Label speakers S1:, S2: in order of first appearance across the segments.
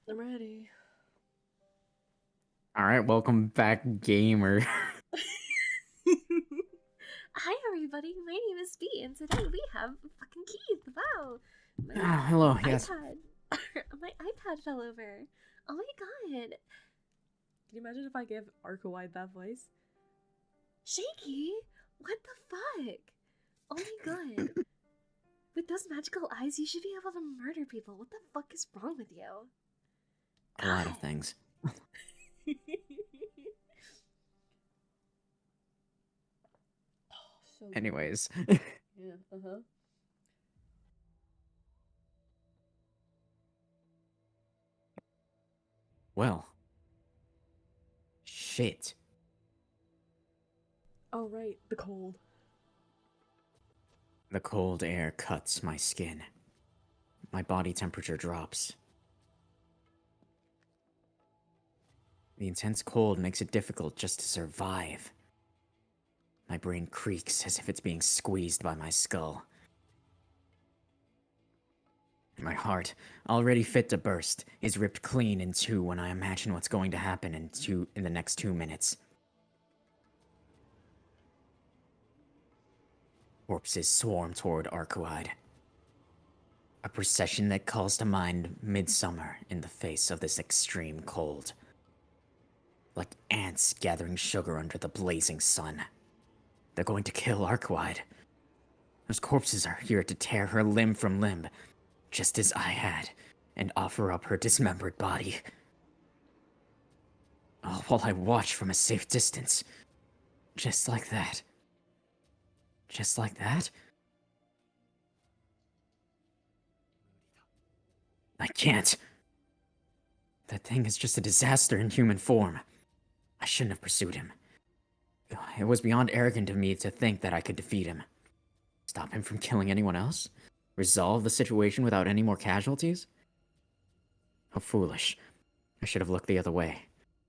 S1: I'm ready.
S2: All right, welcome back, gamer.
S1: Hi, everybody. My name is Bee, and today we have fucking Keith. Wow, my my
S2: Hello, yes.
S1: iPad, my iPad fell over. Oh my god! Can you imagine if I give Arkawide that voice? Shaky, what the fuck? Oh my god! With those magical eyes, you should be able to murder people. What the fuck is wrong with you?
S2: A lot of
S1: God.
S2: things.
S1: Oh, so good.
S2: Anyways,
S1: Yeah. Uh huh.
S2: well, shit.
S1: Oh right, the cold.
S2: The cold air cuts my skin. My body temperature drops. The intense cold makes it difficult just to survive. My brain creaks as if it's being squeezed by my skull. My heart, already fit to burst, is ripped clean in two when I imagine what's going to happen in the next 2 minutes. Corpses swarm toward Arcuide. A procession that calls to mind midsummer in the face of this extreme cold. Like ants gathering sugar under the blazing sun. They're going to kill Arcuide. Those corpses are here to tear her limb from limb, just as I had, and offer up her dismembered body. All while I watch from a safe distance. Just like that. Just like that? I can't. That thing is just a disaster in human form. I shouldn't have pursued him. It was beyond arrogant of me to think that I could defeat him. Stop him from killing anyone else? Resolve the situation without any more casualties? How foolish. I should have looked the other way.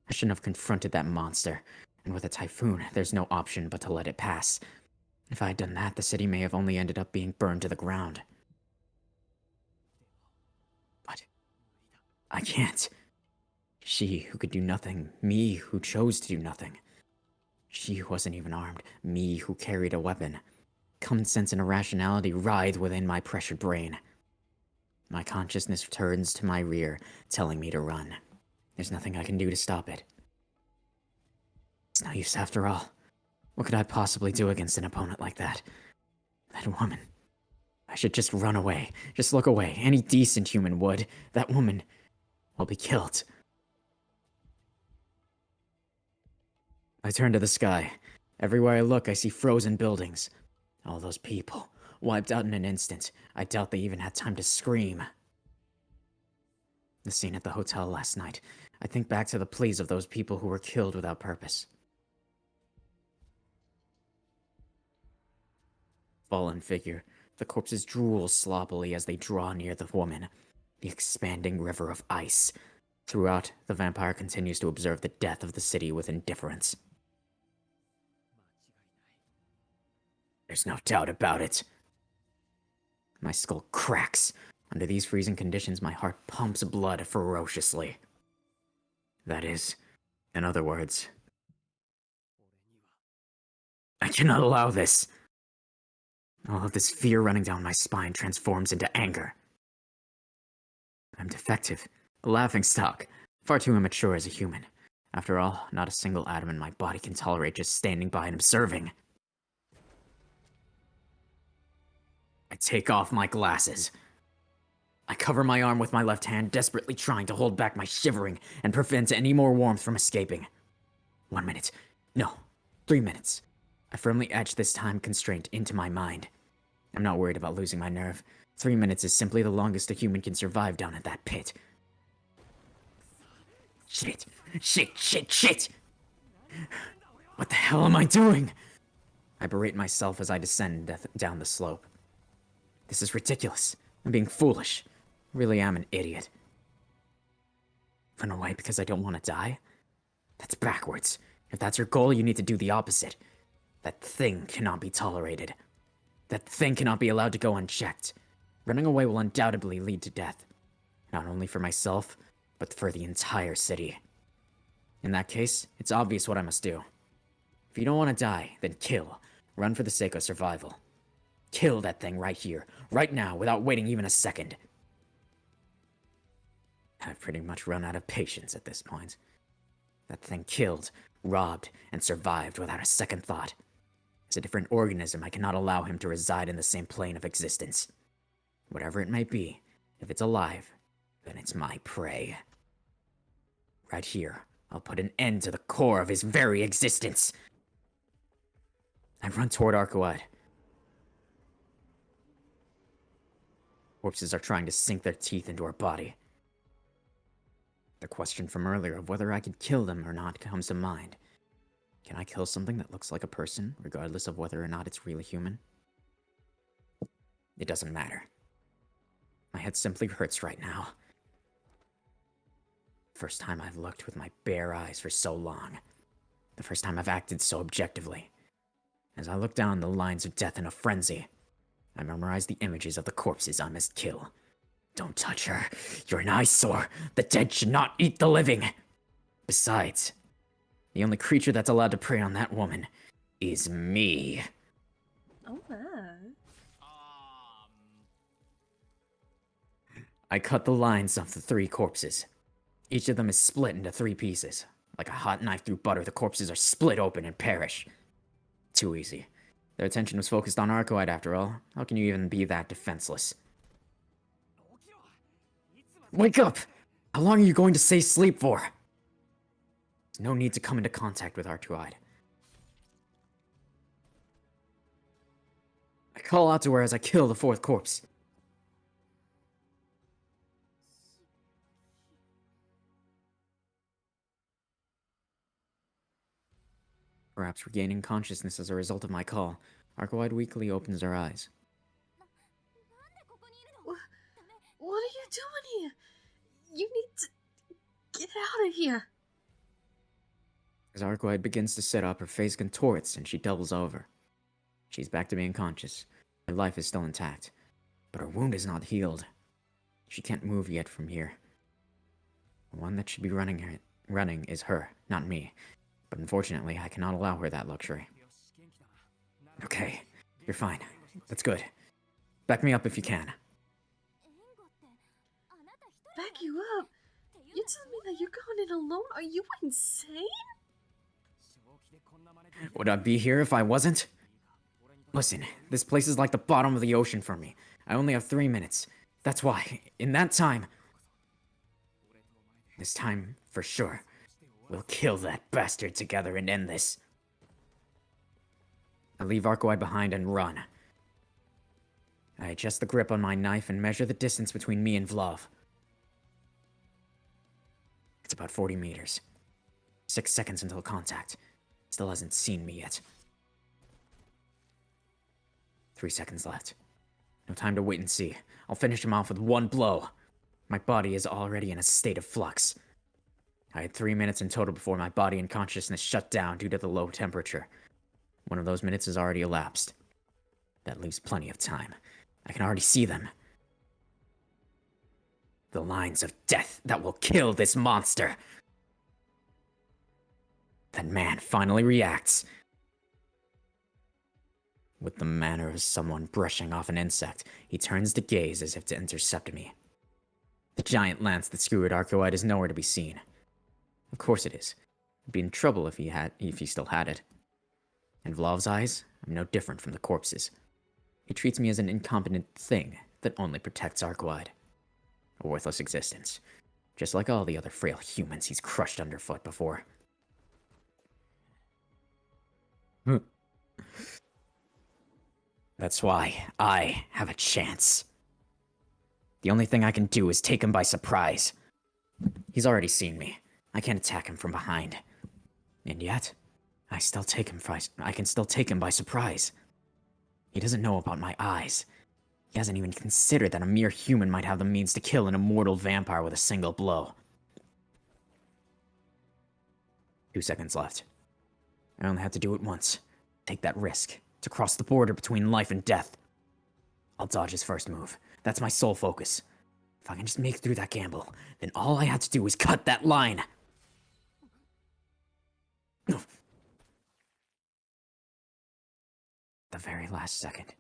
S2: I shouldn't have confronted that monster. And with a typhoon, there's no option but to let it pass. If I had done that, the city may have only ended up being burned to the ground. But I can't. She who could do nothing, me who chose to do nothing. She who wasn't even armed, me who carried a weapon. Common sense and irrationality writhe within my pressured brain. My consciousness turns to my rear, telling me to run. There's nothing I can do to stop it. It's no use after all. What could I possibly do against an opponent like that? That woman. I should just run away. Just look away. Any decent human would. That woman will be killed. I turn to the sky. Everywhere I look, I see frozen buildings. All those people, wiped out in an instant. I doubt they even had time to scream. The scene at the hotel last night. I think back to the pleas of those people who were killed without purpose. Fallen figure. The corpses drool sloppily as they draw near the woman. The expanding river of ice. Throughout, the vampire continues to observe the death of the city with indifference. There's no doubt about it. My skull cracks. Under these freezing conditions, my heart pumps blood ferociously. That is, in other words, I cannot allow this. All of this fear running down my spine transforms into anger. I'm defective, a laughingstock, far too immature as a human. After all, not a single atom in my body can tolerate just standing by and observing. I take off my glasses. I cover my arm with my left hand, desperately trying to hold back my shivering and prevent any more warmth from escaping. 1 minute. No, 3 minutes. I firmly etch this time constraint into my mind. I'm not worried about losing my nerve. 3 minutes is simply the longest a human can survive down at that pit. Shit, shit, shit, shit! What the hell am I doing? I berate myself as I descend down the slope. This is ridiculous. I'm being foolish. I really am an idiot. Run away because I don't want to die? That's backwards. If that's your goal, you need to do the opposite. That thing cannot be tolerated. That thing cannot be allowed to go unchecked. Running away will undoubtedly lead to death. Not only for myself, but for the entire city. In that case, it's obvious what I must do. If you don't want to die, then kill. Run for the sake of survival. Kill that thing right here, right now, without waiting even a second. I've pretty much run out of patience at this point. That thing killed, robbed, and survived without a second thought. As a different organism, I cannot allow him to reside in the same plane of existence. Whatever it may be, if it's alive, then it's my prey. Right here, I'll put an end to the core of his very existence. I run toward Arcuide. Corpses are trying to sink their teeth into her body. The question from earlier of whether I could kill them or not comes to mind. Can I kill something that looks like a person, regardless of whether or not it's really human? It doesn't matter. My head simply hurts right now. First time I've looked with my bare eyes for so long. The first time I've acted so objectively. As I look down the lines of death in a frenzy, I memorize the images of the corpses I must kill. Don't touch her. You're an eyesore. The dead should not eat the living. Besides, the only creature that's allowed to prey on that woman is me.
S1: Oh, man.
S2: I cut the lines off the 3 corpses. Each of them is split into 3 pieces. Like a hot knife through butter, the corpses are split open and perish. Too easy. Their attention was focused on Arcuide after all. How can you even be that defenseless? Wake up! How long are you going to stay asleep for? There's no need to come into contact with Arcuide. I call out to her as I kill the 4th corpse. Perhaps regaining consciousness as a result of my call, Arcuide weakly opens her eyes.
S1: What are you doing here? You need to get out of here.
S2: As Arcuide begins to sit up, her face contorts and she doubles over. She's back to being conscious. Her life is still intact, but her wound is not healed. She can't move yet from here. The one that should be running is her, not me. But unfortunately, I cannot allow her that luxury. Okay, you're fine. That's good. Back me up if you can.
S1: Back you up? You tell me that you're going in alone? Are you insane?
S2: Would I be here if I wasn't? Listen, this place is like the bottom of the ocean for me. I only have 3 minutes. That's why, in that time... This time, for sure, we'll kill that bastard together and end this. I leave Arcuide behind and run. I adjust the grip on my knife and measure the distance between me and Vlov. It's about 40 meters. 6 seconds until contact. Still hasn't seen me yet. 3 seconds left. No time to wait and see. I'll finish him off with one blow. My body is already in a state of flux. I had 3 minutes in total before my body and consciousness shut down due to the low temperature. One of those minutes has already elapsed. That leaves plenty of time. I can already see them. The lines of death that will kill this monster. That man finally reacts. With the manner of someone brushing off an insect, he turns to gaze as if to intercept me. The giant lance that skewered Arcuide is nowhere to be seen. Of course it is. I'd be in trouble if he still had it. In Vlov's eyes, I'm no different from the corpses. He treats me as an incompetent thing that only protects Arcuide. A worthless existence. Just like all the other frail humans he's crushed underfoot before. That's why I have a chance. The only thing I can do is take him by surprise. He's already seen me. I can't attack him from behind. And yet, I can still take him by surprise. He doesn't know about my eyes. He hasn't even considered that a mere human might have the means to kill an immortal vampire with a single blow. 2 seconds left. I only have to do it once. Take that risk. To cross the border between life and death. I'll dodge his first move. That's my sole focus. If I can just make it through that gamble, then all I had to do was cut that line. The very last second.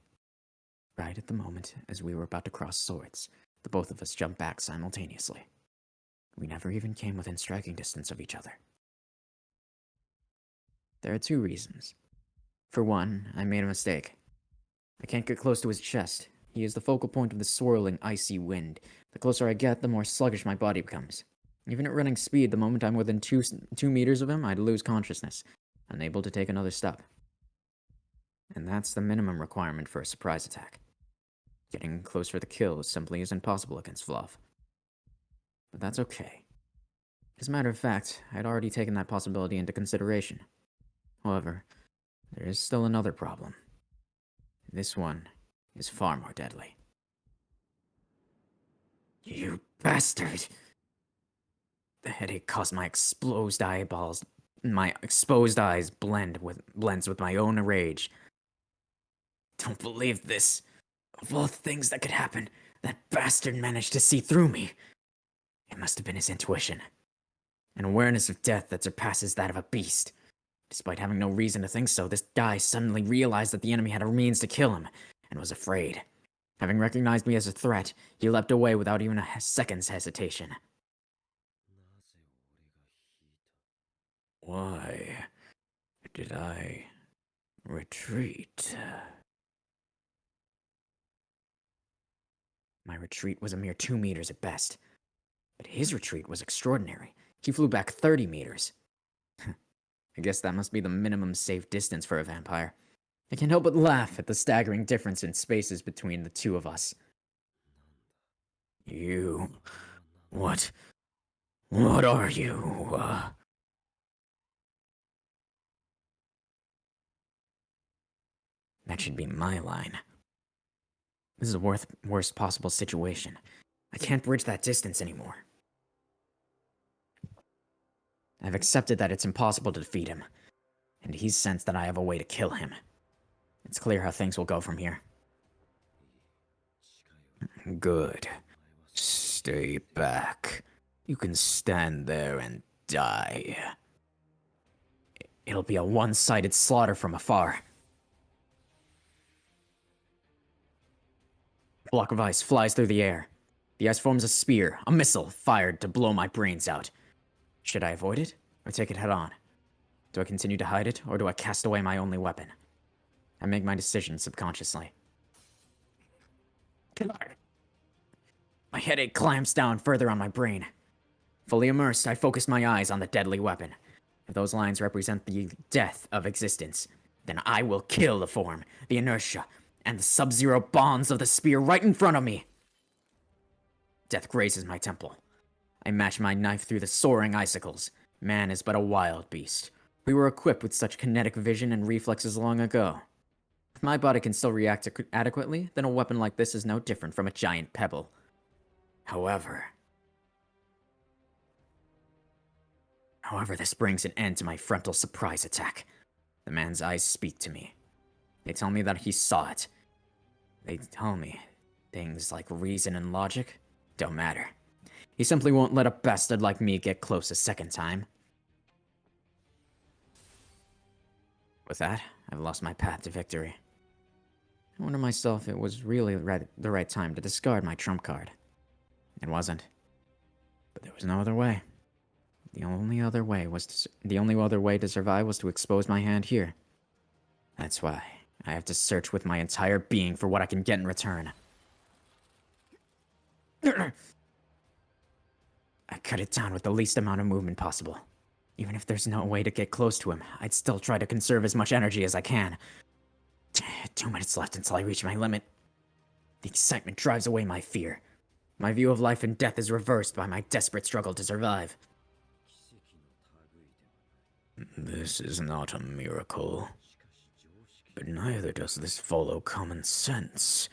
S2: Right at the moment, as we were about to cross swords, the both of us jumped back simultaneously. We never even came within striking distance of each other. There are 2 reasons. For one, I made a mistake. I can't get close to his chest. He is the focal point of the swirling, icy wind. The closer I get, the more sluggish my body becomes. Even at running speed, the moment I'm within 2 meters of him, I'd lose consciousness, unable to take another step. And that's the minimum requirement for a surprise attack. Getting close for the kill simply isn't possible against Fluff. But that's okay. As a matter of fact, I'd already taken that possibility into consideration. However, there is still another problem. This one is far more deadly. You bastard! The headache caused my exposed eyeballs. My exposed eyes blends with my own rage. Don't believe this. Of all things that could happen, that bastard managed to see through me. It must have been his intuition. An awareness of death that surpasses that of a beast. Despite having no reason to think so, this guy suddenly realized that the enemy had a means to kill him, and was afraid. Having recognized me as a threat, he leapt away without even a second's hesitation. Why did I retreat? My retreat was a mere 2 meters at best. But his retreat was extraordinary. He flew back 30 meters. I guess that must be the minimum safe distance for a vampire. I can't help but laugh at the staggering difference in spaces between the 2 of us. You... What are you, That should be my line. This is the worst possible situation. I can't bridge that distance anymore. I've accepted that it's impossible to defeat him, and he's sensed that I have a way to kill him. It's clear how things will go from here. Good. Stay back. You can stand there and die. It'll be a one-sided slaughter from afar. A block of ice flies through the air. The ice forms a spear, a missile, fired to blow my brains out. Should I avoid it, or take it head-on? Do I continue to hide it, or do I cast away my only weapon? I make my decision subconsciously. My headache clamps down further on my brain. Fully immersed, I focus my eyes on the deadly weapon. If those lines represent the death of existence, then I will kill the form, the inertia, and the sub-zero bonds of the spear right in front of me. Death grazes my temple. I mash my knife through the soaring icicles. Man is but a wild beast. We were equipped with such kinetic vision and reflexes long ago. If my body can still react adequately, then a weapon like this is no different from a giant pebble. However, this brings an end to my frontal surprise attack. The man's eyes speak to me. They tell me that he saw it. They tell me things like reason and logic don't matter. He simply won't let a bastard like me get close a second time. With that, I've lost my path to victory. I wonder myself if it was really the right time to discard my trump card. It wasn't. But there was no other way. The only other way to survive was to expose my hand here. That's why I have to search with my entire being for what I can get in return. I cut it down with the least amount of movement possible. Even if there's no way to get close to him, I'd still try to conserve as much energy as I can. 2 minutes left until I reach my limit. The excitement drives away my fear. My view of life and death is reversed by my desperate struggle to survive. This is not a miracle. But neither does this follow common sense.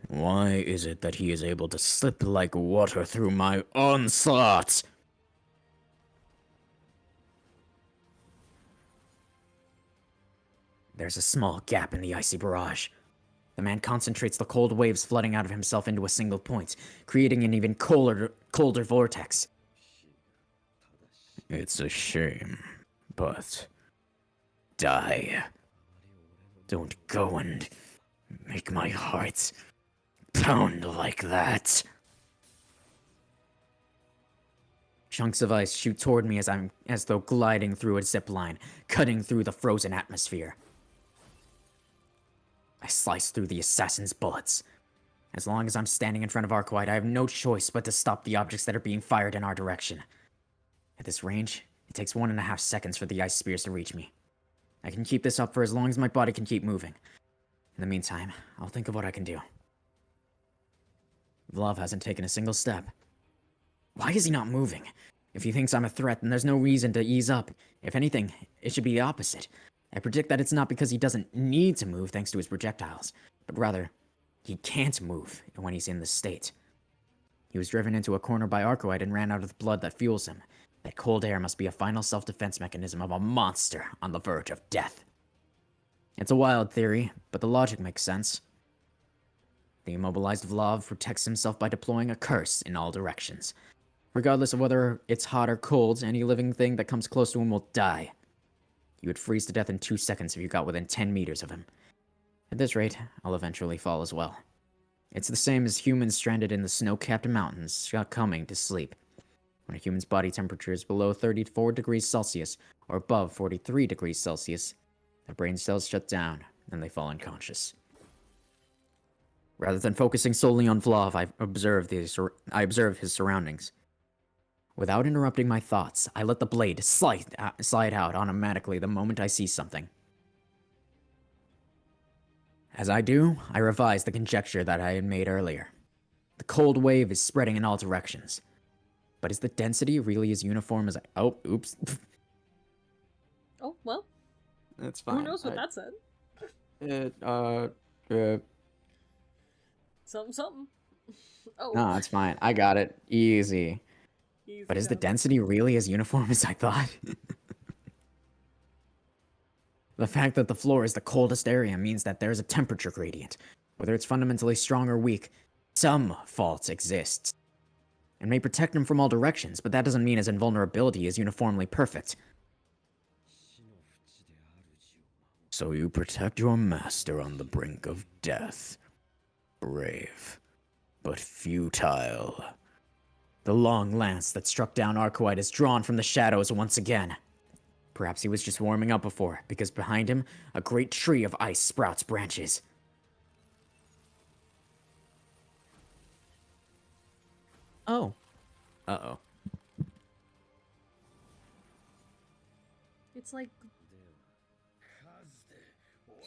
S2: Why is it that he is able to slip like water through my onslaught? There's a small gap in the icy barrage. The man concentrates the cold waves flooding out of himself into a single point, creating an even colder vortex. It's a shame, but die. Don't go and make my heart pound like that. Chunks of ice shoot toward me as though gliding through a zip line, cutting through the frozen atmosphere. I slice through the assassin's bullets. As long as I'm standing in front of Arkwhite, I have no choice but to stop the objects that are being fired in our direction. At this range, it takes 1.5 seconds for the ice spears to reach me. I can keep this up for as long as my body can keep moving. In the meantime, I'll think of what I can do. Vlav hasn't taken a single step. Why is he not moving? If he thinks I'm a threat, then there's no reason to ease up. If anything, it should be the opposite. I predict that it's not because he doesn't need to move thanks to his projectiles, but rather, he can't move when he's in this state. He was driven into a corner by Arkwhite and ran out of the blood that fuels him. That cold air must be a final self-defense mechanism of a monster on the verge of death. It's a wild theory, but the logic makes sense. The immobilized Vlav protects himself by deploying a curse in all directions. Regardless of whether it's hot or cold, any living thing that comes close to him will die. You would freeze to death in 2 seconds if you got within 10 meters of him. At this rate, I'll eventually fall as well. It's the same as humans stranded in the snow-capped mountains, succumbing to sleep. When a human's body temperature is below 34 degrees Celsius, or above 43 degrees Celsius, their brain cells shut down, and they fall unconscious. Rather than focusing solely on Vlav, I observe his surroundings. Without interrupting my thoughts, I let the blade slide out automatically the moment I see something. As I do, I revise the conjecture that I had made earlier. The cold wave is spreading in all directions. But is the density really as uniform as I... Oh, oops.
S1: Oh, well.
S2: That's fine.
S1: Who knows what that said? Something. Oh.
S2: No, it's fine. I got it. Easy. But is the density really as uniform as I thought? The fact that the floor is the coldest area means that there's a temperature gradient. Whether it's fundamentally strong or weak, some fault exists. It may protect him from all directions, but that doesn't mean his invulnerability is uniformly perfect. So you protect your master on the brink of death. Brave, but futile. The long lance that struck down Arkwhite is drawn from the shadows once again. Perhaps he was just warming up before, because behind him, a great tree of ice sprouts branches. Oh. Uh-oh.
S1: It's like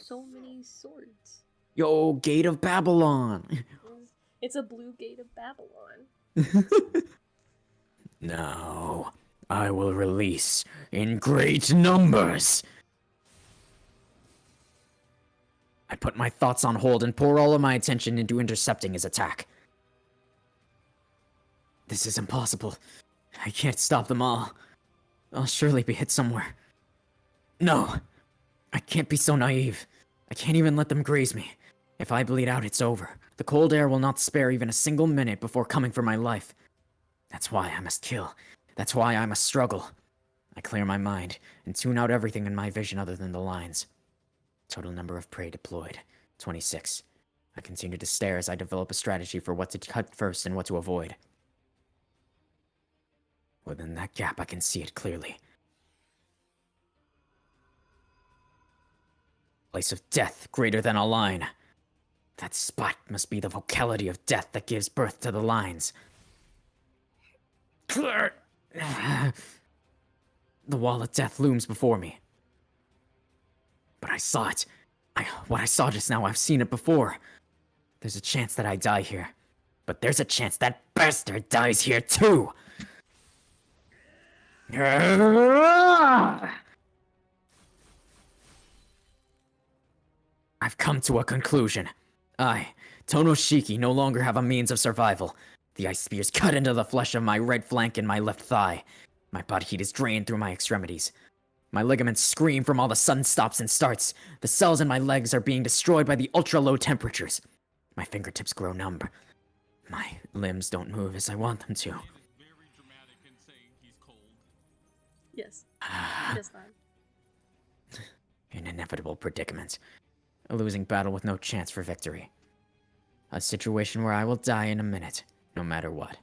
S1: so many swords.
S2: Yo, Gate of Babylon!
S1: It's a blue gate of Babylon.
S2: Now, I will release in great numbers. I put my thoughts on hold and pour all of my attention into intercepting his attack. This is impossible. I can't stop them all. I'll surely be hit somewhere. No, I can't be so naive. I can't even let them graze me. If I bleed out, it's over. The cold air will not spare even a single minute before coming for my life. That's why I must kill. That's why I must struggle. I clear my mind and tune out everything in my vision other than the lines. Total number of prey deployed, 26. I continue to stare as I develop a strategy for what to cut first and what to avoid. Within that gap, I can see it clearly. Place of death greater than a line. That spot must be the vocality of death that gives birth to the lines. The wall of death looms before me. But I saw it. What I saw just now, I've seen it before. There's a chance that I die here. But there's a chance that bastard dies here too! I've come to a conclusion. I, Tonoshiki, no longer have a means of survival. The ice spears cut into the flesh of my right flank and my left thigh. My body heat is drained through my extremities. My ligaments scream from all the sudden stops and starts. The cells in my legs are being destroyed by the ultra-low temperatures. My fingertips grow numb. My limbs don't move as I want them to.
S3: Man is very dramatic in saying he's cold.
S1: Yes. Just that.
S2: An inevitable predicament. A losing battle with no chance for victory. A situation where I will die in a minute, no matter what.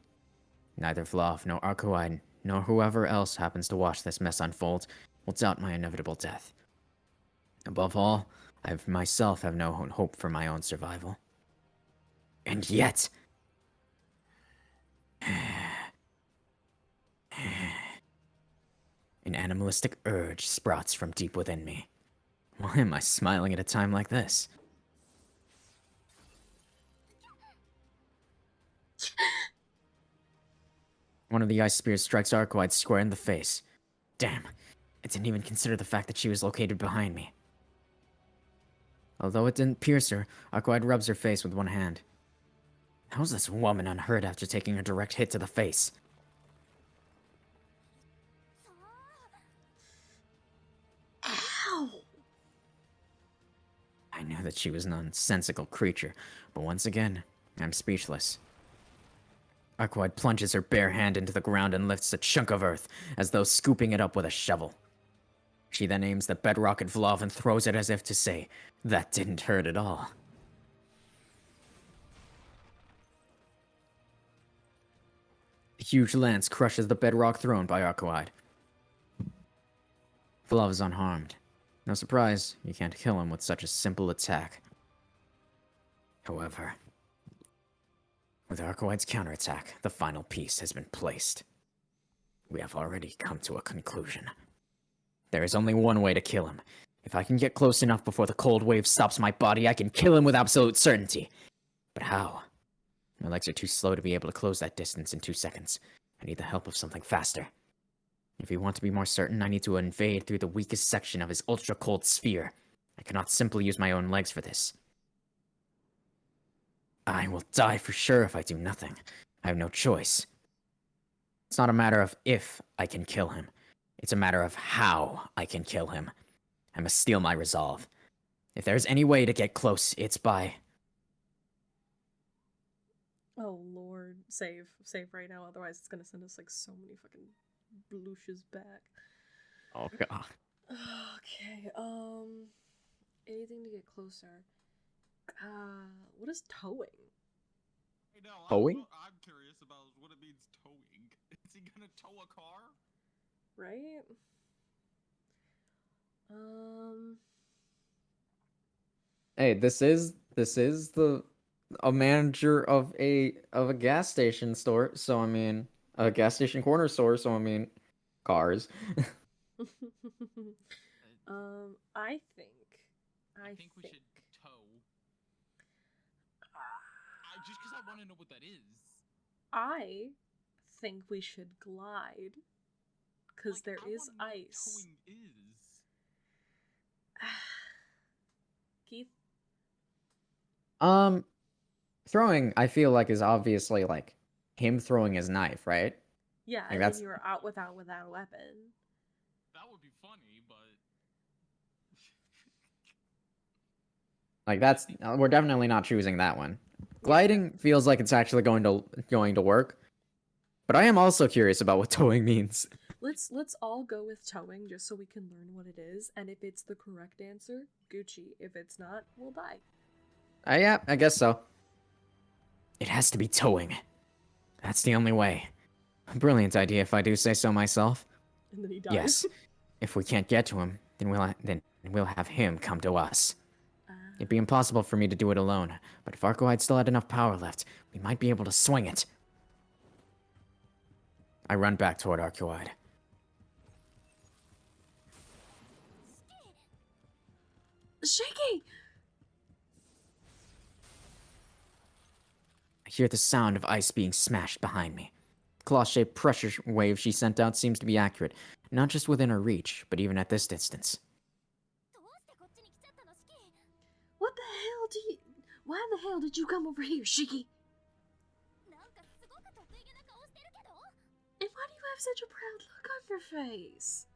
S2: Neither Vlav, nor Arcoide, nor whoever else happens to watch this mess unfold will doubt my inevitable death. Above all, I myself have no hope for my own survival. And yet... an animalistic urge sprouts from deep within me. Why am I smiling at a time like this? One of the ice spears strikes Arcoide square in the face. Damn, I didn't even consider the fact that she was located behind me. Although it didn't pierce her, Arcoide rubs her face with one hand. How's this woman unhurt after taking a direct hit to the face?
S1: Ow!
S2: I knew that she was a nonsensical creature, but once again, I'm speechless. Arcoide plunges her bare hand into the ground and lifts a chunk of earth, as though scooping it up with a shovel. She then aims the bedrock at Vlav and throws it as if to say, that didn't hurt at all. The huge lance crushes the bedrock thrown by Arcoide. Vlav is unharmed. No surprise, you can't kill him with such a simple attack. However, with Arcoide's counterattack, the final piece has been placed. We have already come to a conclusion. There is only one way to kill him. If I can get close enough before the cold wave stops my body, I can kill him with absolute certainty. But how? My legs are too slow to be able to close that distance in 2 seconds. I need the help of something faster. If we want to be more certain, I need to invade through the weakest section of his ultra-cold sphere. I cannot simply use my own legs for this. I will die for sure if I do nothing. I have no choice. It's not a matter of if I can kill him. It's a matter of how I can kill him. I must steel my resolve. If there's any way to get close, it's by...
S1: Oh lord, save right now, otherwise it's gonna send us like so many fucking blooshes back.
S2: Oh god.
S1: Okay, anything to get closer. What is towing?
S3: Hey, no,
S2: Towing?
S3: I'm curious about what it means towing. Is he gonna tow a car?
S1: Right?
S2: Hey, this is a manager of a gas station store, so I mean a gas station corner store, so I mean cars.
S1: I think
S3: I think we should tow. Just because I want to know what that is.
S1: I think we should glide. Because there is ice.
S3: Towing is.
S1: Keith?
S2: Throwing, I feel like, is obviously like him throwing his knife, right?
S1: Yeah,
S2: Like,
S1: and
S2: that's-
S1: then you were out without a weapon.
S3: That would be funny, but.
S2: Like that's we're definitely not choosing that one. Gliding feels like it's actually going to work. But I am also curious about what towing means.
S1: Let's all go with towing just so we can learn what it is, and if it's the correct answer, Gucci. If it's not, we'll die.
S2: Yeah, I guess so. It has to be towing. That's the only way. A brilliant idea if I do say so myself.
S1: And then he dies.
S2: Yes. If we can't get to him, then we'll have him come to us. It'd be impossible for me to do it alone, but if Arcoide still had enough power left, we might be able to swing it. I run back toward Arcoide.
S1: Shaky!
S2: I hear the sound of ice being smashed behind me. The claw-shaped pressure wave she sent out seems to be accurate, not just within her reach, but even at this distance.
S1: Why the hell did you come over here, Shiki? And why do you have such a proud look on your face?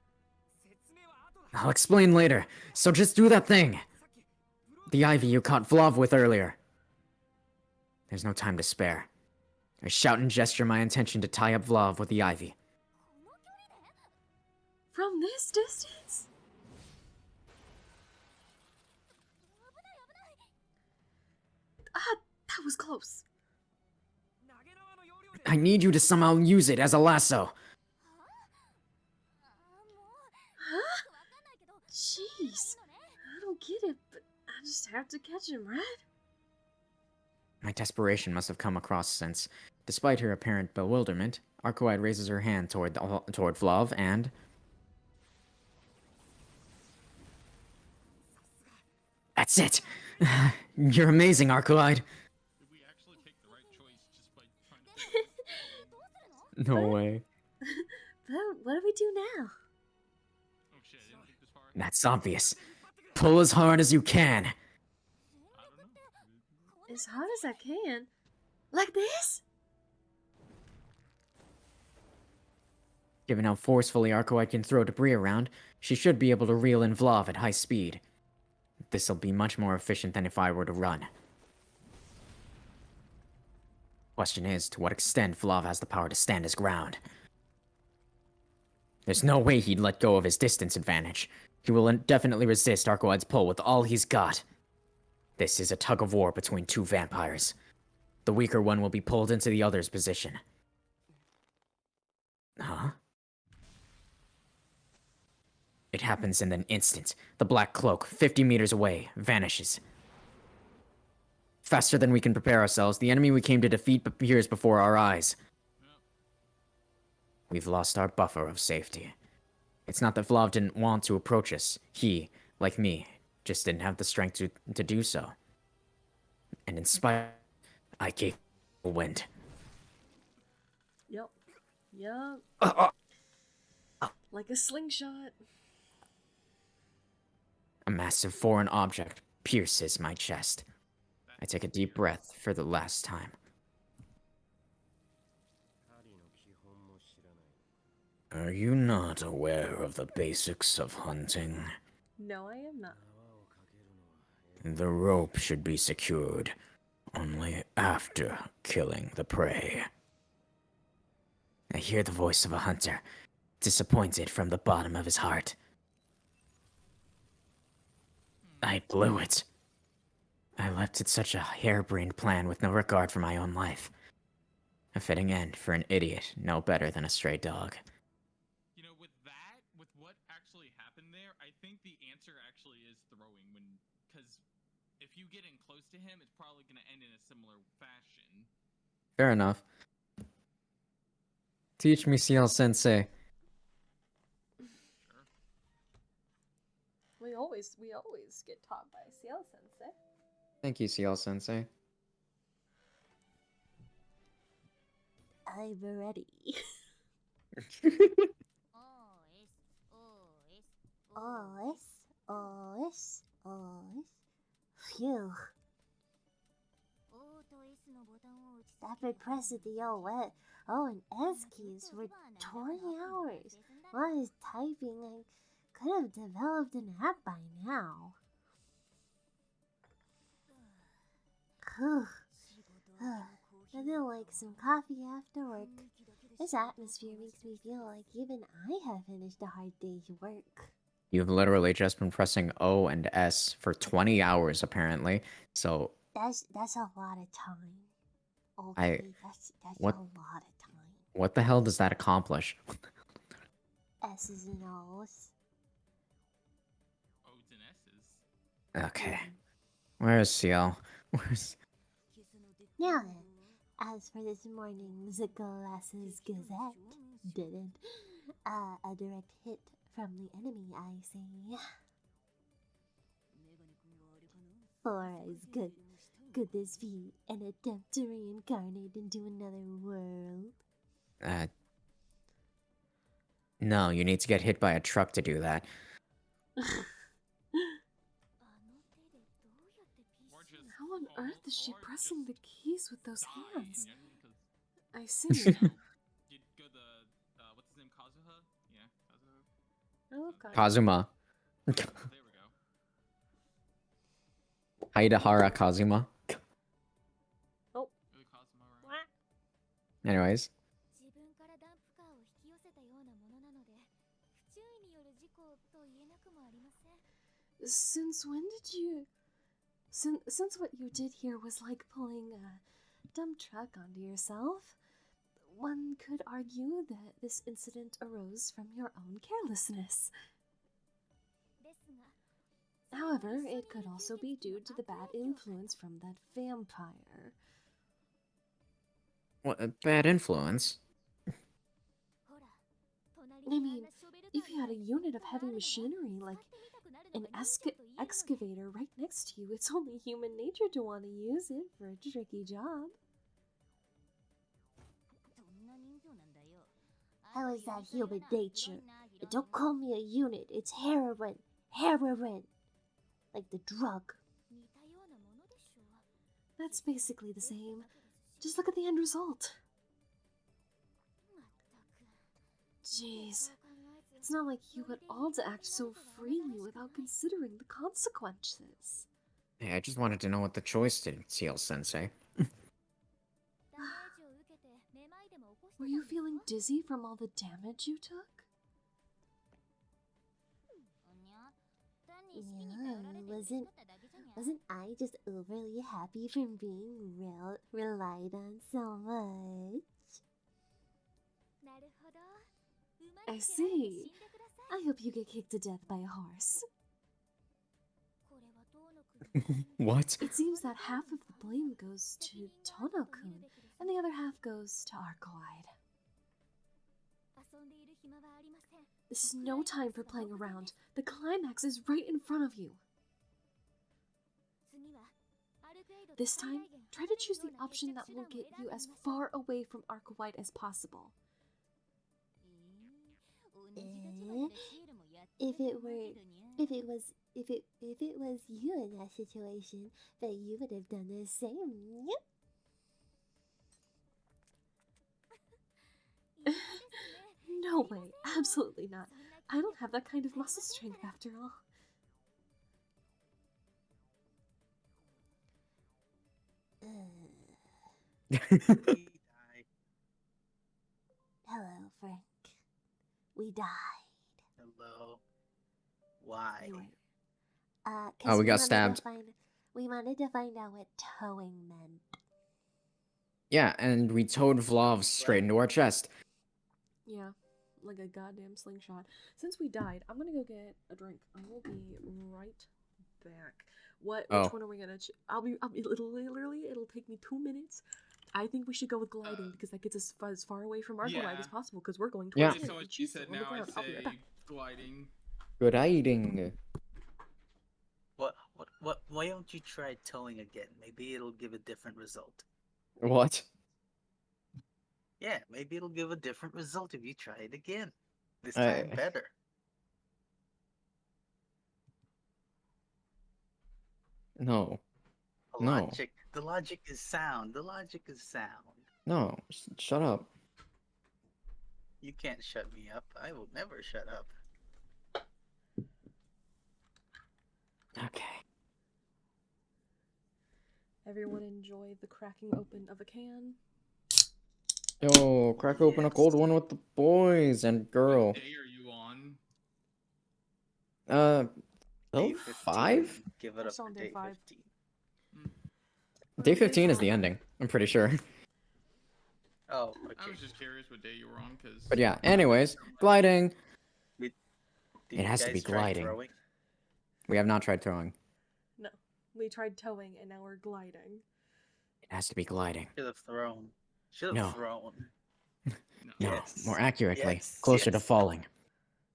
S2: I'll explain later, so just do that thing! The ivy you caught Vlav with earlier. There's no time to spare. I shout and gesture my intention to tie up Vlav with the ivy.
S1: From this distance? Ah, that was close.
S2: I need you to somehow use it as a lasso.
S1: Huh? Jeez. I don't get it, but I just have to catch him, right?
S2: My desperation must have come across since, despite her apparent bewilderment, Arcoide raises her hand toward Vlav and... That's it! You're amazing, Arcoide!
S3: Did we actually take the right choice just by trying to...
S2: No way.
S1: But what do we do now?
S3: Oh shit, I didn't think this far.
S2: That's obvious. Pull as hard as you can.
S3: I don't know.
S1: As hard as I can. Like this?
S2: Given how forcefully Arcoide can throw debris around, she should be able to reel in Vlav at high speed. This'll be much more efficient than if I were to run. Question is, to what extent Vlav has the power to stand his ground. There's no way he'd let go of his distance advantage. He will definitely resist Arcoide's pull with all he's got. This is a tug of war between two vampires. The weaker one will be pulled into the other's position. Huh? It happens in an instant. The black cloak, 50 meters away, vanishes. Faster than we can prepare ourselves, the enemy we came to defeat appears before our eyes. We've lost our buffer of safety. It's not that Vlav didn't want to approach us. He, like me, just didn't have the strength to do so. And in spite, I gave the wind.
S1: Yup. Yup. Like a slingshot.
S2: A massive foreign object pierces my chest. I take a deep breath for the last time. Are you not aware of the basics of hunting?
S1: No, I am not.
S2: The rope should be secured only after killing the prey. I hear the voice of a hunter, disappointed from the bottom of his heart. I blew it. I left it such a harebrained plan with no regard for my own life. A fitting end for an idiot no better than a stray dog.
S3: You know, with that, with what actually happened there, I think the answer actually is throwing because if you get in close to him, it's probably going to end in a similar fashion.
S2: Fair enough. Teach me, CL-sensei.
S3: Sure.
S1: We always get taught by CL Sensei.
S2: Thank you, CL-sensei.
S1: I'm ready. Phew. I've been pressing the O and S keys for 20 hours. While I was typing, I could have developed an app by now. Nothing like some coffee after work. This atmosphere makes me feel like even I have finished a hard day's work.
S2: You've literally just been pressing O and S for 20 hours, apparently. So
S1: That's a lot of time. Okay, that's
S2: what-
S1: a lot of time.
S2: what the hell does that accomplish?
S1: S's and O's.
S3: O's and S's.
S2: Okay. Where's CL? Where's...
S1: Now then, as for this morning's Glasses Gazette, didn't a direct hit from the enemy, I see. For as could this be an attempt to reincarnate into another world?
S2: No, you need to get hit by a truck to do that.
S1: How on earth is she pressing the keys with those hands? I see.
S3: You'd go the, what's his name, Kazuha? Yeah, Kazuha.
S1: I love Kai.
S2: Kazuma.
S3: There we go.
S2: Haidahara Kazuma.
S1: Oh.
S3: Kazuma, right?
S2: Anyways.
S4: 自分からダンプカーを引き寄せたようなものなので、不注意による事故と言えなくもありません。
S1: Since when did you... Since what you did here was like pulling a dump truck onto yourself, one could argue that this incident arose from your own carelessness.
S4: ですが、
S1: However, it could also be due to the bad influence from that vampire.
S2: What a bad influence.
S4: ほら、
S1: I mean, if you had a unit of heavy machinery like an excavator right next to you, it's only human nature to want to use it for a tricky job.
S4: How is that human nature? Don't call me a unit, it's heroin. Heroin. Like the drug.
S1: That's basically the same. Just look at the end result. Jeez. It's not like you had all to act so freely without considering the consequences.
S2: Hey, I just wanted to know what the choice did, Seal-sensei.
S1: Were you feeling dizzy from all the damage you took?
S4: Yeah, wasn't I just overly happy from being relied on so much?
S1: I see. I hope you get kicked to death by a horse.
S2: What?
S1: It seems that half of the blame goes to Tono-kun, and the other half goes to Arcoide. This is no time for playing around. The climax is right in front of you. This time, try to choose the option that will get you as far away from Arcoide as possible.
S4: If it was you in that situation, then you would have done the same.
S1: No way, absolutely not. I don't have that kind of muscle strength after all.
S4: Hello, Frank. We died.
S5: Hello. Why?
S1: Anyway,
S4: 'Cause
S2: we got
S4: wanted to
S2: stabbed.
S4: we wanted to find out what towing meant.
S2: Yeah, and we towed Vlav straight into our chest.
S1: yeah, like a goddamn slingshot. Since we died, I'm gonna go get a drink. I will be right back. Which one are we gonna? I'll be literally. It'll take me 2 minutes. I think we should go with gliding because that gets us as far away from Arcoide
S3: Yeah.
S1: as possible because we're going
S2: Yeah.
S1: towards
S3: So what you said
S1: on the
S3: now, I
S1: ground. I'll be right
S3: say
S1: back.
S3: gliding.
S2: Good eating.
S5: Why don't you try towing again? Maybe it'll give a different result.
S2: What?
S5: Yeah, maybe it'll give a different result if you try it again. This time better.
S2: No. No.
S5: The logic is sound. The logic is sound.
S2: No. Shut up.
S5: You can't shut me up. I will never shut up.
S2: Okay.
S1: Everyone enjoy the cracking open of a can.
S2: Yo, crack open a cold one with the boys and girl.
S3: What day are you on?
S5: Day
S2: 5?
S5: 15. Give it
S1: I'm
S5: up
S1: still
S5: for
S1: on day
S5: day
S1: 5.
S5: 15.
S2: Day 15 is the ending. I'm pretty sure.
S5: Oh,
S3: I
S5: okay.
S3: was just curious what day you were on, because.
S2: But yeah, anyways, gliding.
S5: Did
S2: It
S5: you
S2: has to be
S5: guys try
S2: gliding.
S5: throwing?
S2: We have not tried throwing.
S1: No, we tried towing and now we're gliding.
S2: It has to be gliding.
S5: Should have thrown. Should
S2: No.
S5: have thrown.
S2: No,
S5: Yes.
S2: more accurately,
S5: Yes.
S2: closer to
S5: Yes.
S2: falling.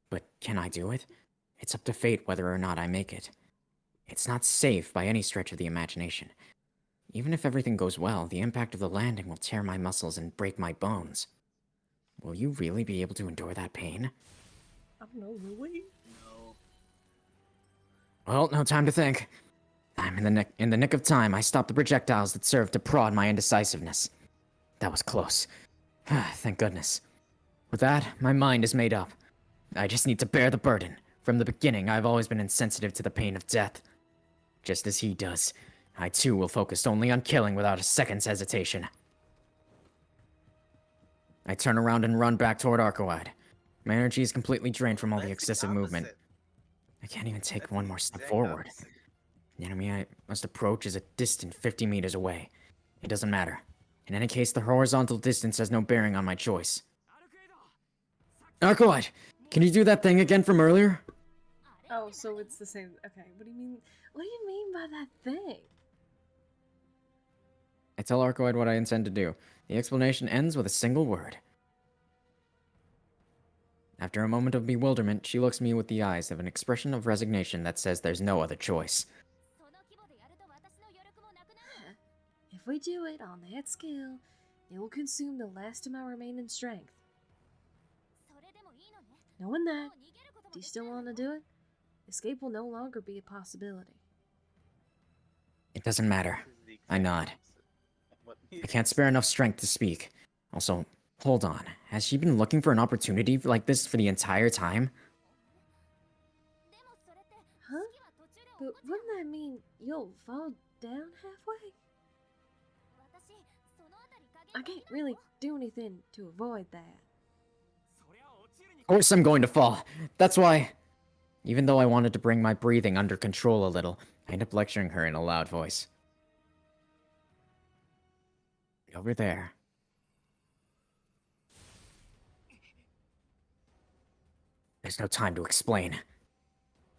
S2: But can I do it? It's up to fate whether or not I make it. It's not safe by any stretch of the imagination. Even if everything goes well, the impact of the landing will tear my muscles and break my bones. Will you really be able to endure that pain?
S1: I don't know, will we?
S5: No.
S2: Well, no time to think. I'm in the nick of time. I stopped the projectiles that served to prod my indecisiveness. That was close. Thank goodness. With that, my mind is made up. I just need to bear the burden, From the beginning, I've always been insensitive to the pain of death. Just as he does, I too will focus only on killing without a second's hesitation. I turn around and run back toward Arcoide. My energy is completely drained from all the
S5: That's
S2: excessive movement. I can't even take
S5: That's
S2: one
S5: the
S2: more step
S5: exact
S2: forward.
S5: opposite.
S2: The enemy I must approach is a distant 50 meters away. It doesn't matter. In any case, the horizontal distance has no bearing on my choice. Arcoide, can you do that thing again from earlier?
S1: Oh, so it's the same. Okay, what do you mean? What do you mean by that thing?
S2: I tell Arcoide what I intend to do. The explanation ends with a single word. After a moment of bewilderment, she looks at me with the eyes of an expression of resignation that says there's no other choice.
S1: If we do it on that scale, it will consume the last of my remaining strength. Knowing that, do you still want to do it? Escape will no longer be a possibility.
S2: It doesn't matter.
S5: This is the
S2: I
S5: exact
S2: nod.
S5: opposite of what
S2: I can't spare enough strength to speak. Also, hold on. Has she been looking for an opportunity like this for the entire time?
S1: Huh? But wouldn't that mean you'll fall down halfway? I can't really do anything to avoid that.
S2: Of course I'm going to fall. That's why... Even though I wanted to bring my breathing under control a little, I end up lecturing her in a loud voice. Over there. There's no time to explain.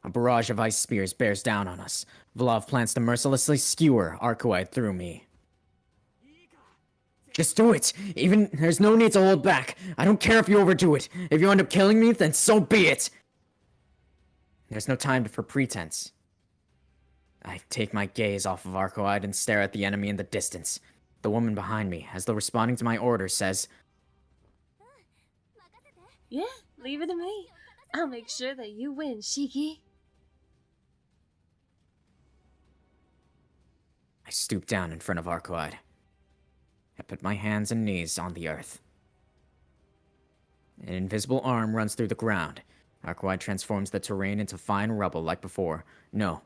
S2: A barrage of ice spears bears down on us. Vlav plans to mercilessly skewer Arcoide through me. Just do it! Even there's no need to hold back. I don't care if you overdo it. If you end up killing me, then so be it! There's no time for pretense. I take my gaze off of Arcoide and stare at the enemy in the distance. The woman behind me, as though responding to my order, says,
S1: Yeah, leave it to me. I'll make sure that you win, Shiki.
S2: I stoop down in front of Arcoide. I put my hands and knees on the earth. An invisible arm runs through the ground. Arcoide transforms the terrain into fine rubble like before. No,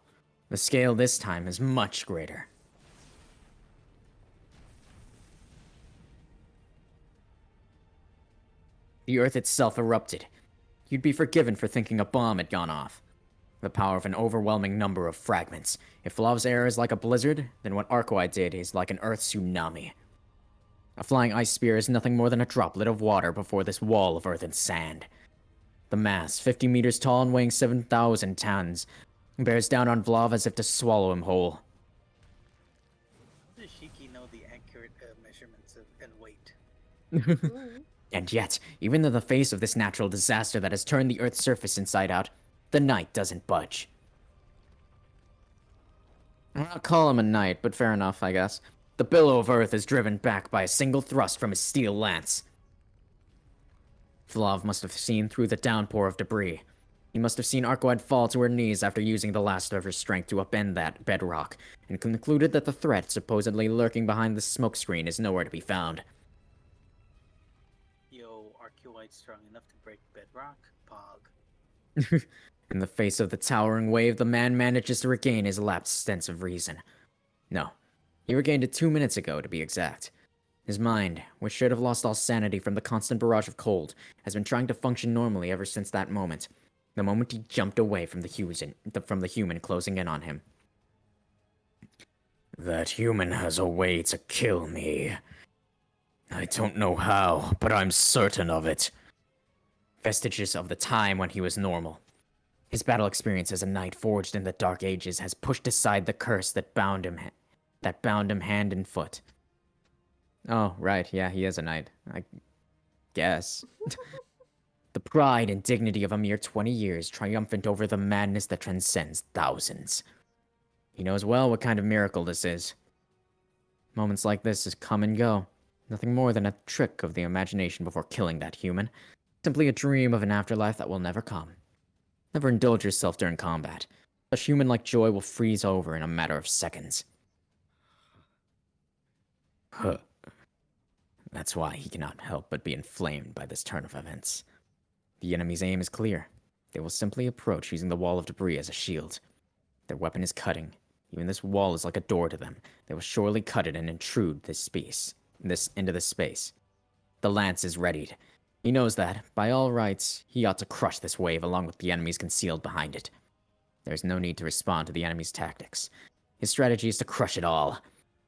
S2: the scale this time is much greater. The earth itself erupted. You'd be forgiven for thinking a bomb had gone off. The power of an overwhelming number of fragments. If Vlav's air is like a blizzard, then what Arcoide did is like an earth tsunami. A flying ice spear is nothing more than a droplet of water before this wall of earth and sand. The mass, 50 meters tall and weighing 7,000 tons, bears down on Vlav as if to swallow him whole.
S5: How does Shiki know the accurate measurements and weight?
S1: Ooh.
S2: And yet, even in the face of this natural disaster that has turned the Earth's surface inside out, the knight doesn't budge. I'll not call him a knight, but fair enough, I guess. The billow of Earth is driven back by a single thrust from his steel lance. Vlav must have seen through the downpour of debris. He must have seen Arcoide fall to her knees after using the last of her strength to upend that bedrock, and concluded that the threat supposedly lurking behind the smokescreen is nowhere to be found.
S5: Yo, Arcuite strong enough to break bedrock? Pog.
S2: In the face of the towering wave, the man manages to regain his lapsed sense of reason. No, he regained it 2 minutes ago, to be exact. His mind, which should have lost all sanity from the constant barrage of cold, has been trying to function normally ever since that moment. The moment he jumped away from the human closing in on him. That human has a way to kill me. I don't know how, but I'm certain of it. Vestiges of the time when he was normal. His battle experience as a knight forged in the Dark Ages has pushed aside the curse that bound him hand and foot. Oh, right, yeah, he is a knight, I guess. The pride and dignity of a mere 20 years, triumphant over the madness that transcends thousands. He knows well what kind of miracle this is. Moments like this just come and go. Nothing more than a trick of the imagination before killing that human. Simply a dream of an afterlife that will never come. Never indulge yourself during combat. Such human-like joy will freeze over in a matter of seconds. Huh. That's why he cannot help but be inflamed by this turn of events. The enemy's aim is clear. They will simply approach using the wall of debris as a shield. Their weapon is cutting. Even this wall is like a door to them. They will surely cut it and intrude into this space. The lance is readied. He knows that, by all rights, he ought to crush this wave along with the enemies concealed behind it. There is no need to respond to the enemy's tactics. His strategy is to crush it all.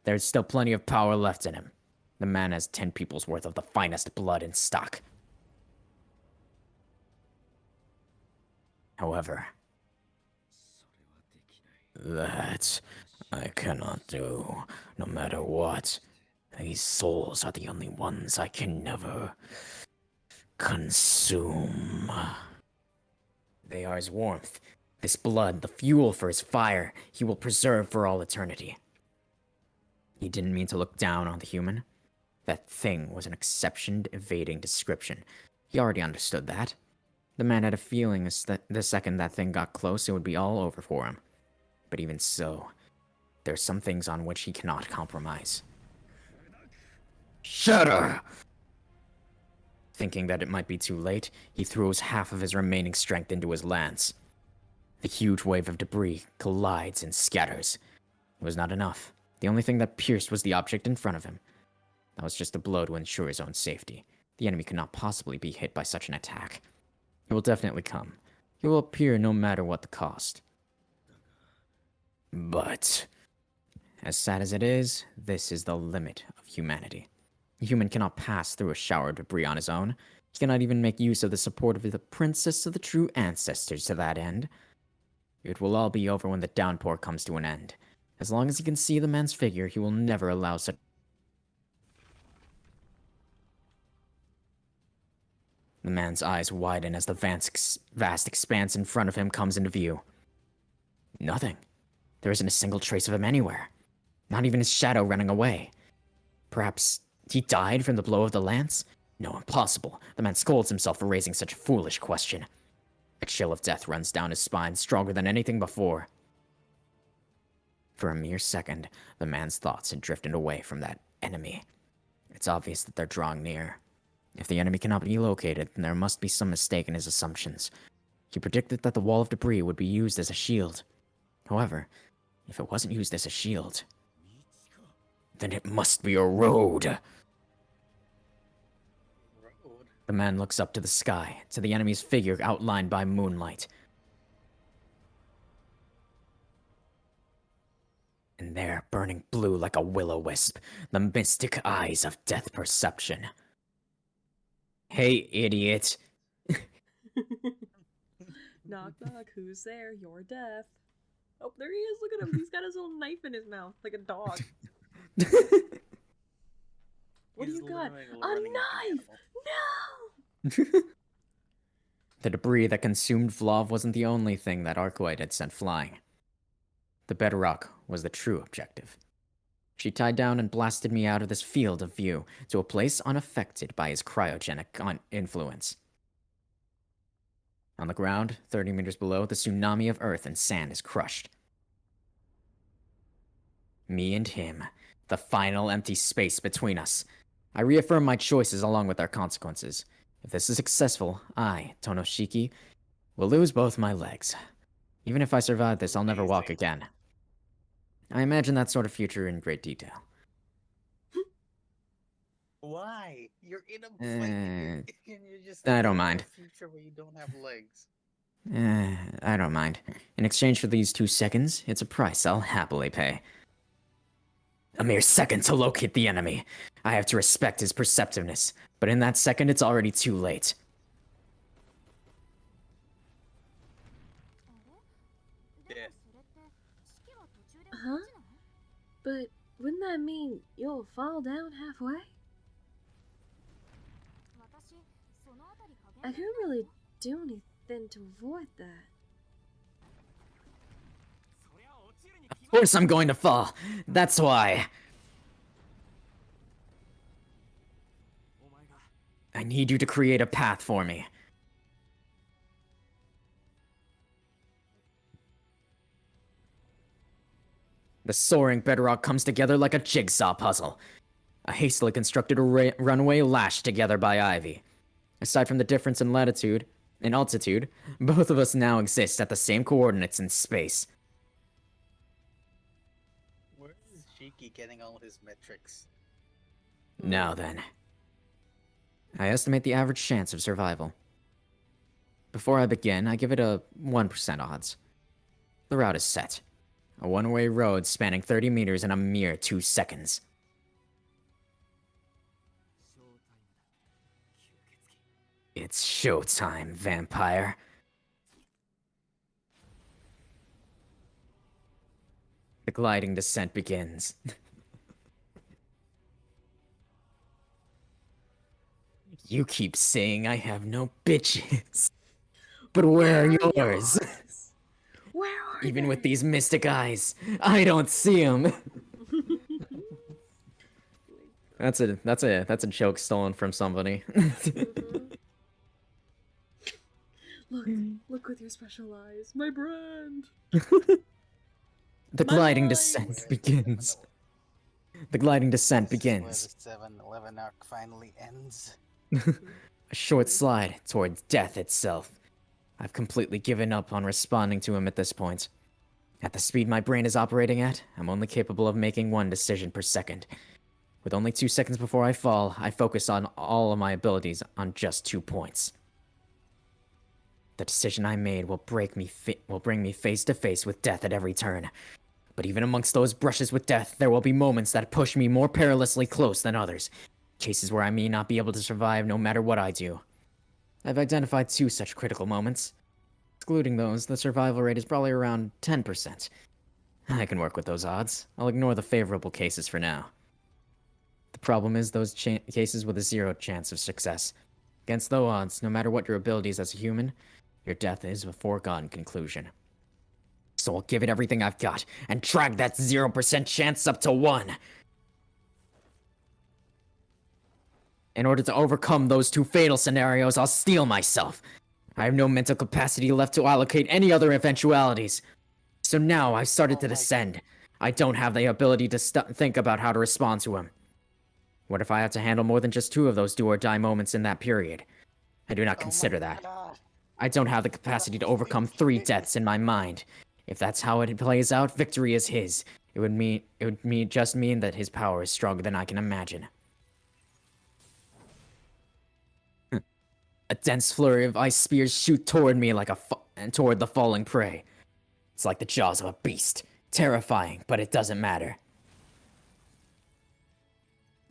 S2: There is still plenty of power left in him. The man has 10 people's worth of the finest blood in stock. However, that I cannot do, no matter what. These souls are the only ones I can never consume. They are his warmth, this blood, the fuel for his fire, he will preserve for all eternity. He didn't mean to look down on the human. That thing was an exception-evading description. He already understood that. The man had a feeling that the second that thing got close, it would be all over for him. But even so, there are some things on which he cannot compromise. Shudder! Thinking that it might be too late, he throws half of his remaining strength into his lance. The huge wave of debris collides and scatters. It was not enough. The only thing that pierced was the object in front of him. That was just a blow to ensure his own safety. The enemy could not possibly be hit by such an attack. He will definitely come. He will appear no matter what the cost. But, as sad as it is, this is the limit of humanity. A human cannot pass through a shower of debris on his own. He cannot even make use of the support of the princess of the true ancestors to that end. It will all be over when the downpour comes to an end. As long as he can see the man's figure, he will never allow such... The man's eyes widen as the vast expanse in front of him comes into view. Nothing. There isn't a single trace of him anywhere. Not even his shadow running away. Perhaps he died from the blow of the lance? No, impossible. The man scolds himself for raising such a foolish question. A chill of death runs down his spine, stronger than anything before. For a mere second, the man's thoughts had drifted away from that enemy. It's obvious that they're drawing near. If the enemy cannot be located, then there must be some mistake in his assumptions. He predicted that the wall of debris would be used as a shield. However, if it wasn't used as a shield, then it must be a road. The man looks up to the sky, to the enemy's figure outlined by moonlight. And there, burning blue like a will-o-wisp, the mystic eyes of death perception. Hey, idiot.
S1: Knock, knock, who's there? You're deaf. Oh, there he is. Look at him. He's got his little knife in his mouth, like a dog. What do you got? A knife! No!
S2: The debris that consumed Vlov wasn't the only thing that Arcuite had sent flying. The bedrock was the true objective. She tied down and blasted me out of this field of view to a place unaffected by his cryogenic influence. On the ground, 30 meters below, the tsunami of earth and sand is crushed. Me and him, the final empty space between us. I reaffirm my choices along with their consequences. If this is successful, I, Tonoshiki, will lose both my legs. Even if I survive this, I'll never walk again. I imagine that sort of future in great detail.
S5: Why? You're in a and you're just
S2: I don't mind.
S5: A future where you don't have legs.
S2: I don't mind. In exchange for these 2 seconds, it's a price I'll happily pay. A mere second to locate the enemy. I have to respect his perceptiveness, but in that second, it's already too late.
S5: Yeah.
S1: Huh? But wouldn't that mean you'll fall down halfway? I couldn't really do anything to avoid that.
S2: Of course I'm going to fall. That's why. I need you to create a path for me. The soaring bedrock comes together like a jigsaw puzzle. A hastily constructed runway lashed together by ivy. Aside from the difference in latitude, In altitude, both of us now exist at the same coordinates in space.
S5: Where is Shiki getting all his metrics?
S2: Now then. I estimate the average chance of survival. Before I begin, I give it a 1% odds. The route is set. A one-way road spanning 30 meters in a mere 2 seconds. It's showtime, vampire. The gliding descent begins. You keep saying I have no bitches. But where are yours?
S1: Where are
S2: Even
S1: they?
S2: with these mystic eyes, I don't see them. That's a joke stolen from somebody.
S1: Look with your special eyes. My brand.
S2: The
S1: My
S2: gliding
S1: lines.
S2: descent begins. The gliding descent
S5: This is where
S2: begins.
S5: the 7-Eleven arc finally ends.
S2: A short slide towards death itself. I've completely given up on responding to him at this point. At the speed my brain is operating at, I'm only capable of making one decision per second. With only 2 seconds before I fall, I focus on all of my abilities on just 2 points. The decision I made will bring me face to face with death at every turn. But even amongst those brushes with death, there will be moments that push me more perilously close than others. Cases where I may not be able to survive no matter what I do. I've identified 2 such critical moments. Excluding those, the survival rate is probably around 10%. I can work with those odds. I'll ignore the favorable cases for now. The problem is those cases with a 0 chance of success. Against those odds, no matter what your abilities as a human, your death is a foregone conclusion. So I'll give it everything I've got, and drag that 0% chance up to 1. In order to overcome those 2 fatal scenarios, I'll steel myself. I have no mental capacity left to allocate any other eventualities. So now I've started to descend. I don't have the ability to think about how to respond to him. What if I have to handle more than just 2 of those do-or-die moments in that period? I do not consider that.
S5: God.
S2: I don't have the capacity to overcome 3 deaths in my mind. If that's how it plays out, victory is his. It would just mean that his power is stronger than I can imagine. A dense flurry of ice spears shoot toward me like toward the falling prey. It's like the jaws of a beast. Terrifying, but it doesn't matter.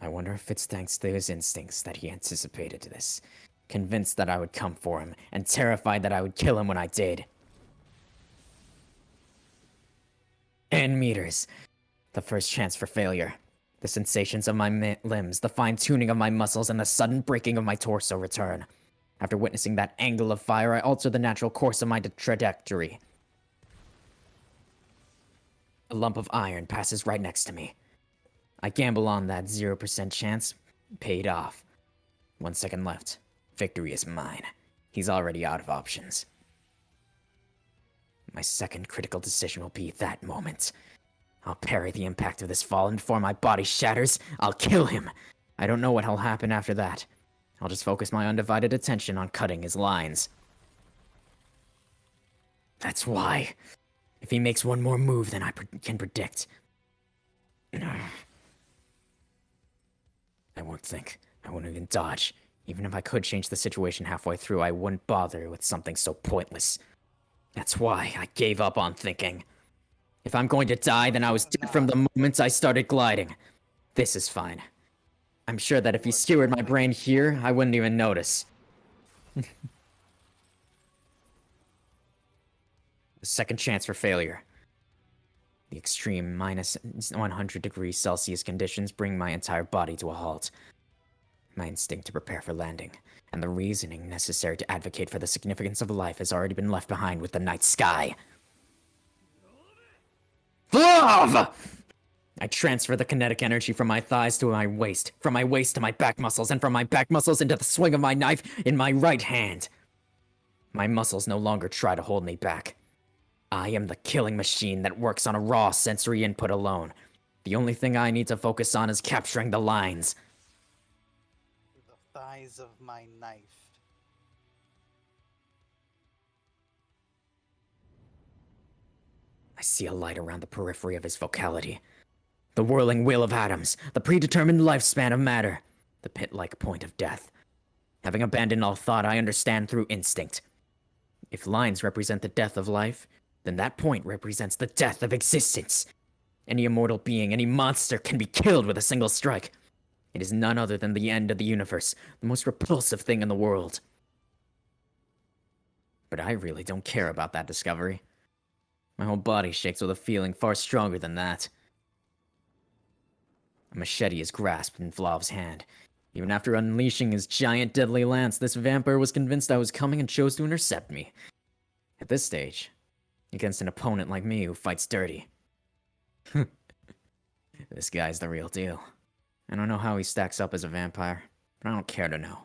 S2: I wonder if it's thanks to his instincts that he anticipated this. Convinced that I would come for him, and terrified that I would kill him when I did. 10 meters. The first chance for failure. The sensations of my limbs, the fine-tuning of my muscles, and the sudden breaking of my torso return. After witnessing that angle of fire, I alter the natural course of my trajectory. A lump of iron passes right next to me. I gamble on that 0% chance. Paid off. 1 second left. Victory is mine. He's already out of options. My second critical decision will be that moment. I'll parry the impact of this fall, and before my body shatters, I'll kill him. I don't know what'll happen after that. I'll just focus my undivided attention on cutting his lines. That's why. If he makes one more move than I can predict. I won't think. I won't even dodge. Even if I could change the situation halfway through, I wouldn't bother with something so pointless. That's why I gave up on thinking. If I'm going to die, then I was dead from the moment I started gliding. This is fine. I'm sure that if he skewered my brain here, I wouldn't even notice. The second chance for failure. The extreme minus 100 degrees Celsius conditions bring my entire body to a halt. My instinct to prepare for landing, and the reasoning necessary to advocate for the significance of life has already been left behind with the night sky. Love! I transfer the kinetic energy from my thighs to my waist, from my waist to my back muscles, and from my back muscles into the swing of my knife in my right hand. My muscles no longer try to hold me back. I am the killing machine that works on a raw sensory input alone. The only thing I need to focus on is capturing the lines.
S5: The thighs of my knife.
S2: I see a light around the periphery of his vocality. The whirling wheel of atoms, the predetermined lifespan of matter, the pit-like point of death. Having abandoned all thought, I understand through instinct. If lines represent the death of life, then that point represents the death of existence. Any immortal being, any monster can be killed with a single strike. It is none other than the end of the universe, the most repulsive thing in the world. But I really don't care about that discovery. My whole body shakes with a feeling far stronger than that. A machete is grasped in Vlav's hand. Even after unleashing his giant deadly lance, this vampire was convinced I was coming and chose to intercept me. At this stage, against an opponent like me who fights dirty. This guy's the real deal. I don't know how he stacks up as a vampire, but I don't care to know.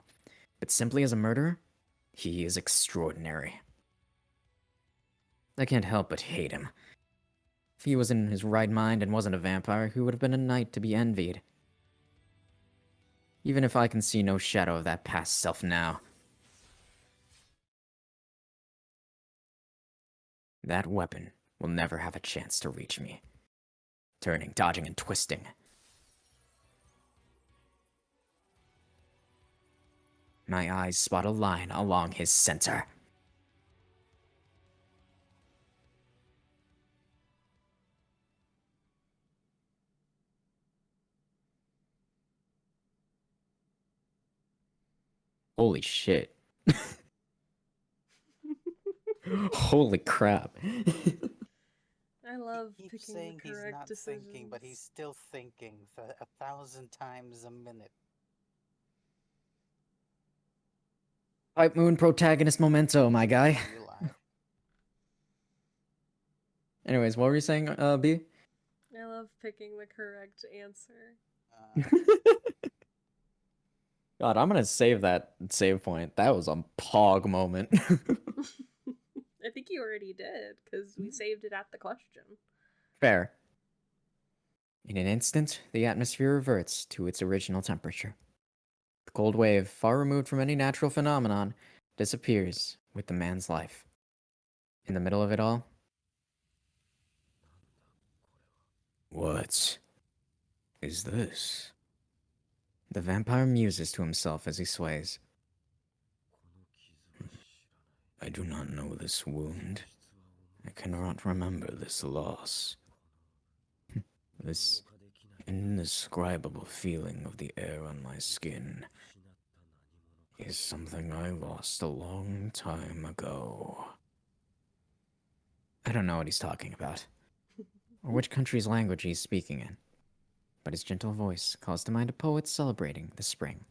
S2: But simply as a murderer, he is extraordinary. I can't help but hate him. If he was in his right mind and wasn't a vampire, he would have been a knight to be envied. Even if I can see no shadow of that past self now. That weapon will never have a chance to reach me. Turning, dodging, and twisting. My eyes spot a line along his center. Holy shit. Holy crap.
S1: I love
S5: He keeps
S1: picking
S5: saying
S1: the
S5: he's
S1: correct
S5: not
S1: decisions.
S5: thinking, but he's still thinking for 1,000 times a minute.
S2: Pipe Moon protagonist memento, my guy.
S5: You lie.
S2: Anyways, what were you saying, B?
S1: I love picking the correct answer.
S2: God, I'm gonna save that save point. That was a pog moment.
S1: I think you already did, because we saved it at the question.
S2: Fair. In an instant, the atmosphere reverts to its original temperature. The cold wave, far removed from any natural phenomenon, disappears with the man's life. In the middle of it all, what is this? The vampire muses to himself as he sways. I do not know this wound. I cannot remember this loss. This indescribable feeling of the air on my skin is something I lost a long time ago. I don't know what he's talking about, or which country's language he's speaking in, but his gentle voice calls to mind a poet celebrating the spring.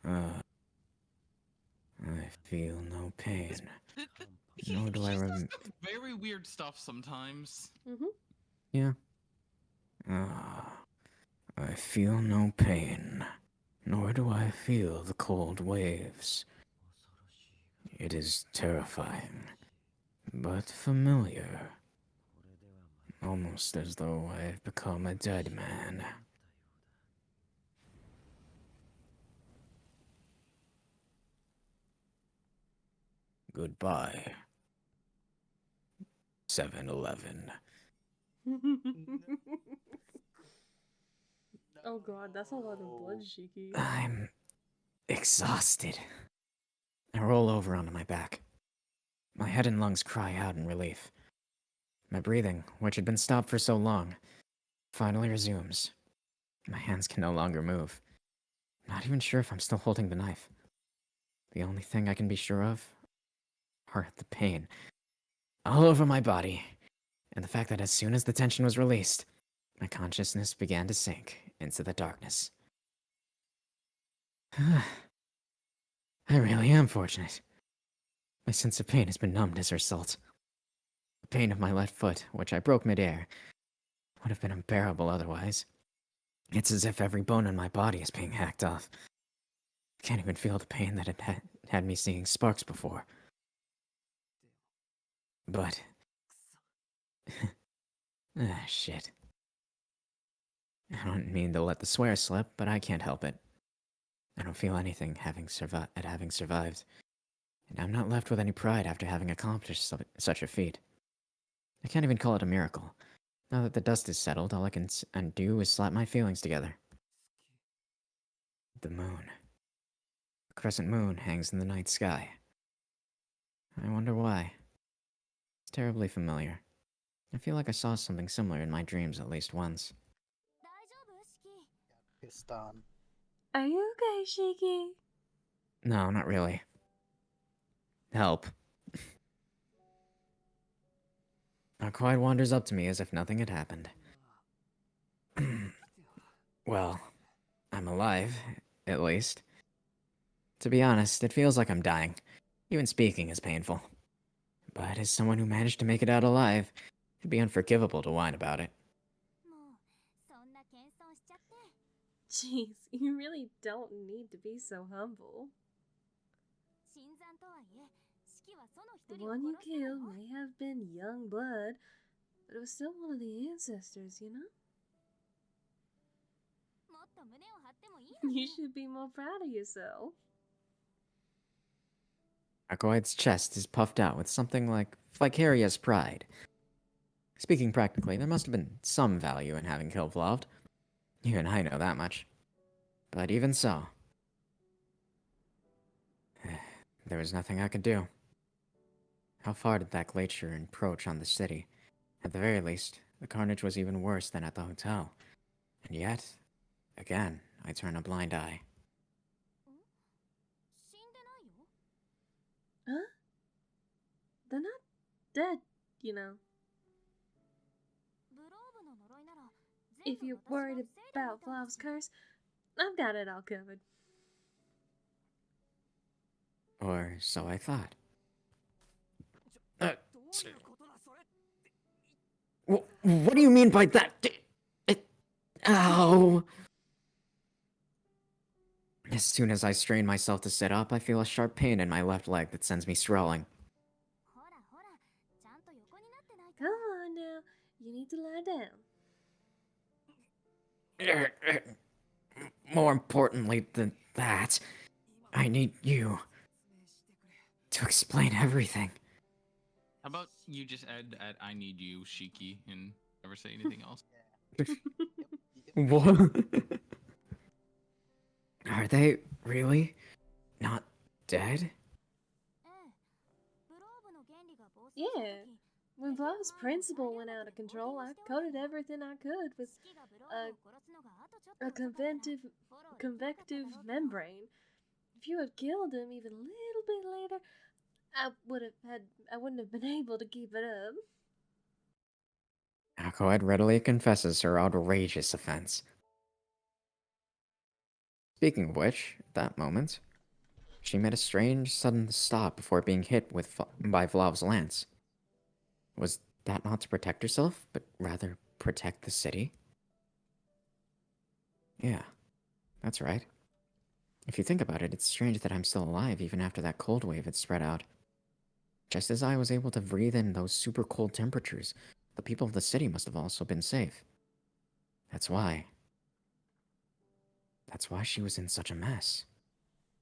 S2: I feel no pain. Nor do I
S3: He says some very weird stuff sometimes.
S1: Mm-hmm.
S2: Yeah. I feel no pain, nor do I feel the cold waves. It is terrifying, but familiar. Almost as though I've become a dead man. Goodbye, 7-Eleven.
S1: Oh god, that's a lot of blood, Shiki.
S2: I'm exhausted. I roll over onto my back. My head and lungs cry out in relief. My breathing, which had been stopped for so long, finally resumes. My hands can no longer move. Not even sure if I'm still holding the knife. The only thing I can be sure of are the pain all over my body, and the fact that as soon as the tension was released, my consciousness began to sink into the darkness. I really am fortunate. My sense of pain has been numbed as a result. The pain of my left foot, which I broke midair, would have been unbearable otherwise. It's as if every bone in my body is being hacked off. I can't even feel the pain that had me seeing sparks before. But... shit. I don't mean to let the swear slip, but I can't help it. I don't feel anything having survived, and I'm not left with any pride after having accomplished such a feat. I can't even call it a miracle. Now that the dust is settled, all I can do is slap my feelings together. The moon. A crescent moon hangs in the night sky. I wonder why. It's terribly familiar. I feel like I saw something similar in my dreams at least once.
S5: Pissed on.
S1: Are you okay, Shiki?
S2: No, not really. Help. Quiet wanders up to me as if nothing had happened. Well, I'm alive, at least. To be honest, it feels like I'm dying. Even speaking is painful. But as someone who managed to make it out alive, it'd be unforgivable to whine about it.
S1: Jeez, you really don't need to be so humble. The one you killed may have been young blood, but it was still one of the ancestors, you know? You should be more proud of yourself.
S2: Akoide's chest is puffed out with something like vicarious pride. Speaking practically, there must have been some value in having killed Vlovd. Even I know that much. But even so, there was nothing I could do. How far did that glacier encroach on the city? At the very least, the carnage was even worse than at the hotel. And yet, again, I turn a blind eye.
S1: Huh? They're not dead, you know. If you're worried about Vlov's curse, I've got it all covered.
S2: Or so I thought. What do you mean by that? Ow! As soon as I strain myself to sit up, I feel a sharp pain in my left leg that sends me sprawling.
S1: Come on now, you need to lie down.
S2: More importantly than that, I need you to explain everything.
S3: How about you just add at I need you, Shiki, and never say anything else?
S2: What? Are they really not dead?
S1: Yeah. When Vlov's principle went out of control, I coated everything I could with a convective membrane. If you had killed him even a little bit later, I wouldn't have been able to keep it up.
S2: Akoide readily confesses her outrageous offense. Speaking of which, at that moment, she made a strange, sudden stop before being hit by Vlov's lance. Was that not to protect herself, but rather protect the city? Yeah, that's right. If you think about it, it's strange that I'm still alive even after that cold wave had spread out. Just as I was able to breathe in those super cold temperatures, the people of the city must have also been safe. That's why she was in such a mess.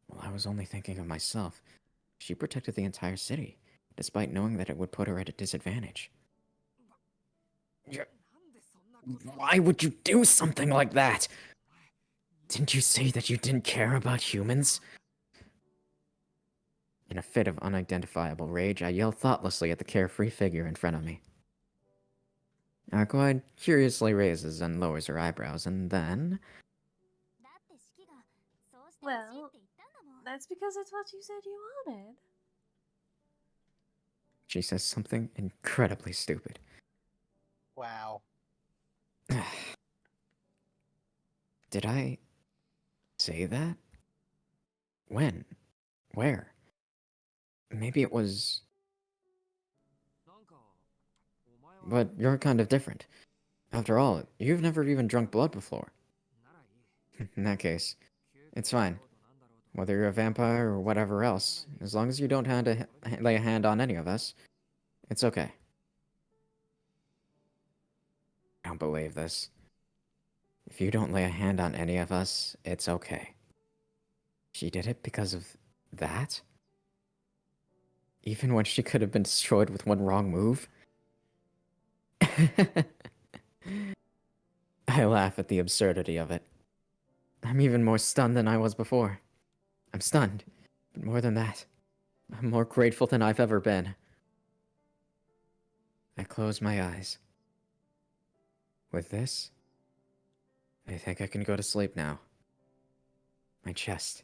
S2: While I was only thinking of myself, she protected the entire city, despite knowing that it would put her at a disadvantage. Why would you do something like that? Didn't you say that you didn't care about humans? In a fit of unidentifiable rage, I yell thoughtlessly at the carefree figure in front of me. Akoide curiously raises and lowers her eyebrows, and then...
S1: Well, that's because it's what you said you wanted.
S2: she says something incredibly stupid.
S5: Wow.
S2: Did I say that? When? Where? Maybe it was... But you're kind of different. After all, you've never even drunk blood before. In that case, it's fine. Whether you're a vampire or whatever else, as long as you don't lay a hand on any of us, it's okay. I don't believe this. If you don't lay a hand on any of us, it's okay. She did it because of that? Even when she could have been destroyed with one wrong move? I laugh at the absurdity of it. I'm even more stunned than I was before. I'm stunned, but more than that, I'm more grateful than I've ever been. I close my eyes. With this, I think I can go to sleep now. My chest,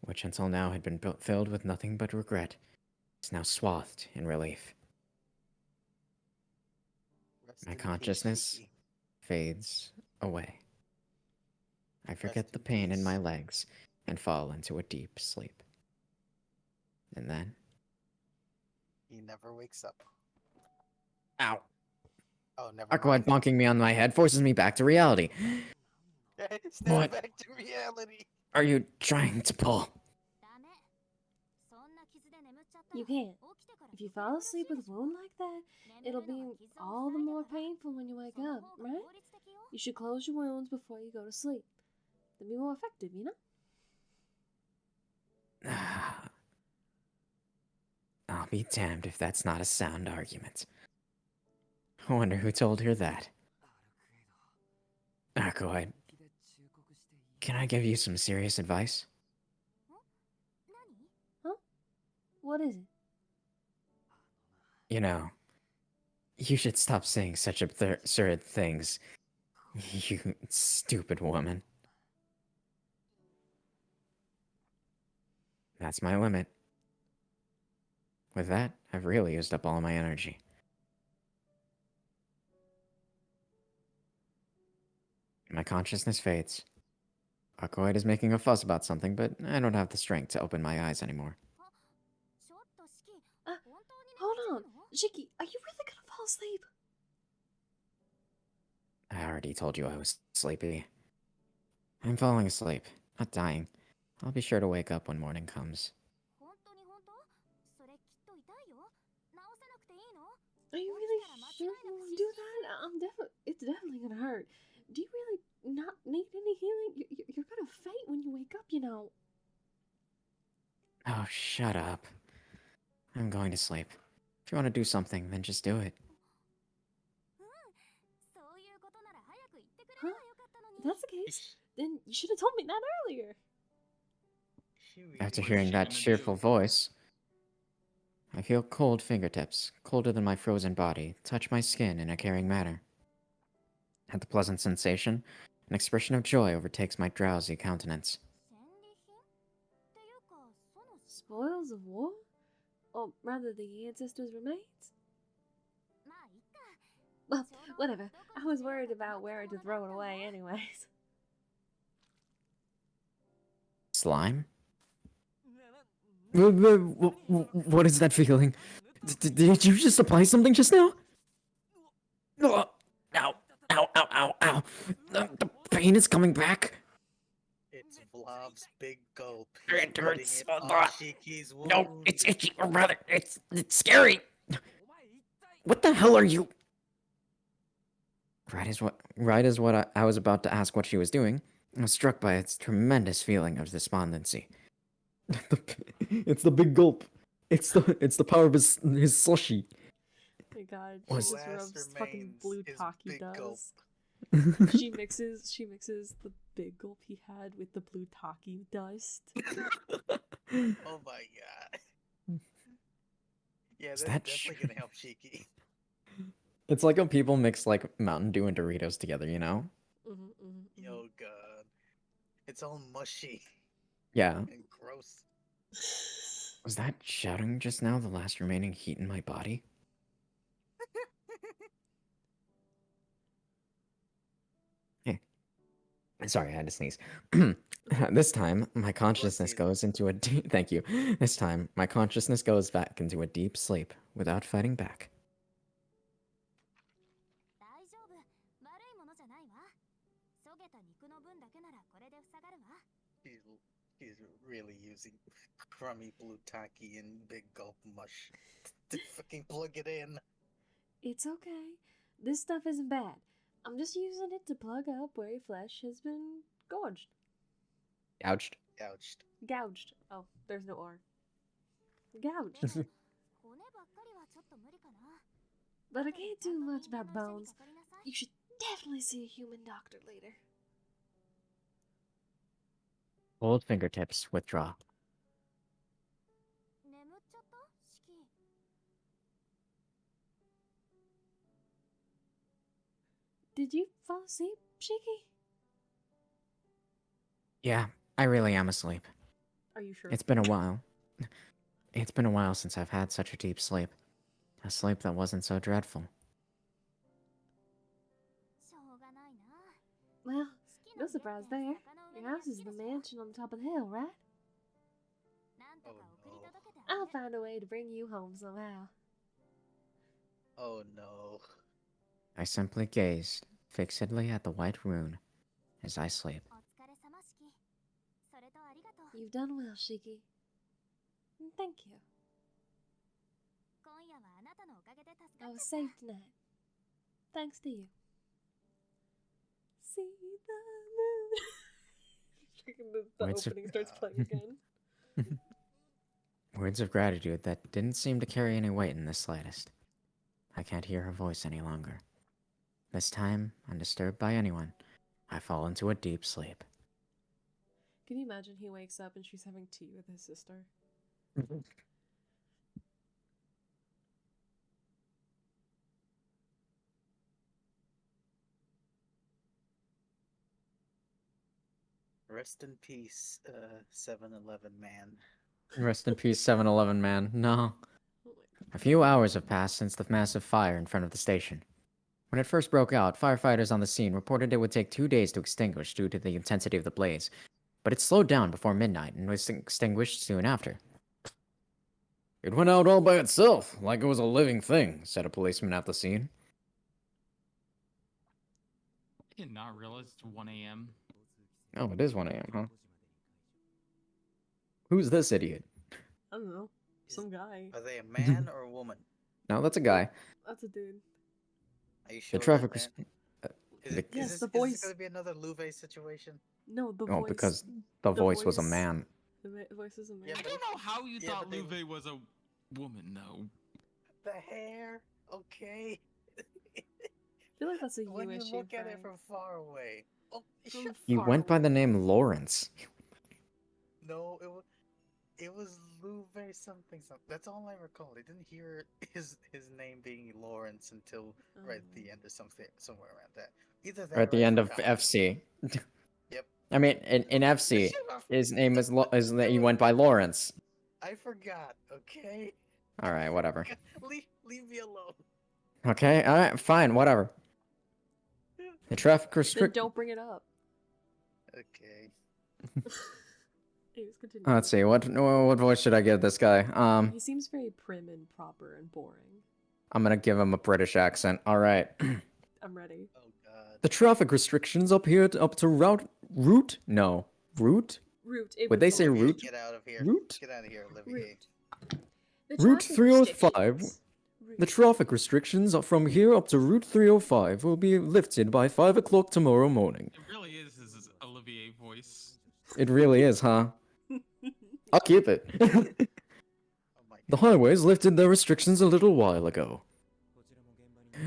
S2: which until now had been filled with nothing but regret, is now swathed in relief.
S5: Rest
S2: My
S5: in peace,
S2: consciousness
S5: Shiki.
S2: fades away. I forget
S5: Rest
S2: the
S5: in
S2: pain in
S5: peace.
S2: my legs and fall into a deep sleep. And then,
S5: He never wakes up.
S2: ow!
S5: Oh, never
S2: Aquad
S5: mind.
S2: bonking me on my head forces me back to reality.
S5: Snap
S2: What
S5: back to reality.
S2: are you trying to pull?
S1: You can't. If you fall asleep with a wound like that, it'll be all the more painful when you wake up, right? You should close your wounds before you go to sleep. They'll be more effective, you know?
S2: I'll be damned if that's not a sound argument. I wonder who told her that. Aquad, can I give you some serious advice?
S1: Huh? What is it?
S2: You know, you should stop saying such absurd things. You stupid woman. That's my limit. With that, I've really used up all my energy. My consciousness fades. Aquoid is making a fuss about something, but I don't have the strength to open my eyes anymore.
S1: Hold on. Shiki, are you really gonna fall asleep?
S2: I already told you I was sleepy. I'm falling asleep, not dying. I'll be sure to wake up when morning comes.
S1: Are you really sure you want to do that? It's definitely gonna hurt. Do you really not need any healing? You're gonna faint when you wake up, you know.
S2: Oh, shut up. I'm going to sleep. If you want to do something, then just do it.
S1: Huh? If that's the case, then you should have told me that earlier.
S2: After
S3: What's
S2: hearing
S3: she
S2: that
S3: gonna
S2: cheerful
S3: do?
S2: voice, I feel cold fingertips, colder than my frozen body, touch my skin in a caring manner. At the pleasant sensation, an expression of joy overtakes my drowsy countenance.
S1: Spoils of war? Or rather, the ancestors' remains? Well, whatever. I was worried about where to throw it away, anyways.
S2: Slime? What is that feeling? Did you just apply something just now? Ow, ow, ow, ow, ow. The pain is coming back.
S5: It's Vlov's big gulp.
S2: It
S5: Putting
S2: hurts
S5: it
S2: a
S5: on
S2: lot.
S5: Shiki's wound.
S2: No, it's itchy, or rather, it's scary. What the hell are you? Right as what I was about to ask what she was doing, I was struck by its tremendous feeling of despondency. It's the big gulp. It's the power of his slushy.
S1: Oh my god, she
S2: Was-
S1: just
S5: Last
S1: rubs fucking
S5: remains
S1: blue
S5: is
S1: Taki
S5: big gulp.
S1: dust. She mixes the big gulp he had with the blue Taki dust.
S5: Oh my god. Yeah,
S2: Is
S5: that's
S2: that
S5: definitely gonna help Shiki.
S2: It's like when people mix like Mountain Dew and Doritos together, you know?
S5: Yo, god. It's all mushy
S2: Yeah.
S5: and gross.
S2: Was that shouting just now the last remaining heat in my body? Hey. Sorry, I had to sneeze. This time, my consciousness
S5: you.
S2: goes into a deep... Thank you. This time, my consciousness goes back into a deep sleep without fighting back.
S5: He's really using crummy blue Taki and big gulp mush to fucking plug it in.
S1: It's okay. This stuff isn't bad. I'm just using it to plug up where your flesh has been gorged.
S2: Ouched.
S5: Ouched.
S1: Gouged. Oh, there's no R. Gouged. but I can't do much about the bones. You should definitely see a human doctor later.
S2: Hold fingertips. Withdraw.
S1: Did you fall asleep, Shiki?
S2: Yeah, I really am asleep.
S1: Are you sure?
S2: It's been a while. It's been a while since I've had such a deep sleep. A sleep that wasn't so dreadful.
S1: Well, no surprise there. Your house is the mansion on the top of the hill, right?
S5: Oh no.
S1: I'll find a way to bring you home somehow.
S5: Oh no.
S2: I simply gazed fixedly at the white rune as I sleep.
S1: You've done well, Shiki. Thank you. I was safe tonight. Thanks to you. See the moon. the
S2: Words of-
S1: opening starts playing again.
S2: Words of gratitude that didn't seem to carry any weight in the slightest. I can't hear her voice any longer. This time, undisturbed by anyone, I fall into a deep sleep.
S1: Can you imagine he wakes up and she's having tea with his sister?
S5: Rest in peace, 7-Eleven man.
S2: Rest in peace, 7-Eleven man. No.
S1: Oh my god.
S2: A few hours have passed since the massive fire in front of the station. When it first broke out, firefighters on the scene reported it would take 2 days to extinguish due to the intensity of the blaze, but it slowed down before midnight and was extinguished soon after. It went out all by itself, like it was a living thing, said a policeman at the scene.
S3: I did not realize it's 1 a.m.
S2: Oh, it is 1 a.m., huh? Who's this idiot?
S1: I don't know. Some guy.
S5: Are they a man or a woman?
S2: No, that's a guy.
S1: That's a dude.
S5: Are you sure?
S2: The traffic
S5: that
S2: was...
S5: Is,
S2: the-
S5: it,
S1: Yes,
S5: is,
S1: the
S5: this,
S1: voice.
S5: is this going to be another Louve situation?
S1: No, the
S2: Oh,
S1: voice.
S2: because the voice was a
S1: voice-
S2: man.
S1: The voice is a man.
S5: Yeah,
S3: I
S5: but
S3: don't know how you
S5: yeah,
S3: thought
S5: but they-
S3: Louve was a woman, though.
S5: The hair, okay.
S1: I feel like that's a
S5: When
S1: you
S5: you
S1: issue.
S5: look at it
S1: Frank.
S5: from far away. Oh, shut
S2: He
S1: Far
S2: went by the
S1: away.
S2: name Lawrence.
S5: No, it was Louve something. That's all I recall. I didn't hear his name being Lawrence until right at the end or something, somewhere around that. Either that
S2: Or at
S5: or
S2: the
S5: I
S2: end of
S5: forgot.
S2: FC.
S5: Yep.
S2: I mean, in FC,
S5: Shut up.
S2: his name is he went by Lawrence.
S5: I forgot. Okay.
S2: All right, whatever.
S5: Leave me alone.
S2: Okay, all right, fine, whatever. The traffic
S1: Then
S2: restrict.
S1: don't bring it up.
S5: Okay.
S1: Anyways, continue.
S2: Let's see, what voice should I give this guy?
S1: He seems very prim and proper and boring.
S2: I'm gonna give him a British accent. All right.
S1: I'm ready.
S5: Oh God.
S2: The traffic restrictions up here up to route. No, route.
S1: Root. It
S2: Would
S1: was
S2: they
S1: the
S2: say
S1: root.
S2: route?
S5: Get out of here.
S2: Route?
S5: Get out of here, Olivier.
S1: The
S2: Route
S1: traffic
S2: 305.
S1: restrictions.
S2: The traffic restrictions from here up to Route 305 will be lifted by 5 o'clock tomorrow morning.
S3: It really is his Olivier voice.
S2: It really is, huh? I'll keep it.
S5: Oh my
S2: The
S5: God.
S2: highways lifted their restrictions a little while ago.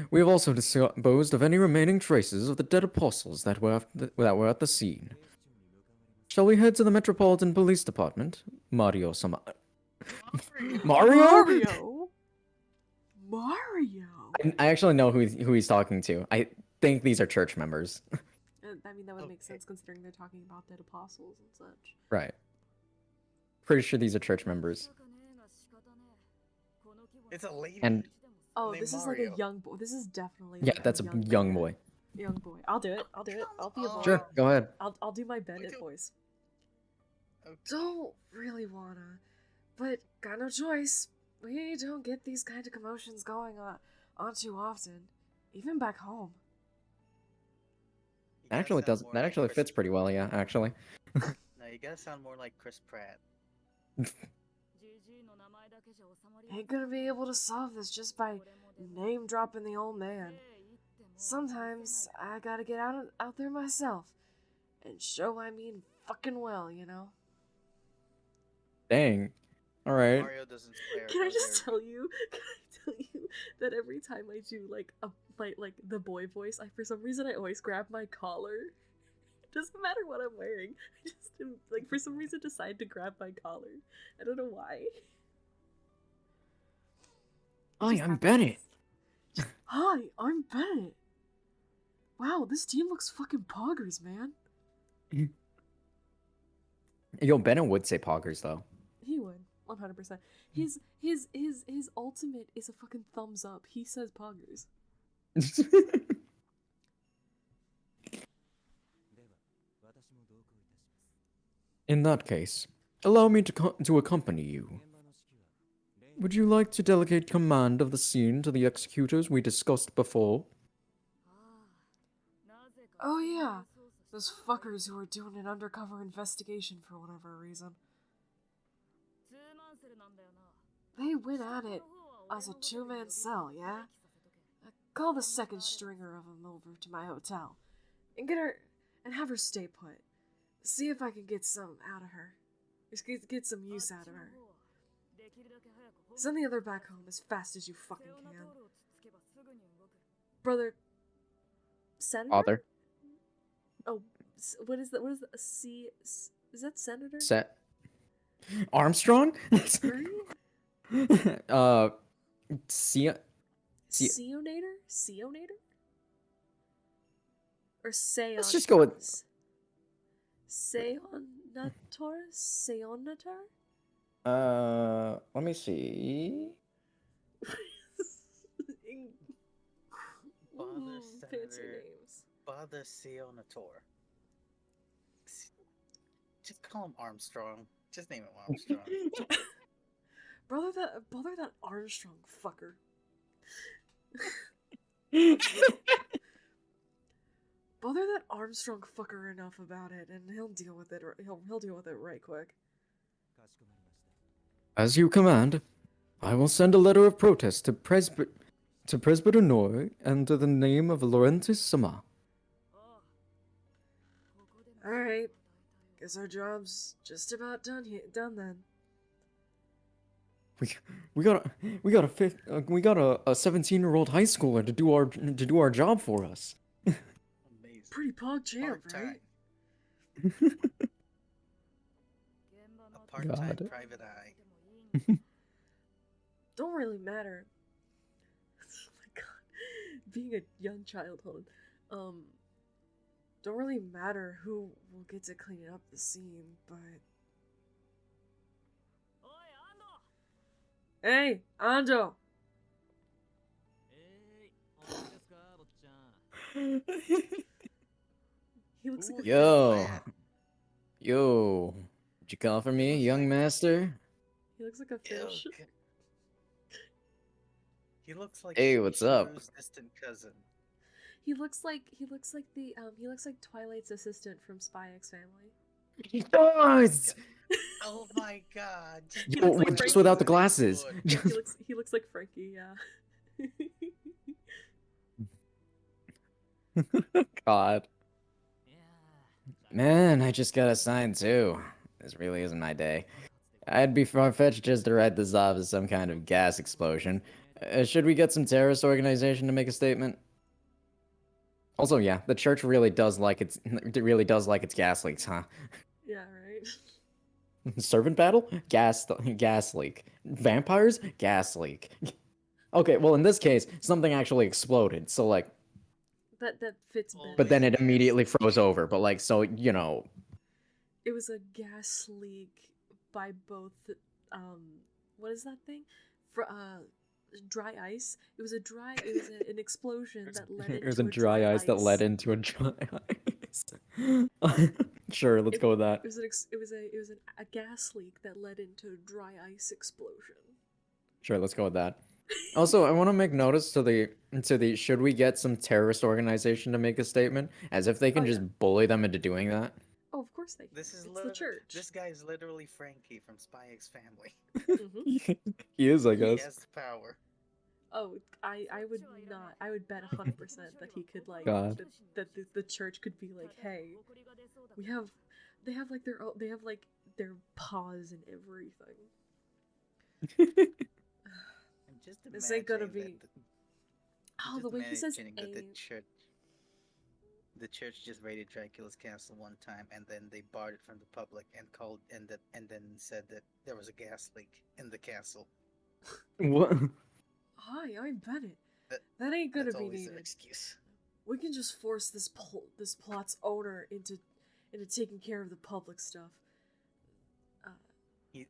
S2: We have also disposed of any remaining traces of the dead apostles that were at the scene. Shall we head to the Metropolitan Police Department? Mario-sama. Mario?
S1: Mario.
S2: I actually know who he's talking to. I think these are church members.
S1: I mean, that would make
S5: Okay.
S1: sense considering they're talking about dead apostles and such.
S2: Right. Pretty sure these are church members.
S5: It's a lady.
S2: And-
S1: Oh,
S5: named
S1: this is like
S5: Mario.
S1: a young boy. This is definitely
S2: Yeah,
S1: like
S2: that's a young boy.
S1: Young boy. I'll do it. I'll do it. I'll be a boy.
S2: Sure, go ahead.
S1: I'll do my Bennett
S5: do-
S1: voice.
S5: Okay.
S1: Don't really wanna, but got no choice. We don't get these kind of commotions going on too often, even back home.
S5: You gotta
S2: Actually
S5: sound
S2: does
S5: more
S2: that
S5: like
S2: actually
S5: Chris-
S2: fits pretty well, yeah, actually.
S5: No, you gotta sound more like Chris Pratt.
S1: Ain't gonna be able to solve this just by name dropping the old man. Sometimes I gotta get out there myself and show I mean fucking well, you know.
S2: Dang. Alright.
S5: Mario doesn't swear.
S1: Can I
S5: no,
S1: just
S5: there-
S1: tell you? Can I tell you that every time I do like the boy voice, for some reason I always grab my collar. It doesn't matter what I'm wearing. I just like for some reason decide to grab my collar. I don't know why.
S2: Hi,
S1: Just
S2: I'm
S1: happens.
S2: Bennett.
S1: Hi, I'm Bennett. Wow, this team looks fucking poggers, man.
S2: Yo, Bennett would say poggers though.
S1: He would, 100%. His ultimate is a fucking thumbs up. He says poggers.
S2: In that case, allow me to accompany you. Would you like to delegate command of the scene to the executors we discussed before?
S1: Oh yeah, those fuckers who were doing an undercover investigation for whatever reason. They went at it as a two-man cell, yeah? Call the second stringer of them over to my hotel and have her stay put. See if I can get some out of her. Just get some use out of her. Send the other back home as fast as you fucking can. Brother... Senator?
S2: Father.
S1: Oh, what is that? What is that? Is that senator?
S2: Set. Armstrong?
S1: Right?
S2: Sia.
S1: Seonator? Seonator? Or Seon?
S2: Let's just go with...
S1: Seonator? Seonator?
S2: Let me see.
S5: Father
S1: Fancy
S5: Senator
S1: names.
S5: Father Seonator. Just call him Armstrong. Just name him Armstrong.
S1: Brother that Armstrong fucker. Bother that Armstrong fucker enough about it, and he'll deal with it. He'll deal with it right quick.
S2: As you command, I will send a letter of protest to Presbyter Noy and to the name of Laurentis Sama.
S1: All right, guess our job's just about done then.
S2: We got a 17-year-old high schooler to do our job for us.
S5: Amazing.
S1: Pretty pog champ, right?
S5: A part-time
S2: God.
S5: private eye.
S1: Don't really matter. Oh my god, being a young child, don't really matter who will get to clean up the scene, but hey, Ando! He looks like a
S2: Yo. Yo. Did you call for me, young master?
S1: He looks like a fish.
S5: Ew, he looks like
S2: Hey, what's up?
S5: Shiroo's distant cousin.
S1: He looks like Twilight's assistant from Spy X Family.
S2: He does!
S5: Oh my god.
S1: He
S2: Yo,
S1: looks like
S2: just
S1: Frankie.
S2: without the glasses.
S1: He looks like Frankie, yeah.
S2: God. Man, I just got assigned too. This really isn't my day. I'd be far-fetched just to write this off as some kind of gas explosion. Should we get some terrorist organization to make a statement? Also, yeah, the church really does like its gas leaks, huh?
S1: Yeah, right.
S2: Servant battle? Gas leak. Vampires? Gas leak. Okay, well in this case, something actually exploded, so like...
S1: That fits
S5: Oh,
S1: better.
S2: But then it
S5: Yes.
S2: immediately froze over, but like, so, you know...
S1: It was a gas leak by both, what is that thing? Dry ice. It was an explosion that led into
S2: It was a dry ice that led into a dry ice. Sure, let's go with that.
S1: It was a gas leak that led into a dry ice explosion.
S2: Sure, let's go with that. Also, I want to make notice to the should we get some terrorist organization to make a statement, as if they can
S1: Oh,
S2: just
S1: yeah.
S2: bully them into doing that.
S1: Oh, of course they can.
S5: This is
S1: It's the church.
S5: This guy is literally Frankie from Spy X Family.
S1: Mhm.
S2: He is, I
S5: He
S2: guess.
S5: has the power.
S1: Oh, I would not. I would bet 100% that he could like
S2: God.
S1: that the church could be like, hey, they have like their paws in everything.
S5: I'm Just
S1: This ain't gonna
S5: imagine
S1: be.
S5: that
S1: Oh,
S5: just
S1: the way he says
S5: imagining that
S1: ain't.
S5: the church just raided Dracula's castle one time, and then they barred it from the public and then said that there was a gas leak in the castle.
S2: What?
S1: Hi, I'm Bennett.
S5: That,
S1: That ain't gonna
S5: that's
S1: be
S5: always their
S1: needed.
S5: excuse.
S1: We can just force this plot's owner into taking care of the public stuff.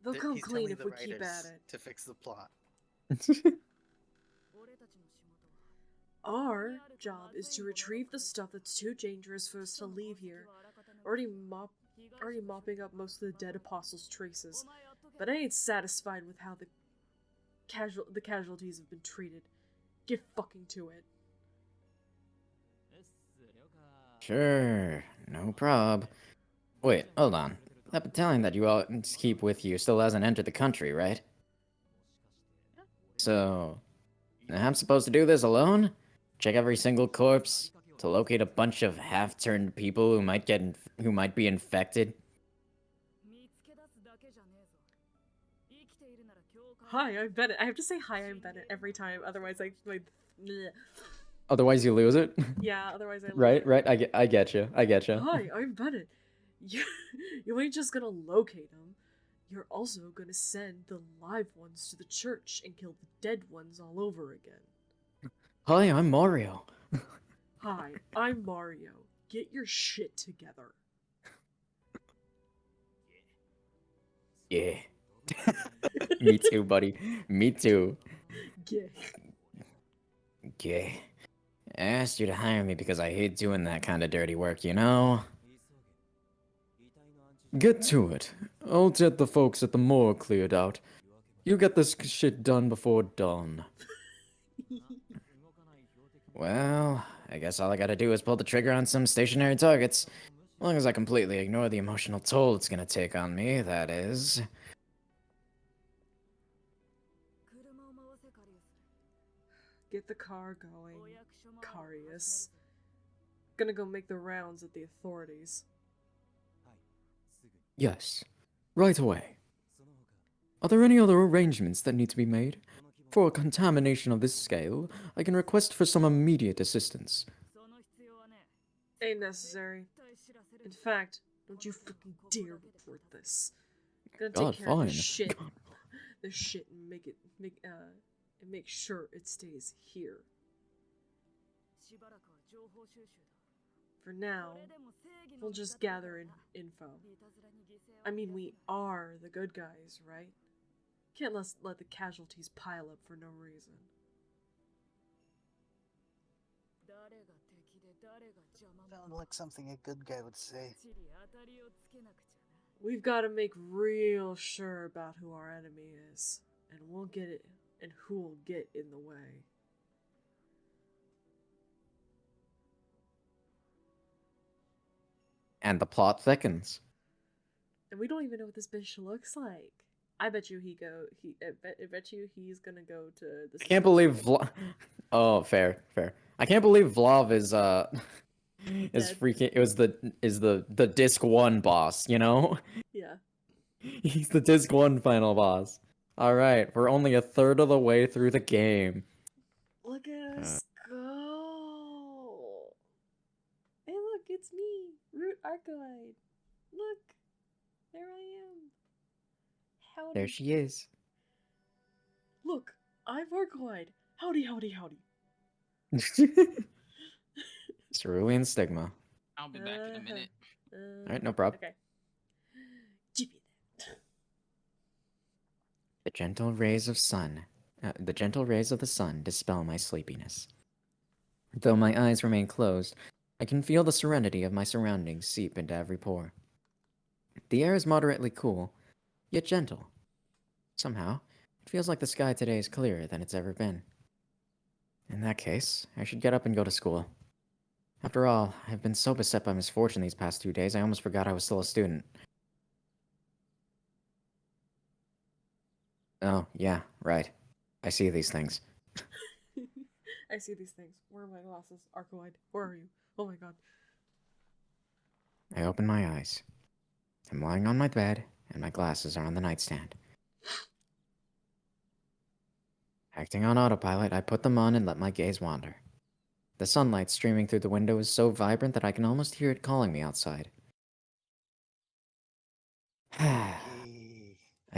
S1: They'll come
S5: He's
S1: clean
S5: telling
S1: if
S5: the
S1: we keep at
S5: writers
S1: it.
S5: to fix the plot.
S1: Our job is to retrieve the stuff that's too dangerous for us to leave here. Already mopping up most of the dead apostles' traces, but I ain't satisfied with how the casualties have been treated. Get fucking to it.
S2: Sure, no prob. Wait, hold on. That battalion that you all keep with you still hasn't entered the country, right? So, I'm supposed to do this alone? Check every single corpse to locate a bunch of half-turned people who might be infected?
S1: Hi, I'm Bennett. I have to say hi, I'm Bennett every time, otherwise my bleh.
S2: Otherwise you lose it?
S1: Yeah, otherwise I lose
S2: Right,
S1: it.
S2: right, I get you.
S1: Hi, I'm Bennett. You ain't just gonna locate them. You're also gonna send the live ones to the church and kill the dead ones all over again.
S2: Hi, I'm Mario.
S1: Hi, I'm Mario. Get your shit together.
S2: Yeah. Me too, buddy. Me too.
S1: Yeah.
S2: Yeah. I asked you to hire me because I hate doing that kind of dirty work, you know? Get to it. I'll get the folks at the morgue cleared out. You get this shit done before dawn. Well, I guess all I gotta do is pull the trigger on some stationary targets. As long as I completely ignore the emotional toll it's gonna take on me, that is.
S1: Get the car going, Carius. Gonna go make the rounds at the authorities.
S2: Yes. Right away. Are there any other arrangements that need to be made? For a contamination of this scale, I can request for some immediate assistance.
S1: Ain't necessary. In fact, don't you fucking dare report this. Gonna take
S2: God,
S1: care of
S2: fine.
S1: this shit. This shit and make sure it stays here. For now, we'll just gather info. I mean, we are the good guys, right? Can't let the casualties pile up for no reason.
S5: Sounds like something a good guy would say.
S1: We've got to make real sure about who our enemy is, and we'll get it, and who will get in the way.
S2: And the plot thickens.
S1: And we don't even know what this bitch looks like. I bet you I bet you he's gonna go to the.
S2: I can't believe Vlav. Oh, fair. I can't believe Vlav is is
S1: Dead.
S2: freaking. Is the disc 1 boss. You know,
S1: Yeah.
S2: he's the disc 1 final boss. All right, we're only a third of the way through the game.
S1: Look at us go! Hey, look, it's me, Root Arcoide. Look, there I am. Howdy.
S2: There she is.
S1: Look, I'm Arcoide. Howdy, howdy, howdy.
S2: Cerulean Stigma.
S3: I'll be back in a minute.
S2: Alright, no problem.
S1: Okay. Give me that.
S2: The gentle rays of the sun dispel my sleepiness. Though my eyes remain closed, I can feel the serenity of my surroundings seep into every pore. The air is moderately cool, yet gentle. Somehow, it feels like the sky today is clearer than it's ever been. In that case, I should get up and go to school. After all, I've been so beset by misfortune these past 2 days, I almost forgot I was still a student. Oh, yeah, right. I see these things.
S1: I see these things. Where are my glasses? Arcoide, where are you? Oh my god.
S2: I open my eyes. I'm lying on my bed, and my glasses are on the nightstand. Acting on autopilot, I put them on and let my gaze wander. The sunlight streaming through the window is so vibrant that I can almost hear it calling me outside. I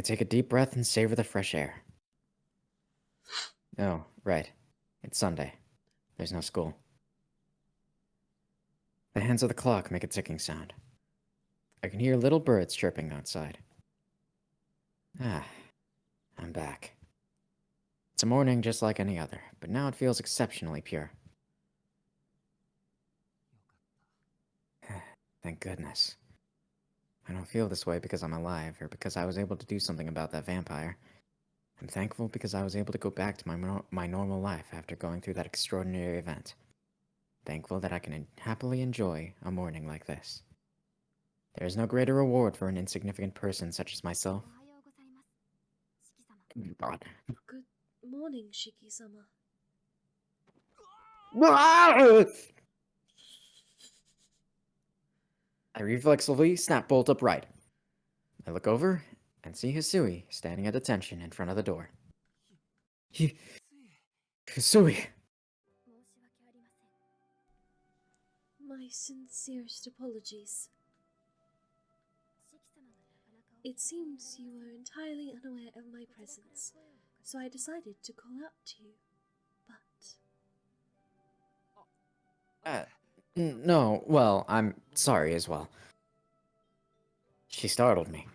S2: take a deep breath and savor the fresh air. Oh, right. It's Sunday. There's no school. The hands of the clock make a ticking sound. I can hear little birds chirping outside. I'm back. It's a morning just like any other, but now it feels exceptionally pure. Thank goodness. I don't feel this way because I'm alive, or because I was able to do something about that vampire. I'm thankful because I was able to go back to my normal life after going through that extraordinary event. Thankful that I can happily enjoy a morning like this. There is no greater reward for an insignificant person such as myself. God.
S1: Good morning, Shiki-sama.
S2: I reflexively snap bolt upright. I look over and see Hisui standing at attention in front of the door. Hisui!
S1: My sincerest apologies. It seems you were entirely unaware of my presence, so I decided to call out to you. But
S2: No, well, I'm sorry as well. She startled me.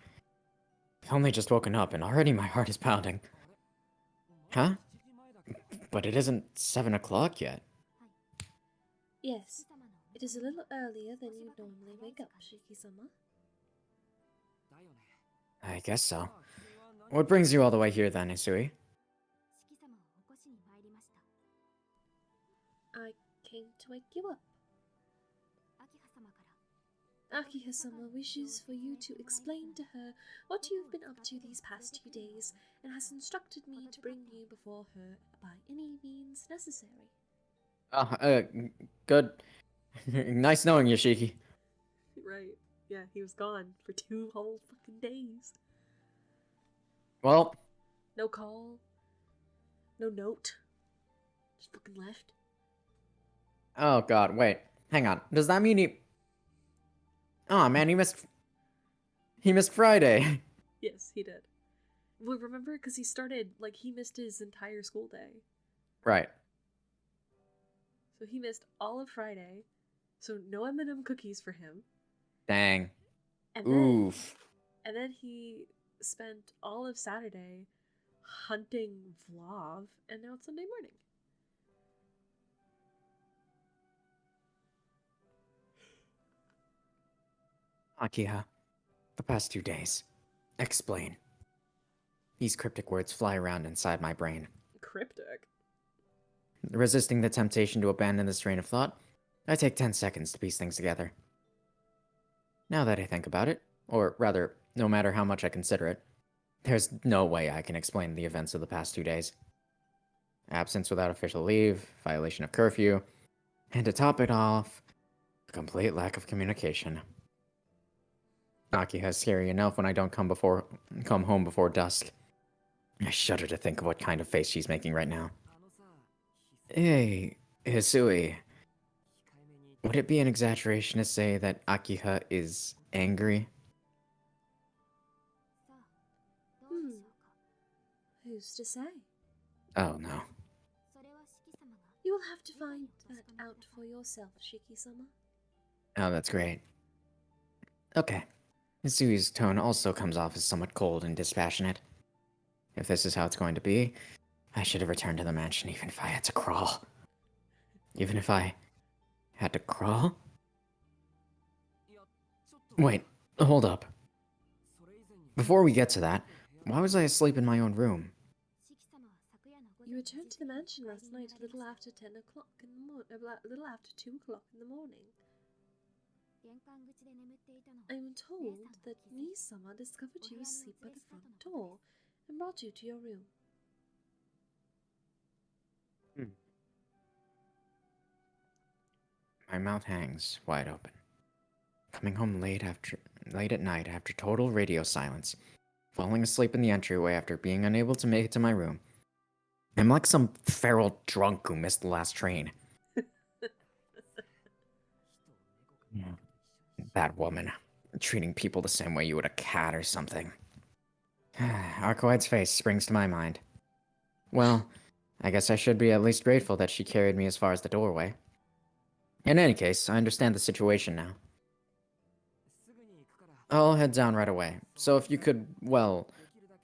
S2: I've only just woken up and already my heart is pounding. Huh? But it isn't 7 o'clock yet.
S1: yes, it is a little earlier than you normally wake up, Shiki-sama.
S2: I guess so. What brings you all the way here then, Hisui?
S1: I came to wake you up. Akihasama wishes for you to explain to her what you've been up to these past 2 days and has instructed me to bring you before her by any means necessary.
S2: Good. Nice knowing you, Shiki.
S1: Right. Yeah, he was gone for 2 whole fucking days.
S2: Well,
S1: No call. No note. Just fucking left.
S2: oh god, wait. Hang on. Does that mean he... Oh man, he missed Friday.
S1: Yes, he did. Well, remember? Because he started, like, he missed his entire school day.
S2: Right.
S1: So he missed all of Friday. So no M&M cookies for him.
S2: Dang.
S1: And then,
S2: Oof.
S1: And then he spent all of Saturday hunting Vlav, and now it's Sunday morning.
S2: Akiha, the past 2 days. Explain. These cryptic words fly around inside my brain.
S1: Cryptic.
S2: Resisting the temptation to abandon this train of thought, I take 10 seconds to piece things together. Now that I think about it, or rather, no matter how much I consider it, there's no way I can explain the events of the past 2 days. Absence without official leave, violation of curfew, and to top it off, a complete lack of communication. Akiha is scary enough when I don't come home before dusk. I shudder to think of what kind of face she's making right now. Hey, Hisui. Would it be an exaggeration to say that Akiha is angry?
S1: Who's to say?
S2: Oh no.
S1: You will have to find that out for yourself, Shiki-sama.
S2: Oh, that's great. Okay. Hisui's tone also comes off as somewhat cold and dispassionate. If this is how it's going to be, I should have returned to the mansion even if I had to crawl. Even if I had to crawl? Wait, hold up. Before we get to that, why was I asleep in my own room?
S1: You returned to the mansion last night a little after 10 o'clock in the morning, a little after 2 o'clock in the morning. I am told that Nii-sama discovered you asleep by the front door and brought you to your room.
S2: My mouth hangs wide open. Coming home late at night after total radio silence, falling asleep in the entryway after being unable to make it to my room. I'm like some feral drunk who missed the last train. That woman, treating people the same way you would a cat or something. Arcoide's face springs to my mind. Well, I guess I should be at least grateful that she carried me as far as the doorway. In any case, I understand the situation now. I'll head down right away, so if you could, well,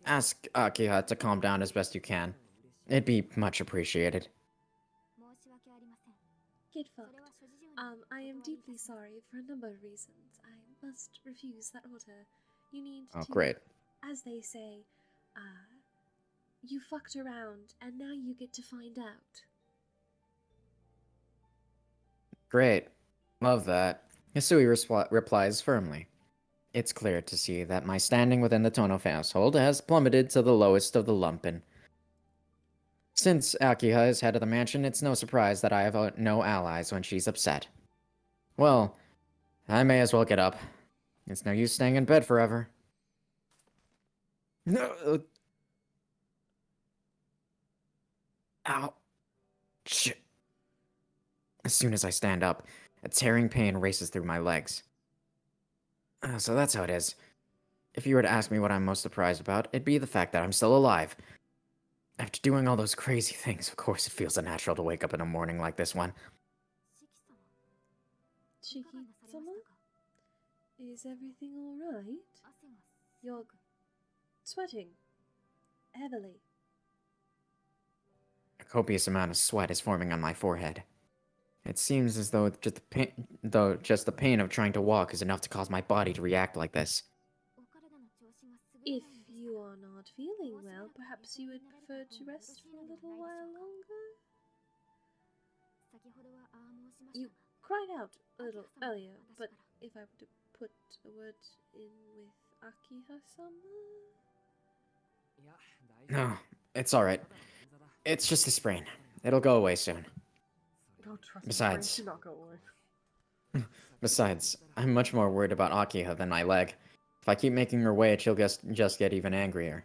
S2: ask Akiha to calm down as best you can. It'd be much appreciated.
S1: Get fucked. I am deeply sorry for a number of reasons. I must refuse that order. You need
S2: Oh,
S1: to,
S2: great.
S1: as they say, you fucked around, and now you get to find out.
S2: Great. Love that. Hisui replies firmly. It's clear to see that my standing within the Tono household has plummeted to the lowest of the lumpen. Since Akiha is head of the mansion, it's no surprise that I have no allies when she's upset. Well, I may as well get up. It's no use staying in bed forever. No. Ow. Shit. As soon as I stand up, a tearing pain races through my legs. So that's how it is. If you were to ask me what I'm most surprised about, it'd be the fact that I'm still alive. After doing all those crazy things, of course it feels unnatural to wake up in a morning like this one.
S1: Shiki-sama? Is everything alright? You're sweating heavily.
S2: A copious amount of sweat is forming on my forehead. It seems as though just the pain of trying to walk is enough to cause my body to react like this.
S1: If you are not feeling well, perhaps you would prefer to rest for a little while longer? You cried out a little earlier, but if I were to put a word in with Akiha-sama?
S2: No, it's alright. It's just a sprain. It'll go away soon.
S1: Oh, trust
S2: Besides-
S1: me, not go away.
S2: Besides, I'm much more worried about Akiha than my leg. If I keep making her wait, she'll just get even angrier.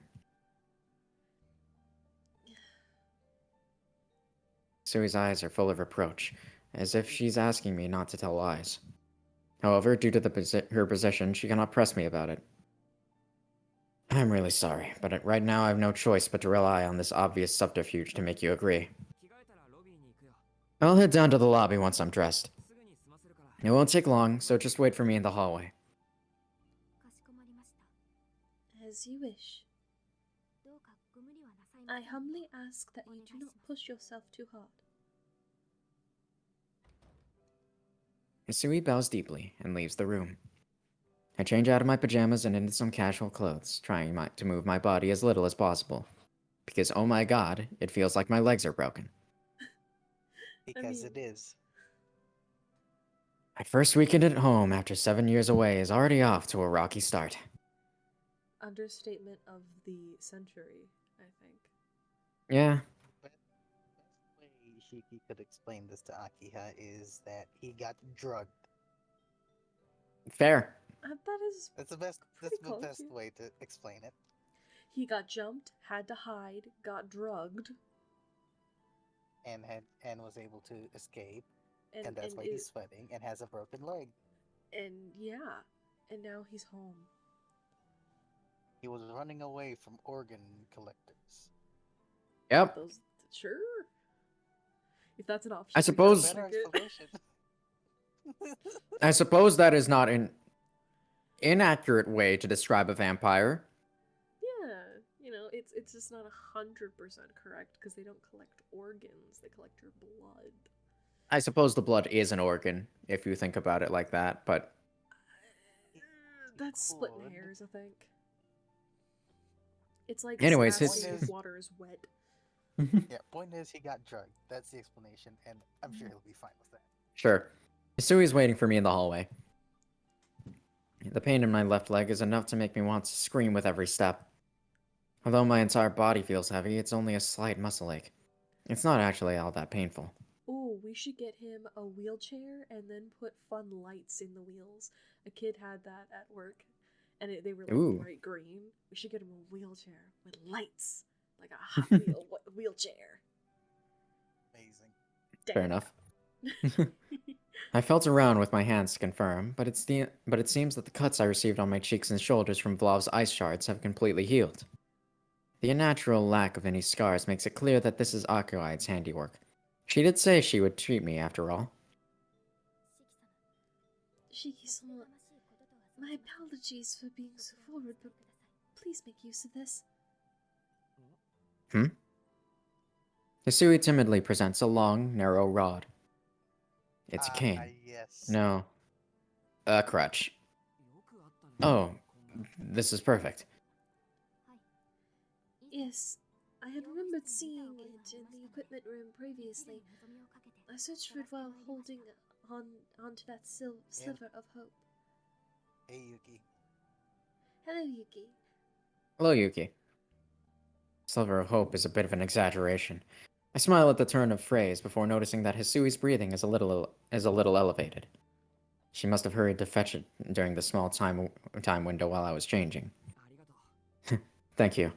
S2: Sui's eyes are full of reproach, as if she's asking me not to tell lies. However, due to her position, she cannot press me about it. I'm really sorry, but right now I have no choice but to rely on this obvious subterfuge to make you agree. I'll head down to the lobby once I'm dressed. It won't take long, so just wait for me in the hallway.
S1: As you wish. I humbly ask that you do not push yourself too hard.
S2: Hisui bows deeply and leaves the room. I change out of my pajamas and into some casual clothes, trying to move my body as little as possible. Because oh my god, it feels like my legs are broken.
S5: Because it is.
S2: My first weekend at home after 7 years away is already off to a rocky start.
S1: Understatement of the century, I think.
S2: Yeah,
S5: Best way Shiki could explain this to Akiha is that he got drugged.
S2: fair.
S1: That is
S5: That's the best.
S1: Pretty
S5: That's the
S1: close,
S5: best
S1: yeah.
S5: way to explain it.
S1: he got jumped, had to hide, got drugged,
S5: And was able to escape, and that's why he's sweating and has a broken leg.
S1: and yeah, and now he's home.
S5: He was running away from organ collectors.
S2: Yep.
S1: Those sure. If that's an option,
S2: I
S1: we
S2: suppose-
S1: gotta
S5: Better
S1: take it.
S5: explanation.
S2: I suppose that is not an inaccurate way to describe a vampire.
S1: Yeah, it's just not 100% correct because they don't collect organs; they collect your blood.
S2: I suppose the blood is an organ, if you think about it like that, but
S1: That's splitting
S5: Could.
S1: hairs, I think. It's like
S2: Anyways,
S1: asking
S5: his-
S1: if water is wet.
S5: Yeah, point is he got drugged. That's the explanation, and I'm sure he'll be fine with that.
S2: Sure. Sui's waiting for me in the hallway. The pain in my left leg is enough to make me want to scream with every step. Although my entire body feels heavy, it's only a slight muscle ache. It's not actually all that painful.
S1: Oh, we should get him a wheelchair and then put fun lights in the wheels. A kid had that at work, and they were like
S2: Ooh.
S1: bright green. We should get him a wheelchair with lights. like a Hot Wheel wheelchair.
S5: Amazing.
S2: Fair enough. I felt around with my hands to confirm, but it seems that the cuts I received on my cheeks and shoulders from Vlov's ice shards have completely healed. The unnatural lack of any scars makes it clear that this is Akuai's handiwork. She did say she would treat me after all.
S1: Shiki-sama, my apologies for being so forward, but please make use of this.
S2: Hisui timidly presents a long, narrow rod. It's a cane.
S5: Yes.
S2: No. A crutch. Oh, this is perfect.
S1: Yes, I had remembered seeing it in the equipment room previously. I searched for it while holding onto that sliver of hope.
S5: Hey, Yuki.
S1: Hello, Yuki.
S2: Hello, Yuki. Sliver of hope is a bit of an exaggeration. I smile at the turn of phrase before noticing that Hisui's breathing is a little elevated. She must have hurried to fetch it during the small time window while I was changing. Thank you.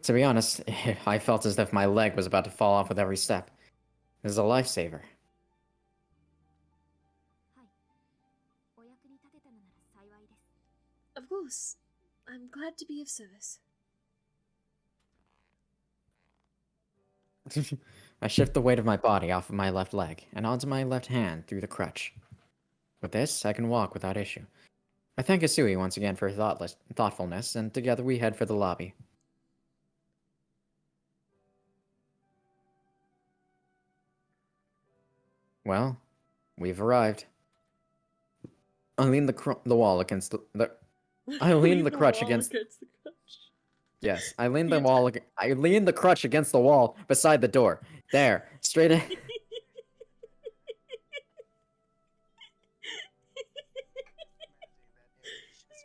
S2: To be honest, I felt as if my leg was about to fall off with every step. This is a lifesaver.
S1: Of course. I'm glad to be of service.
S2: I shift the weight of my body off of my left leg and onto my left hand through the crutch. With this, I can walk without issue. I thank Hisui once again for her thoughtfulness, and together we head for the lobby. Well, we've arrived. I lean the wall against the I lean the crutch against
S1: the crutch.
S2: Yes, I lean the crutch against the wall beside the door. There, straight ahead.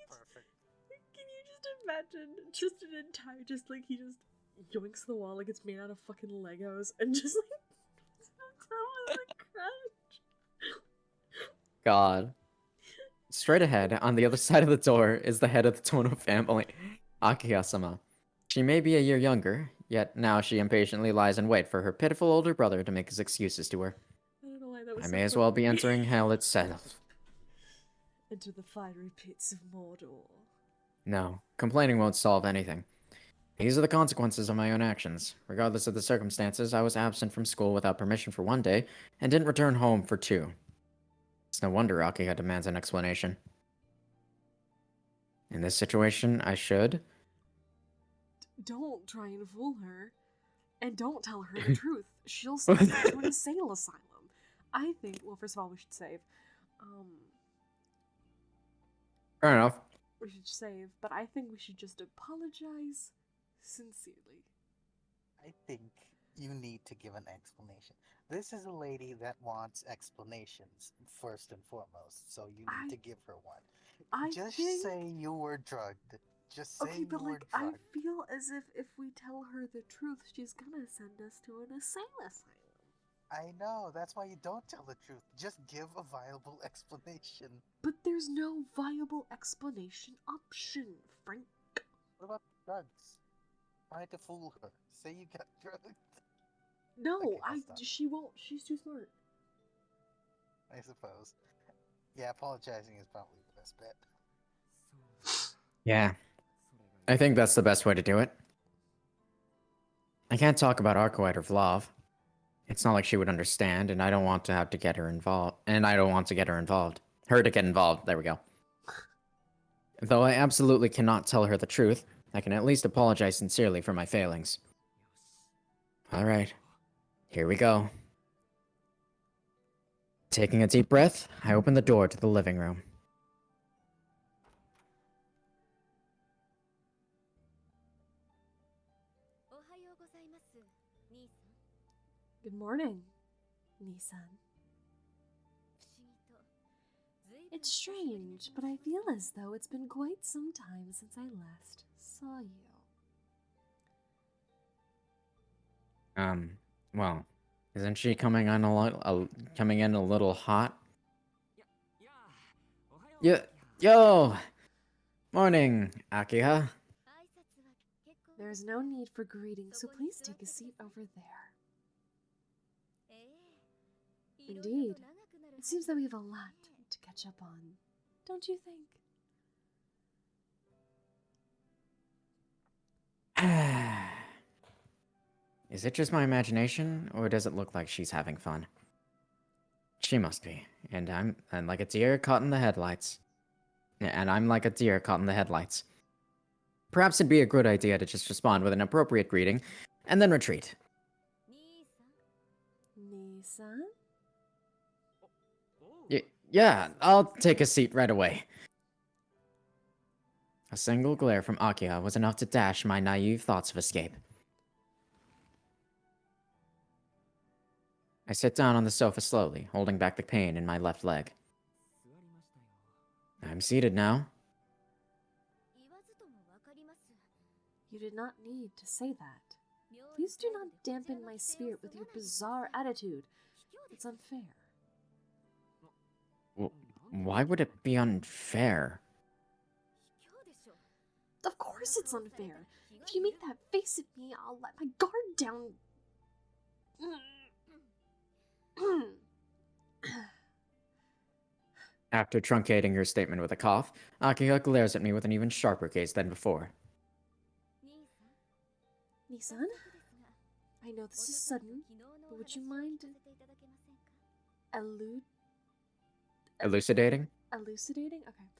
S5: Perfect.
S1: Can you just imagine just an entire, just like he just yoinks the wall like it's made out of fucking Legos and just like the crutch.
S2: God. Straight ahead, on the other side of the door, is the head of the Tono family, Akiya-sama. She may be a year younger, yet now she impatiently lies in wait for her pitiful older brother to make his excuses to her.
S1: I don't know why that was
S2: I
S1: so
S2: may as well be
S1: funny.
S2: entering hell itself.
S1: Into the fiery pits of Mordor.
S2: No, complaining won't solve anything. These are the consequences of my own actions. Regardless of the circumstances, I was absent from school without permission for 1 day, and didn't return home for 2. It's no wonder Akiha demands an explanation. In this situation, I should...
S1: Don't try and fool her. And don't tell her the truth. She'll send you to an insane asylum. I think, well, first of all, we should save.
S2: Fair enough.
S1: We should save, but I think we should just apologize sincerely.
S5: I think you need to give an explanation. This is a lady that wants explanations, first and foremost, so you need to give her one. Just say you were drugged. Just say
S1: okay, but
S5: you were
S1: like, I
S5: drugged.
S1: feel as if we tell her the truth, she's gonna send us to an insane asylum.
S5: I know, that's why you don't tell the truth. Just give a viable explanation.
S1: But there's no viable explanation option, Frank.
S5: What about drugs? Try to fool her. Say you got drugged.
S1: No,
S5: Okay, I'll stop.
S1: she won't. She's too smart.
S5: I suppose. Yeah, apologizing is probably the best bet.
S2: Yeah. I think that's the best way to do it. I can't talk about Arcoite or Vlov. It's not like she would understand, and I don't want to have to get her involved. And I don't want to get her involved. Her to get involved. There we go. Though I absolutely cannot tell her the truth, I can at least apologize sincerely for my failings. Alright. Here we go. Taking a deep breath, I open the door to the living room.
S1: Good morning, Nissan. It's strange, but I feel as though it's been quite some time since I last saw you.
S2: Well, isn't she coming in a little hot? Yo! Morning, Akiha.
S1: There is no need for greeting, so please take a seat over there. Indeed. It seems that we have a lot to catch up on, don't you think?
S2: Is it just my imagination, or does it look like she's having fun? She must be, and I'm like a deer caught in the headlights. And I'm like a deer caught in the headlights. Perhaps it'd be a good idea to just respond with an appropriate greeting, and then retreat.
S1: Nisan?
S2: Yeah, I'll take a seat right away. A single glare from Akiha was enough to dash my naive thoughts of escape. I sit down on the sofa slowly, holding back the pain in my left leg. I'm seated now.
S1: You did not need to say that. Please do not dampen my spirit with your bizarre attitude. It's unfair.
S2: Why would it be unfair?
S1: Of course it's unfair. If you make that face at me, I'll let my guard down.
S2: After truncating her statement with a cough, Akiha glares at me with an even sharper gaze than before.
S1: Nisan? I know this is sudden, but would you mind
S2: Elucidating?
S1: elucidating? Okay.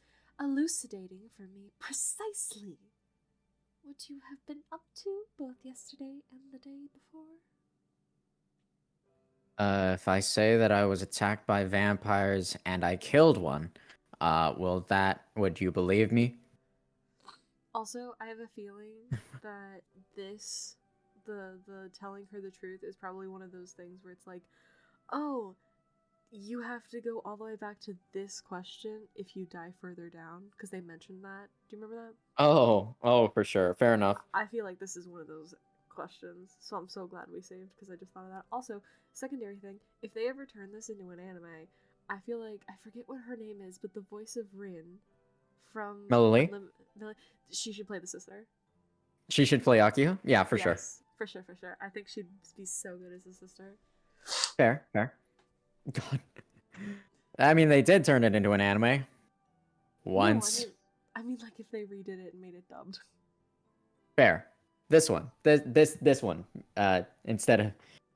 S1: Elucidating for me precisely what you have been up to both yesterday and the day before?
S2: If I say that I was attacked by vampires and I killed one, would you believe me?
S1: Also, I have a feeling that the telling her the truth is probably one of those things where it's like, oh, you have to go all the way back to this question if you die further down, because they mentioned that. Do you remember that?
S2: Oh, for sure. Fair enough.
S1: I feel like this is one of those questions, so I'm so glad we saved, because I just thought of that. Also, secondary thing, if they ever turn this into an anime, I feel like, I forget what her name is, but the voice of Rin from
S2: Melanie?
S1: she should play the sister.
S2: She should play Akiha? Yeah, for sure.
S1: Yes, for sure. I think she'd be so good as a sister.
S2: Fair. God. I mean, they did turn it into an anime. Once.
S1: No, I mean, like if they redid it and made it dubbed.
S2: Fair. This one. This one. Instead of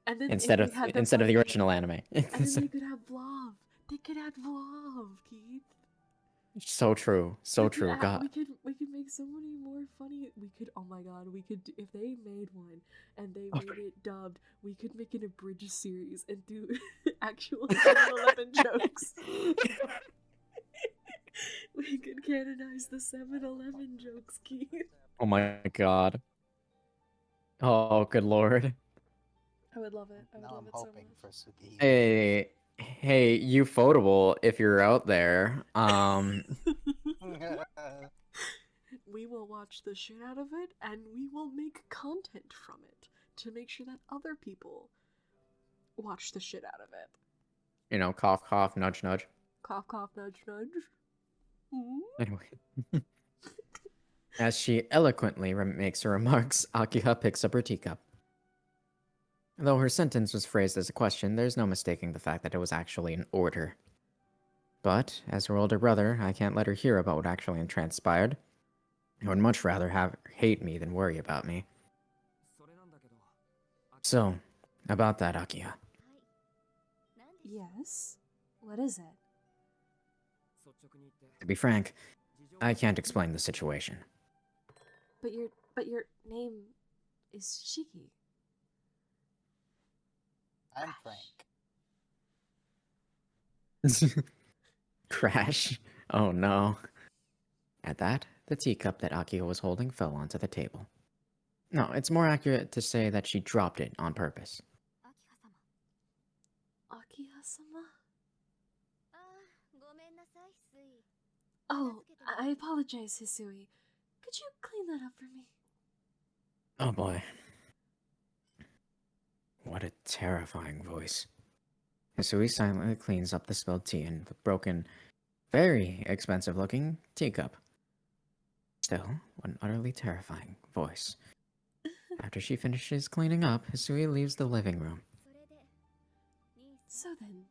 S2: the original anime.
S1: And then they could have Vlov. They could add Vlov, Keith.
S2: So true. God.
S1: We could make so many more funny. Oh my god, if they made one and they made it dubbed, we could make an abridged series and do actual 7-Eleven jokes. We could canonize the 7-Eleven jokes, Keith.
S2: Oh my god. Oh, good lord.
S1: I would love it.
S5: Now I'm hoping for Tsukihime.
S2: Hey, you Photable, if you're out there,
S1: We will watch the shit out of it, and we will make content from it to make sure that other people watch the shit out of it.
S2: You know, cough, cough, nudge, nudge.
S1: Cough, cough, nudge, nudge.
S2: Anyway. As she eloquently makes her remarks, Akiha picks up her teacup. Though her sentence was phrased as a question, there's no mistaking the fact that it was actually an order. But, as her older brother, I can't let her hear about what actually transpired. I would much rather hate me than worry about me. So, about that, Akiha.
S1: Yes? What is it?
S2: To be frank, I can't explain the situation.
S1: But your name is Shiki.
S5: I'm Frank.
S2: Crash. Oh no. At that, the teacup that Akiha was holding fell onto the table. No, it's more accurate to say that she dropped it on purpose.
S1: Akiha-sama? Oh, I apologize, Hisui. Could you clean that up for me?
S2: Oh boy. What a terrifying voice. Hisui silently cleans up the spilled tea in the broken, very expensive looking teacup. Still, what an utterly terrifying voice. After she finishes cleaning up, Hisui leaves the living room.
S1: So then,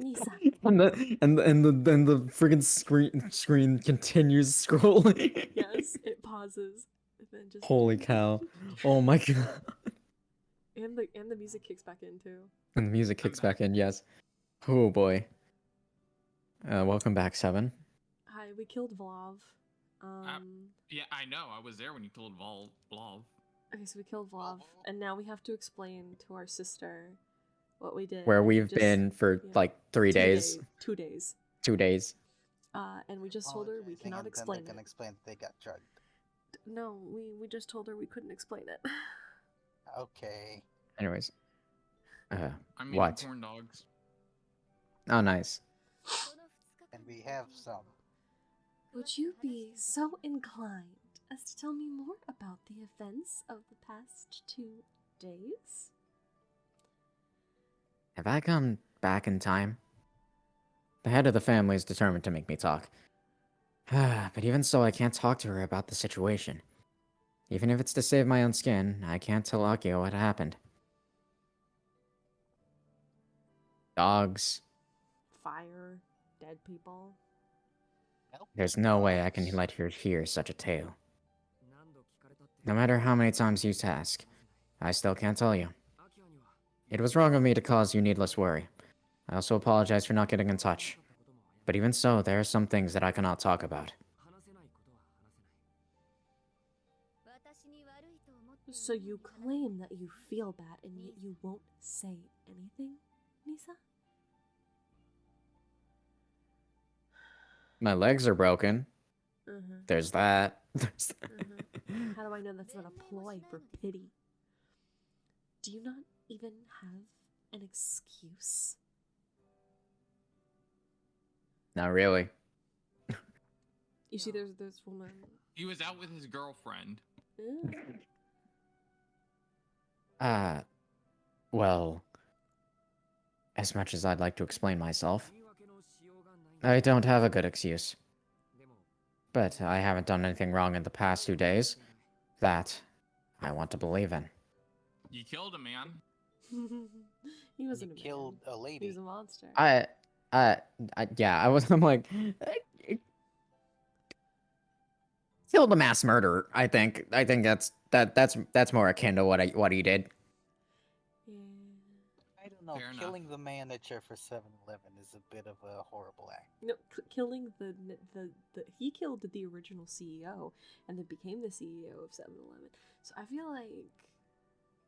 S1: Nisa.
S2: And the friggin' screen continues scrolling.
S1: Yes, it pauses. And then just
S2: Holy cow. Oh my god.
S1: And the music kicks back in too.
S2: And the music kicks back in, yes. Oh boy. Welcome back, Seven.
S1: Hi, we killed Vlav.
S3: Yeah, I know. I was there when you killed Blov.
S1: Okay, so we killed Vlav, and now we have to explain to our sister what we did.
S2: Where
S1: and we
S2: we've
S1: just-
S2: been for
S1: yeah,
S2: like 3 days.
S1: 2 days.
S2: 2 days.
S1: And we just told her we
S5: Apologizing,
S1: cannot
S5: and then
S1: explain
S5: they can
S1: it.
S5: explain that they got drugged.
S1: No, we just told her we couldn't explain it.
S5: Okay.
S2: Anyways.
S3: I'm eating
S2: What?
S3: corn dogs.
S2: Oh, nice.
S5: And we have some.
S1: Would you be so inclined as to tell me more about the events of the past 2 days?
S2: Have I gone back in time? The head of the family is determined to make me talk. But even so, I can't talk to her about the situation. Even if it's to save my own skin, I can't tell Akio what happened. Dogs.
S1: Fire, dead people.
S5: Nope.
S2: There's no way I can let her hear such a tale. No matter how many times you ask, I still can't tell you. It was wrong of me to cause you needless worry. I also apologize for not getting in touch. But even so, there are some things that I cannot talk about.
S1: So you claim that you feel bad and yet you won't say anything, Nisa?
S2: My legs are broken.
S1: Uh-huh.
S2: There's that.
S1: How do I know that's not a ploy for pity? Do you not even have an excuse?
S2: Not really.
S1: You see, there's this woman.
S3: He was out with his girlfriend.
S1: Ew.
S2: Well, as much as I'd like to explain myself, I don't have a good excuse. But I haven't done anything wrong in the past 2 days that I want to believe in.
S3: You killed a man.
S1: He wasn't
S5: You
S1: a
S5: killed
S1: man.
S5: a
S1: He
S5: lady.
S1: was a monster.
S2: I'm like, killed a mass murderer. I think that's more akin to what he did.
S1: Yeah.
S5: I don't know.
S3: Fair enough.
S5: Killing the manager for 7-Eleven is a bit of a horrible act.
S1: No, killing the he killed the original CEO and then became the CEO of 7-Eleven. So I feel like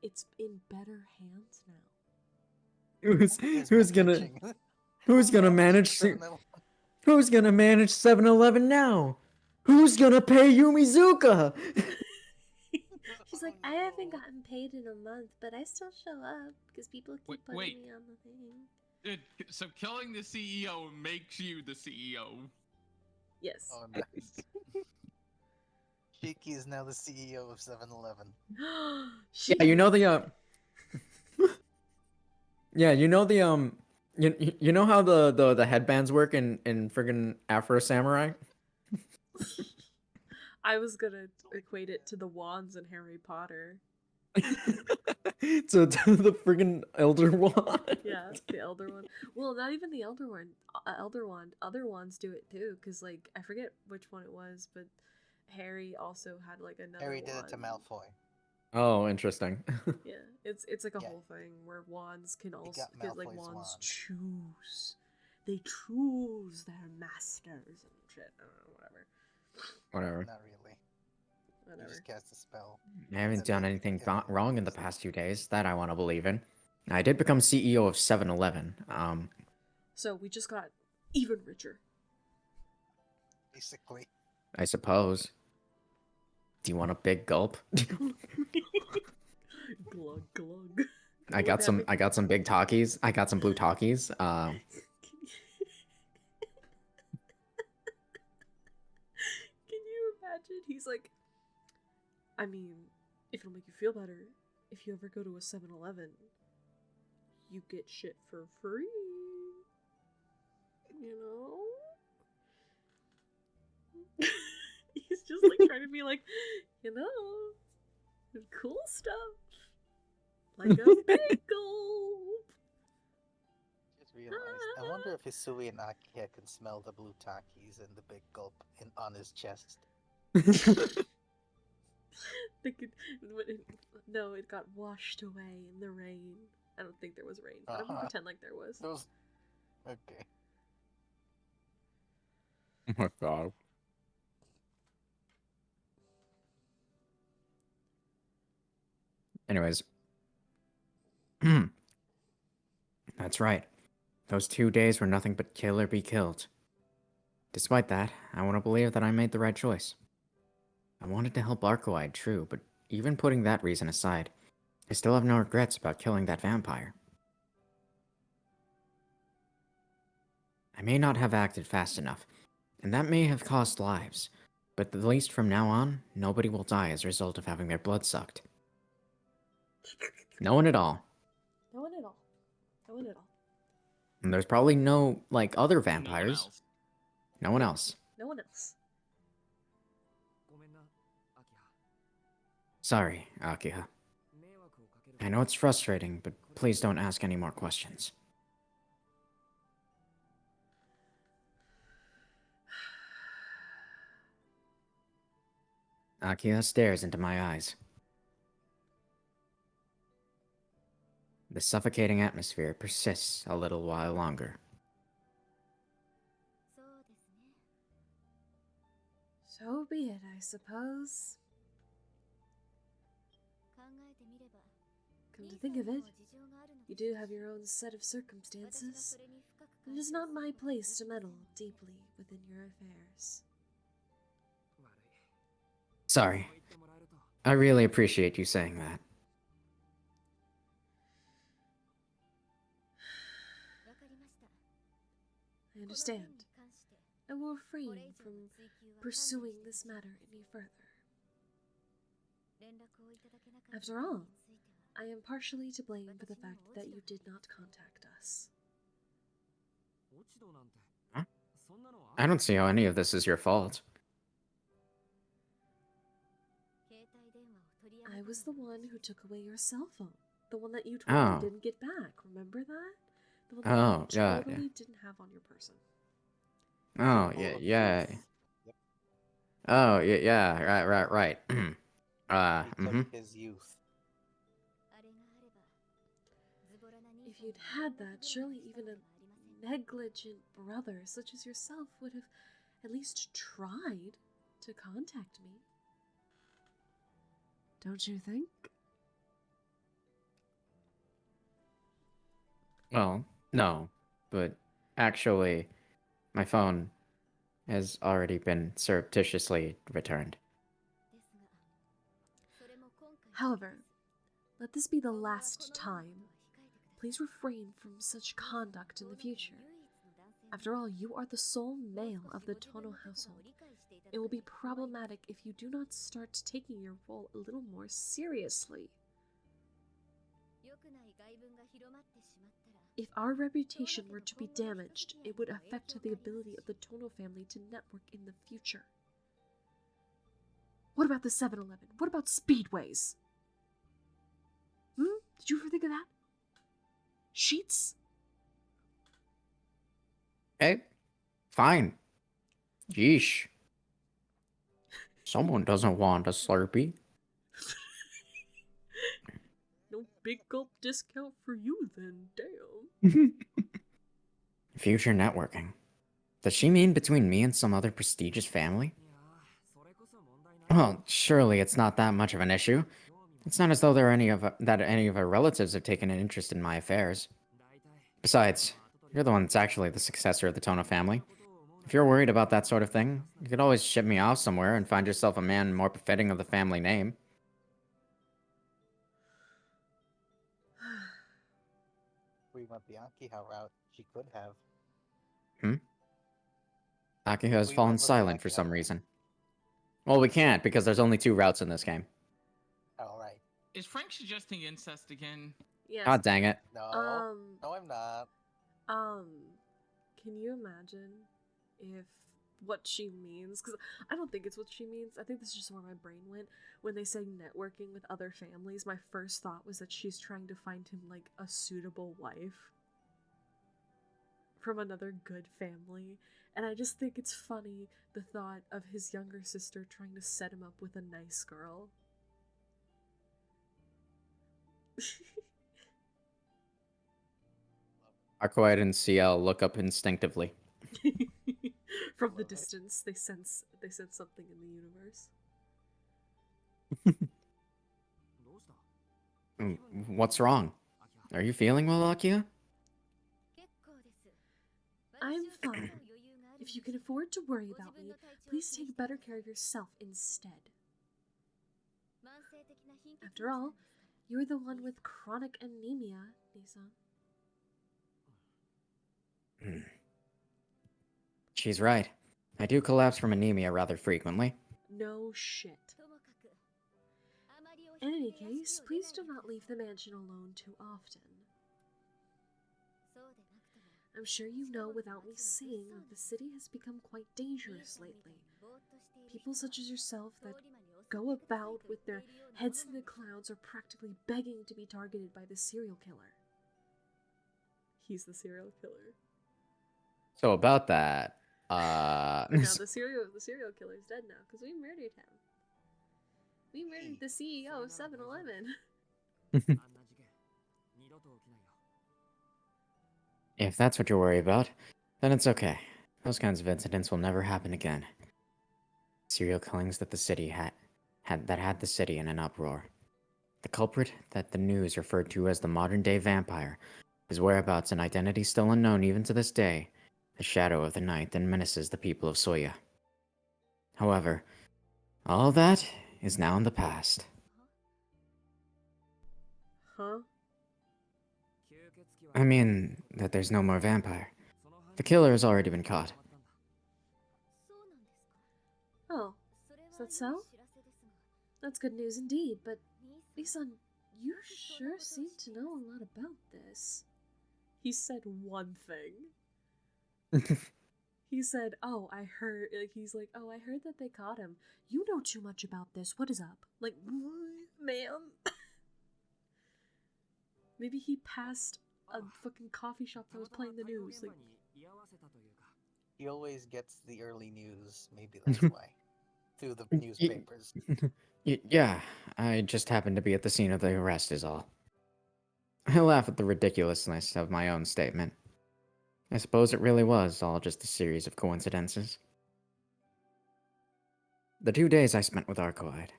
S1: it's in better hands now.
S2: Who's gonna manage
S5: 7-Eleven?
S2: Who's gonna manage 7-Eleven now? Who's gonna pay Yumizuka?
S1: She's like, I haven't gotten paid in a month, but I still show up because people keep putting
S3: wait.
S1: me on the thing.
S3: So killing the CEO makes you the CEO.
S1: Yes.
S5: Oh, nice. Shiki is now the CEO of 7-Eleven.
S2: Yeah, you know the Yeah, you know the you know how the headbands work in friggin' Afro Samurai?
S1: I was gonna equate it to the wands in Harry Potter.
S2: So the friggin' Elder Wand.
S1: Yeah, the elder one. Well, not even the elder one. Elder wand. Other wands do it too. Cause like I forget which one it was, but Harry also had like another.
S5: Harry did it to
S1: wand.
S5: Malfoy.
S2: Oh, interesting.
S1: Yeah, it's like a
S5: Yeah.
S1: whole thing where wands can also
S5: got
S1: because like
S5: Malfoy's
S1: wands
S5: wand.
S1: choose. They choose their masters and shit. I don't know, whatever.
S2: Whatever.
S5: Not really. You
S1: Whatever.
S5: just cast a spell.
S2: I haven't
S5: That's
S2: done
S5: it.
S2: anything
S5: Yeah.
S2: wrong in the past 2 days that I want to believe in. I did become CEO of 7-Eleven.
S1: So we just got even richer.
S5: Basically.
S2: I suppose. Do you want a big gulp?
S1: Glug glug.
S2: I got some big Takis. I got some blue Takis.
S1: Can you imagine? He's like, I mean, if it'll make you feel better, if you ever go to a 7-Eleven, you get shit for free. You know? He's just like trying to be like, you know, Cool stuff. Like a big gulp.
S5: Just realized. I wonder if Hisui and Akiha can smell the blue takis and the big gulp on his chest.
S1: No, it got washed away in the rain. I don't think there was rain, but I'm gonna pretend like there was.
S5: Those. Okay.
S2: Oh my god. Anyways. That's right. Those 2 days were nothing but kill or be killed. Despite that, I want to believe that I made the right choice. I wanted to help Arcoide, true, but even putting that reason aside, I still have no regrets about killing that vampire. I may not have acted fast enough, and that may have cost lives, but at least from now on, nobody will die as a result of having their blood sucked. No one at all.
S1: No one at all. No one at all.
S2: And there's probably no, like, other
S3: No one
S2: vampires.
S3: else.
S2: No one else.
S1: No one else.
S2: Sorry, Akiha. I know it's frustrating, but please don't ask any more questions. Akiha stares into my eyes. The suffocating atmosphere persists a little while longer.
S1: So be it, I suppose. Come to think of it, you do have your own set of circumstances. It is not my place to meddle deeply within your affairs.
S2: Sorry. I really appreciate you saying that.
S1: I understand. I will refrain from pursuing this matter any further. After all, I am partially to blame for the fact that you did not contact us.
S2: Huh? I don't see how any of this is your fault.
S1: I was the one who took away your cell phone. The one that you told me
S2: Oh.
S1: didn't get back. Remember that? The one
S2: Oh,
S1: that you
S2: yeah,
S1: totally
S2: yeah.
S1: didn't have on your person.
S2: Oh,
S5: All
S2: yeah,
S5: of
S2: yeah.
S5: this. Yep.
S2: Oh, yeah, right.
S5: He took his youth.
S1: If you'd had that, surely even a negligent brother such as yourself would have at least tried to contact me. Don't you think?
S2: Well, no, but actually, my phone has already been surreptitiously returned.
S1: However, let this be the last time. Please refrain from such conduct in the future. After all, you are the sole male of the Tono household. It will be problematic if you do not start taking your role a little more seriously. If our reputation were to be damaged, it would affect the ability of the Tono family to network in the future. What about the 7-Eleven? What about Speedways? Did you ever think of that? Sheets?
S2: Hey, fine. Yeesh. Someone doesn't want a Slurpee.
S1: No big gulp discount for you then, damn.
S2: Future networking. Does she mean between me and some other prestigious family? Well, surely it's not that much of an issue. It's not as though any of her relatives have taken an interest in my affairs. Besides, you're the one that's actually the successor of the Tono family. If you're worried about that sort of thing, you could always ship me off somewhere and find yourself a man more befitting of the family name.
S5: We went the Akiha route. She could have.
S2: Akiha has
S5: We
S2: fallen
S5: went with the
S2: silent for
S5: Akiha
S2: some
S5: route.
S2: reason. Well, we can't because there's only 2 routes in this game.
S5: All right.
S3: Is Frank suggesting incest again?
S1: Yes.
S2: God dang it.
S5: No. No, I'm not.
S1: Can you imagine if what she means, because I don't think it's what she means. I think this is just where my brain went. When they say networking with other families, my first thought was that she's trying to find him, like, a suitable wife from another good family. And I just think it's funny, the thought of his younger sister trying to set him up with a nice girl.
S2: Arcoid and CL look up instinctively.
S1: From the distance, they sense something in the universe.
S2: What's wrong? Are you feeling well, Akia?
S1: I'm fine. If you can afford to worry about me, please take better care of yourself instead. After all, you're the one with chronic anemia, Nisan.
S2: She's right. I do collapse from anemia rather frequently.
S1: No shit. In any case, please do not leave the mansion alone too often. I'm sure you know without me saying that the city has become quite dangerous lately. People such as yourself that go about with their heads in the clouds are practically begging to be targeted by the serial killer. He's the serial killer.
S2: So about that,
S1: But now the serial killer's dead now, because we murdered him. We murdered the CEO of 7-Eleven.
S2: If that's what you're worried about, then it's okay. Those kinds of incidents will never happen again. Serial killings that the city had the city in an uproar. The culprit that the news referred to as the modern-day vampire, his whereabouts and identity still unknown even to this day, the shadow of the night that menaces the people of Soya. However, all that is now in the past.
S1: Huh?
S2: I mean, that there's no more vampire. The killer has already been caught.
S1: Oh, is that so? That's good news indeed, but Nisan, you sure seem to know a lot about this. He said one thing. He said, oh, I heard, like, he's like, oh, I heard that they caught him. You know too much about this. What is up? Like, ma'am? Maybe he passed a fucking coffee shop that was playing the news. Like,
S5: He always gets the early news. Maybe that's why. Through the newspapers.
S2: Yeah, I just happened to be at the scene of the arrest is all. I laugh at the ridiculousness of my own statement. I suppose it really was all just a series of coincidences. The 2 days I spent with Arcoide.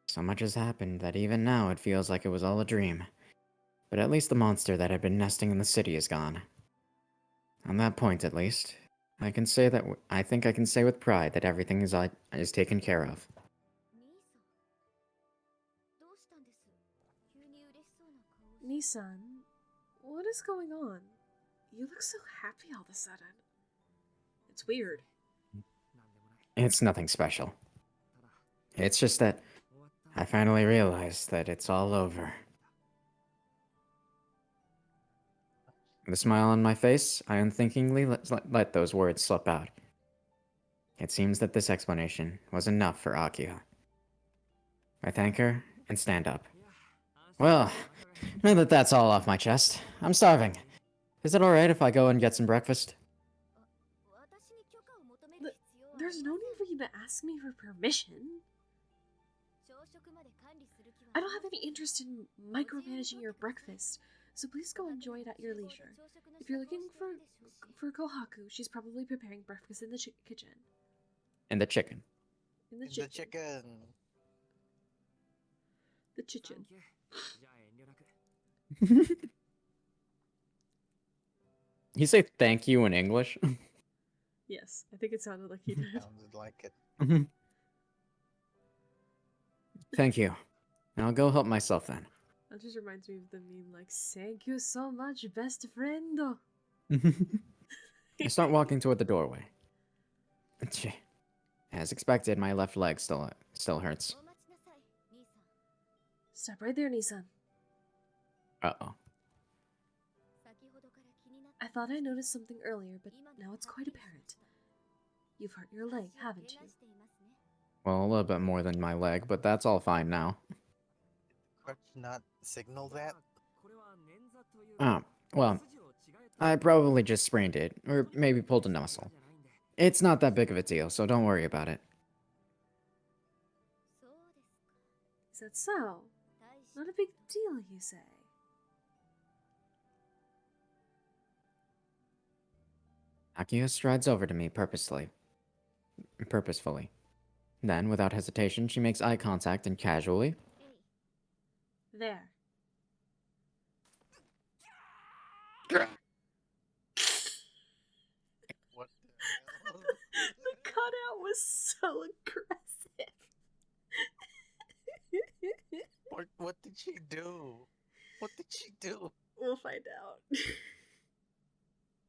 S2: So much has happened that even now it feels like it was all a dream. But at least the monster that had been nesting in the city is gone. On that point, at least, I can say that I think I can say with pride that everything is taken care of.
S1: Nisan, what is going on? You look so happy all of a sudden. It's weird.
S2: It's nothing special. It's just that I finally realized that it's all over. With a smile on my face, I unthinkingly let those words slip out. It seems that this explanation was enough for Akia. I thank her and stand up. Well, now that that's all off my chest, I'm starving. Is it alright if I go and get some breakfast?
S1: There's no need for you to ask me for permission. I don't have any interest in micromanaging your breakfast, so please go enjoy it at your leisure. If you're looking for Kohaku, she's probably preparing breakfast in the kitchen.
S2: And the chicken.
S1: In the
S5: The
S1: chicken.
S5: chicken.
S1: The chicken.
S2: You say thank you in English?
S1: Yes, I think it sounded like he did.
S5: Sounded like it.
S2: Thank you. I'll go help myself then.
S1: That just reminds me of the meme like, thank you so much, best friend.
S2: I start walking toward the doorway. As expected, my left leg still hurts.
S1: Stop right there, Nisan.
S2: Uh-oh.
S1: I thought I noticed something earlier, but now it's quite apparent. You've hurt your leg, haven't you?
S2: Well, a little bit more than my leg, but that's all fine now.
S5: Crutch not signal that?
S2: Ah, well, I probably just sprained it, or maybe pulled a muscle. It's not that big of a deal, so don't worry about it.
S1: Is that so? Not a big deal, you say?
S2: Akiya strides over to me purposefully. Then, without hesitation, she makes eye contact and casually,
S1: There.
S5: What the hell?
S1: The cutout was so aggressive.
S5: What did she do? What did she do?
S1: We'll find out.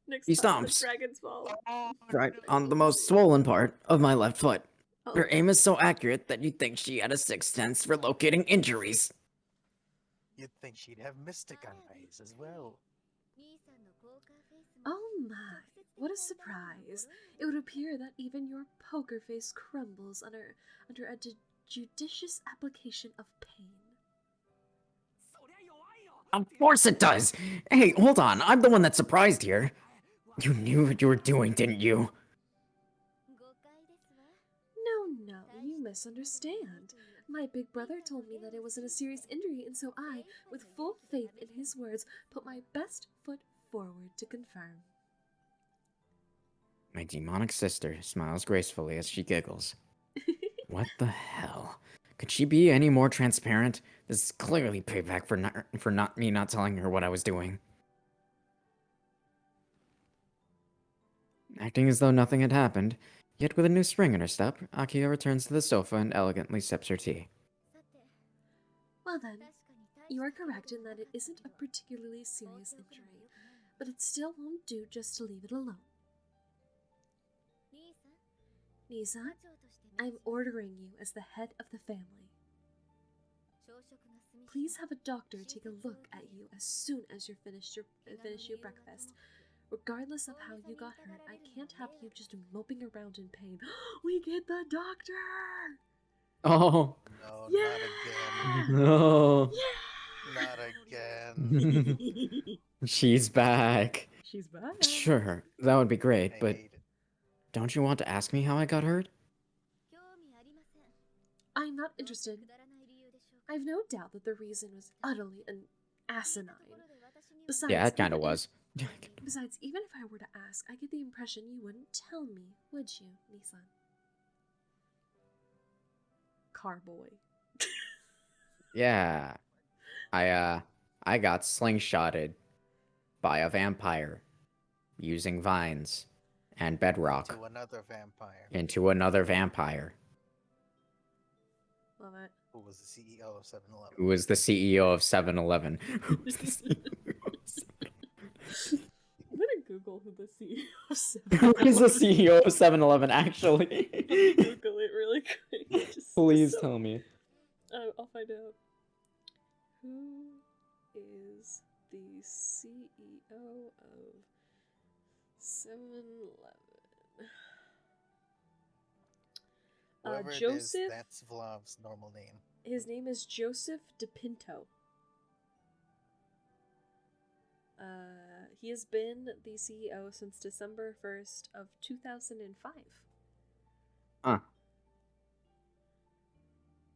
S1: Next
S2: He
S1: time
S2: stomps.
S1: the Dragon's Ball.
S5: Oh,
S2: right
S5: no.
S2: on the most swollen part of my left foot.
S1: Oh,
S2: Her aim is so accurate that you'd think she had a sixth sense for locating injuries.
S5: You'd think she'd have mystic eyes as well.
S1: oh my, what a surprise. It would appear that even your poker face crumbles under a judicious application of pain.
S2: Of course it does! Hey, hold on, I'm the one that's surprised here. You knew what you were doing, didn't you?
S1: No, you misunderstand. My big brother told me that it wasn't a serious injury, and so I, with full faith in his words, put my best foot forward to confirm.
S2: My demonic sister smiles gracefully as she giggles. What the hell? Could she be any more transparent? This is clearly payback for not telling her what I was doing. Acting as though nothing had happened, yet with a new spring in her step, Akiya returns to the sofa and elegantly sips her tea.
S1: Well then, you are correct in that it isn't a particularly serious injury, but it still won't do just to leave it alone. Nisa, I'm ordering you as the head of the family. Please have a doctor take a look at you as soon as you finish your breakfast. Regardless of how you got hurt, I can't have you just moping around in pain. We get the doctor!
S2: Oh,
S5: No,
S1: Yeah!
S2: no.
S5: not again.
S2: She's back.
S1: She's back.
S2: Sure, that would be great,
S5: I
S2: but
S5: hate it.
S2: don't you want to ask me how I got hurt?
S1: I'm not interested. I've no doubt that the reason was utterly asinine. Besides,
S2: Yeah, it kind of
S1: even
S2: was.
S1: Besides, even if I were to ask, I get the impression you wouldn't tell me, would you, Nissan? Carboy.
S2: Yeah. I got slingshotted by a vampire using vines and bedrock
S5: To another vampire
S2: into another vampire
S1: Love it.
S5: who was the CEO of 7-Eleven.
S2: who was the CEO of 7-Eleven. Who's the CEO?
S1: I'm gonna Google who the CEO of
S2: Who is the CEO of 7-Eleven, actually?
S1: Let me Google it really quick.
S2: Please tell me.
S1: I'll find out. Who is the CEO of 7-Eleven?
S5: Whoever it
S1: Joseph.
S5: is, that's Vlov's normal name.
S1: His name is Joseph DePinto. He has been the CEO since December 1st of 2005.
S2: Huh.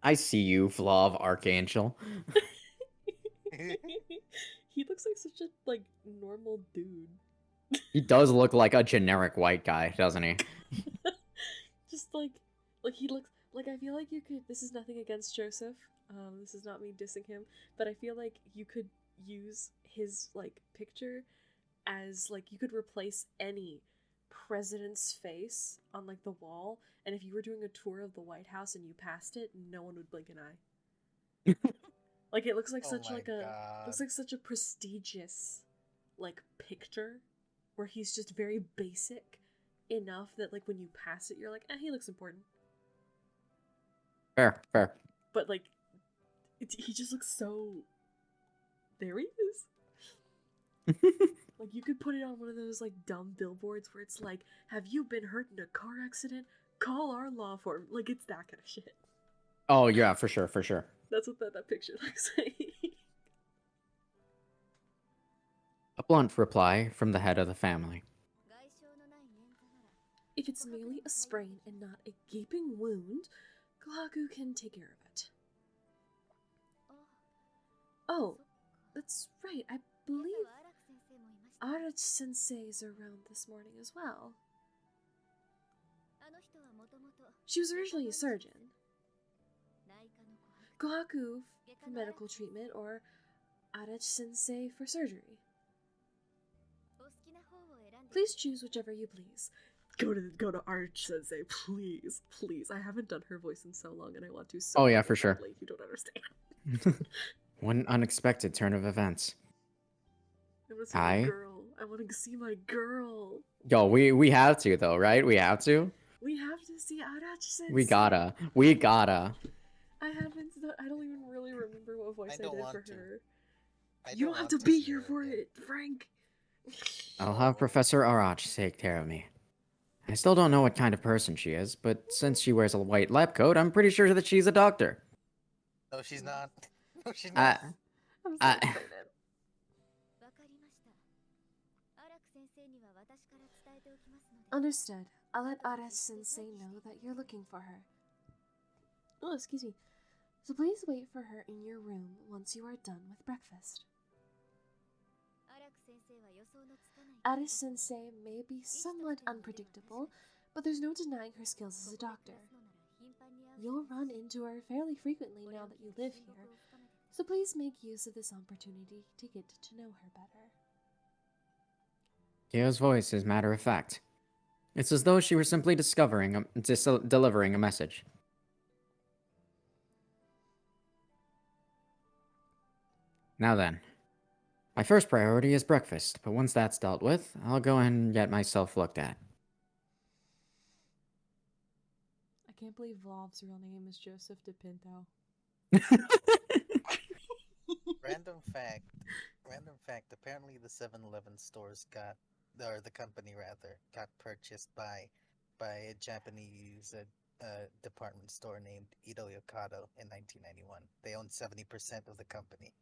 S2: I see you, Vlov Archangel.
S1: He looks like such a normal dude.
S2: He does look like a generic white guy, doesn't he?
S1: Just like he looks like, I feel like you could, this is nothing against Joseph, this is not me dissing him, but I feel like you could use his picture as you could replace any president's face on the wall, and if you were doing a tour of the White House and you passed it, no one would blink an eye. It looks like
S5: Oh
S1: such
S5: my
S1: looks like such a prestigious picture where he's just very basic enough that when you pass it you're like, he looks important.
S2: Fair.
S1: But he just looks so, there he is. Like, you could put it on one of those, like, dumb billboards where it's like, have you been hurt in a car accident? Call our law firm. Like, it's that kind of shit.
S2: Oh yeah, for sure, for sure.
S1: That's what that picture looks like.
S2: A blunt reply from the head of the family.
S1: If it's merely a sprain and not a gaping wound, Kohaku can take care of it. Oh, that's right. I believe Arach-sensei's around this morning as well. She was originally a surgeon. Kohaku for medical treatment or Arach-sensei for surgery. Please choose whichever you please. Go to Arach-sensei, please. Please. I haven't done her voice in so long and I want to so
S2: Oh, yeah,
S1: fucking
S2: for sure.
S1: badly. You don't understand.
S2: One unexpected turn of events.
S1: I want to see
S2: Hi.
S1: my girl. I want to see my girl.
S2: Yo, we have to though, right? We have to.
S1: We have to see Arach-sensei.
S2: We gotta. We gotta.
S1: I don't even really remember what voice I
S5: don't
S1: did
S5: want
S1: for
S5: to.
S1: her.
S5: I
S1: You don't have
S5: want
S1: to be
S5: see
S1: here
S5: her
S1: for
S5: again.
S1: it, Frank.
S2: I'll have Professor Arach take care of me. I still don't know what kind of person she is, but since she wears a white lab coat, I'm pretty sure that she's a doctor.
S5: No, she's not. No, she's
S2: I,
S5: not.
S1: I'm so
S2: I-
S1: excited. Understood. I'll let Arach-sensei know that you're looking for her. Oh, excuse me. So please wait for her in your room once you are done with breakfast. Arach-sensei may be somewhat unpredictable, but there's no denying her skills as a doctor. You'll run into her fairly frequently now that you live here, so please make use of this opportunity to get to know her better.
S2: Kyo's voice is matter of fact. It's as though she were simply delivering a message. Now then, my first priority is breakfast, but once that's dealt with, I'll go and get myself looked at.
S1: I can't believe Vlov's real name is Joseph DePinto.
S5: Random fact. Apparently the 7-Eleven stores or the company rather, got purchased by a Japanese department store named Ito Yokado in 1991. They own 70% of the company.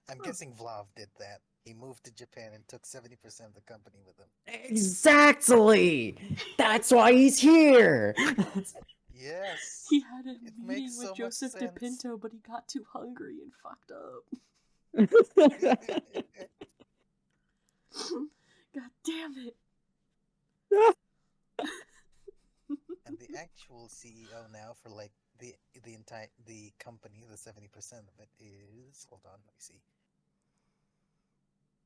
S5: I'm guessing Vlov did that. He moved to Japan and took 70% of the company with him.
S2: Exactly! That's why he's here!
S5: Yes.
S1: He had a
S5: It
S1: meeting
S5: makes
S1: with
S5: so much
S1: Joseph
S5: sense.
S1: DePinto, but he got too hungry and fucked up. God damn it.
S5: And the actual CEO now for like the company, the 70% of it is, hold on, let me see.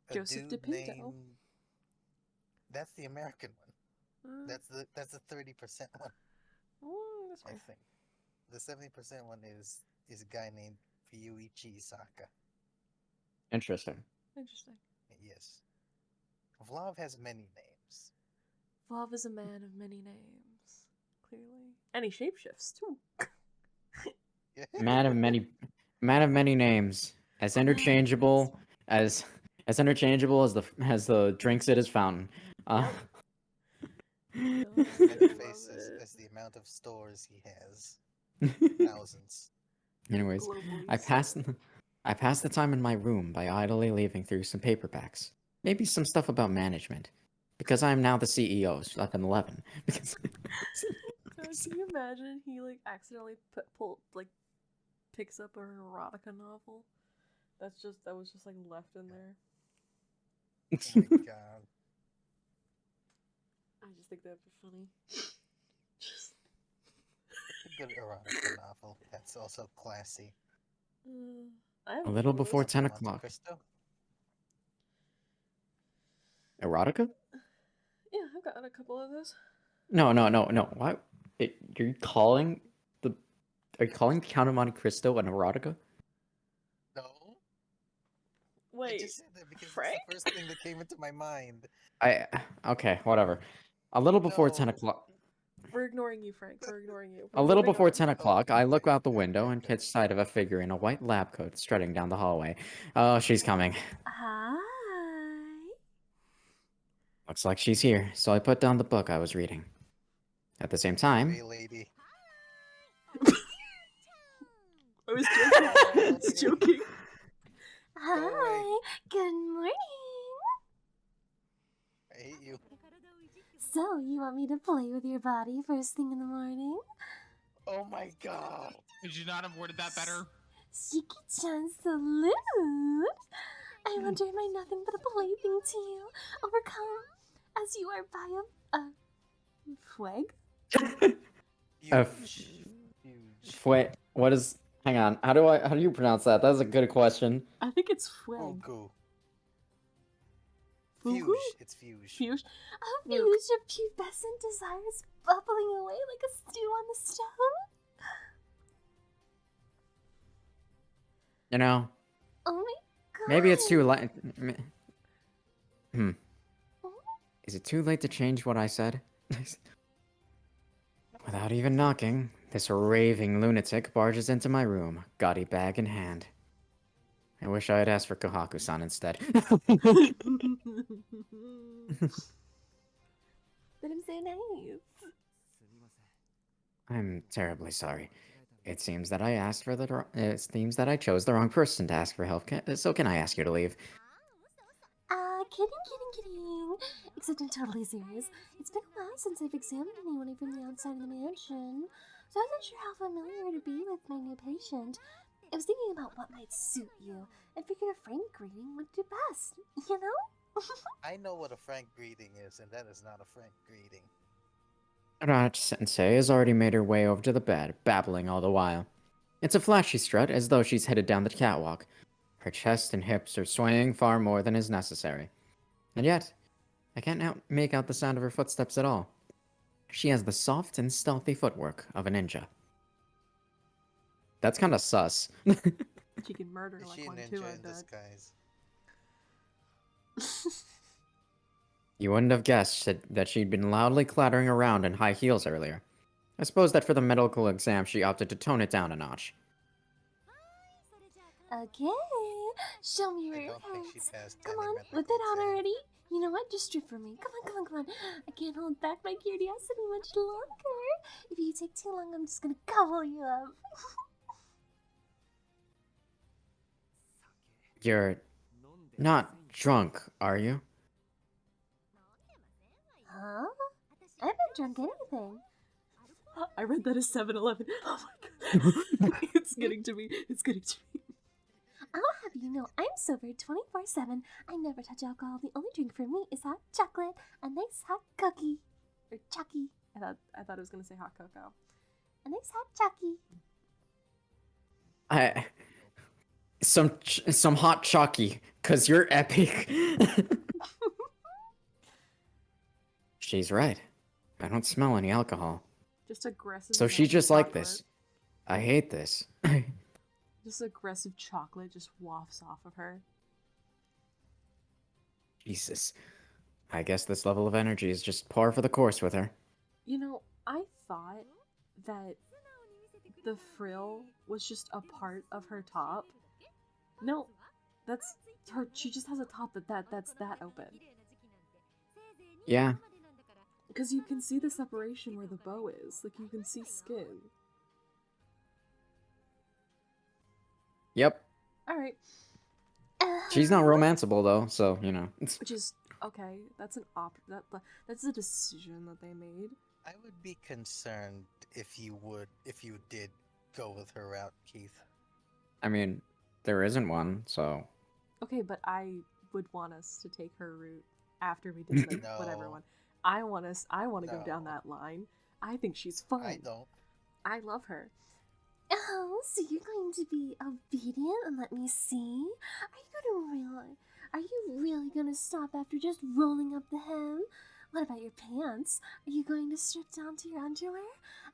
S5: A
S1: Joseph
S5: dude
S1: DePinto.
S5: named- That's the American one. That's the 30% one,
S1: That's
S5: I
S1: fine.
S5: think. The 70% one is a guy named Ryuichi Saka.
S2: Interesting.
S1: Interesting.
S5: Yes. Vlav has many names.
S1: Vlav is a man of many names, clearly. And he shapeshifts, too.
S2: Man of many names, as interchangeable as interchangeable as the drinks at his fountain.
S5: Many
S1: Love
S5: faces
S1: it.
S5: as the amount of stores he has. Thousands.
S2: Anyways,
S1: Globally
S2: I passed the time in my room by idly leafing through some paperbacks. Maybe some stuff about management. Because I am now the CEO of 7-Eleven. Because
S1: God, can you imagine he like accidentally picks up an erotica novel? That was just like left in there.
S5: Oh my god.
S1: I just think that'd be funny. Just
S5: A good erotica novel. That's also classy.
S1: I have
S2: A little
S1: one of
S2: before
S1: those.
S2: 10
S5: Monte
S2: o'clock.
S5: Cristo?
S2: Erotica?
S1: Yeah, I've got a couple of those.
S2: No. Why? You're calling the Count of Monte Cristo an erotica?
S5: No. I
S1: Wait,
S5: just said that because
S1: Frank?
S5: it's the first thing that came into my mind.
S2: Okay, whatever. A little before 10
S5: No.
S2: o'clock.
S1: We're ignoring you, Frank. We're ignoring you.
S2: A
S1: We're
S2: little
S1: moving
S2: before
S1: on.
S2: 10 o'clock, I look out the
S5: Okay,
S2: window and catch sight of a figure in a white lab coat strutting down the hallway. Oh, she's coming.
S1: Hi.
S2: Looks like she's here, so I put down the book I was reading. At the same time,
S5: Hey, lady.
S1: I was joking. I
S5: Oh,
S1: was joking.
S4: Hi, good morning.
S5: I hate you.
S4: So, you want me to play with your body first thing in the morning?
S5: Oh my god.
S3: Could you not have worded that better?
S4: Shiki-chan, salute! I wonder am I nothing but a plaything to you, overcome as you are by fweg?
S5: Huge. Huge.
S2: Wait, what is? Hang on. How do you pronounce that? That's a good question.
S1: I think it's fweg.
S5: Fugu.
S1: Fugu?
S5: Fuge. It's fuge.
S1: Fuge.
S4: A fuge of pubescent desires bubbling away like a stew on the stove?
S2: You know,
S4: Oh my god.
S2: maybe it's too late. Is it too late to change what I said? Without even knocking, this raving lunatic barges into my room, gaudy bag in hand. I wish I had asked for Kohaku-san instead.
S4: But I'm so nice.
S2: I'm terribly sorry. It seems that I chose the wrong person to ask for help. So can I ask you to leave?
S4: Kidding. Except I'm totally serious. It's been a while since I've examined anyone from the outside of the mansion, so I wasn't sure how familiar to be with my new patient. I was thinking about what might suit you, and figured a frank greeting would do best, you know?
S5: I know what a frank greeting is, and that is not a frank greeting.
S2: Rach-sensei has already made her way over to the bed, babbling all the while. It's a flashy strut, as though she's headed down the catwalk. Her chest and hips are swaying far more than is necessary. And yet, I can't make out the sound of her footsteps at all. She has the soft and stealthy footwork of a ninja. That's kind of sus.
S1: She can murder
S5: Is
S1: like
S5: she a
S1: one
S5: ninja
S1: too, I
S5: in
S1: bet.
S5: disguise?
S2: You wouldn't have guessed that she'd been loudly clattering around in high heels earlier. I suppose that for the medical exam she opted to tone it down a notch.
S4: Okay, show me your
S5: I don't think she
S4: cards.
S5: passed
S4: Come
S5: any
S4: on,
S5: medical
S4: whip it out
S5: exam.
S4: already. You know what? Just strip for me. Come on. I can't hold back my curiosity much longer. If you take too long, I'm just gonna gobble you up.
S2: You're not drunk, are you?
S4: Huh? I haven't drunk anything.
S1: I read that as 7-Eleven. Oh my god. It's getting to me.
S4: I'll have you know I'm sober 24/7. I never touch alcohol. The only drink for me is hot chocolate, a nice hot cookie. Or chucky.
S1: I thought it was gonna say hot cocoa.
S4: A nice hot chucky.
S2: Some hot chalky, cause you're epic. She's right. I don't smell any alcohol.
S1: Just aggressive.
S2: So she
S1: melted
S2: just like
S1: chocolate.
S2: this. I hate this.
S1: Just aggressive chocolate just wafts off of her.
S2: Jesus. I guess this level of energy is just par for the course with her.
S1: You know, I thought that the frill was just a part of her top. No, that's her. She just has a top that's that open.
S2: Yeah.
S1: Because you can see the separation where the bow is. Like, you can see skin.
S2: Yep.
S1: Alright.
S2: She's not romanceable though, so you know.
S1: Which is okay. That's that's a decision that they made.
S5: I would be concerned if you did go with her route, Keith.
S2: I mean, there isn't one, so.
S1: Okay, but I would want us to take her route after we did the
S5: No.
S1: whatever one. I want to go down
S5: No.
S1: that line. I think she's fun.
S5: I don't.
S1: I love her.
S4: Oh, so you're going to be obedient and let me see? Are you really gonna stop after just rolling up the hem? What about your pants? Are you going to strip down to your underwear?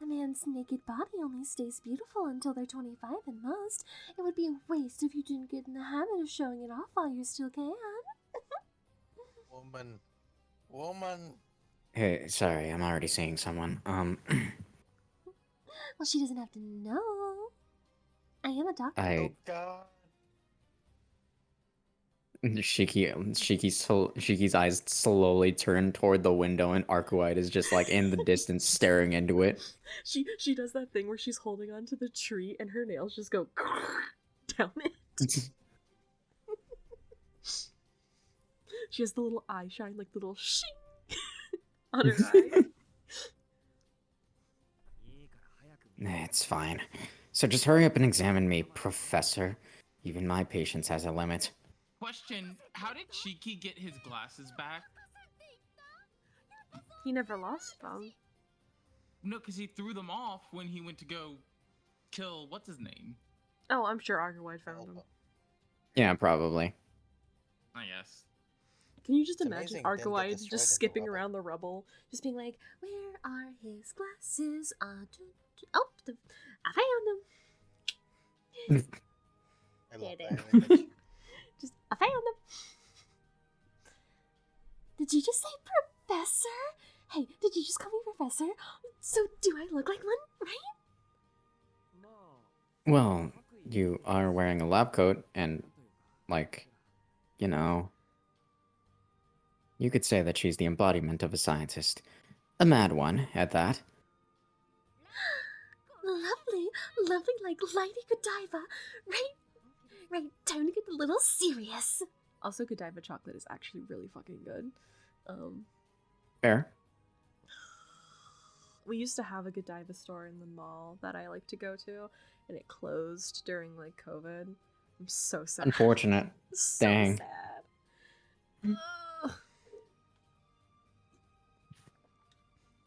S4: A man's naked body only stays beautiful until they're 25 at most. It would be a waste if you didn't get in the habit of showing it off while you still can.
S5: Woman.
S2: Hey, sorry, I'm already seeing someone.
S4: Well, she doesn't have to know. I am a doctor.
S2: I
S5: Oh God.
S2: Shiki's eyes slowly turn toward the window, and Arcuite is just like in the distance staring into it.
S1: She does that thing where she's holding onto the tree and her nails just go down it. She has the little eye shine, like the little shing on her eye.
S2: It's fine. So just hurry up and examine me, Professor. Even my patience has a limit.
S3: Question: how did Shiki get his glasses back?
S1: He never lost them.
S3: No, because he threw them off when he went to go kill what's his name.
S1: Oh, I'm sure Argawide found them.
S2: Yeah, probably.
S3: I guess.
S1: Can you just
S5: It's
S1: imagine
S5: amazing they didn't get
S1: Argawide
S5: destroyed
S1: just
S5: in the
S1: skipping
S5: rubble.
S1: around the rubble, just being like, "Where are his glasses? Oh, I found them."
S5: I love
S1: There
S5: that
S1: they are.
S5: image.
S1: Just, I found them.
S4: Did you just say professor? Hey, did you just call me professor? So do I look like one, right?
S2: Well, you are wearing a lab coat, and, like, you know... You could say that she's the embodiment of a scientist. A mad one, at that.
S4: Lovely like Lady Godiva. Right, time to get a little serious.
S1: Also, Godiva chocolate is actually really fucking good.
S2: Fair.
S1: We used to have a Godiva store in the mall that I like to go to, and it closed during like COVID. I'm so sad.
S2: Unfortunate.
S1: So
S2: Dang.
S1: sad. Ugh.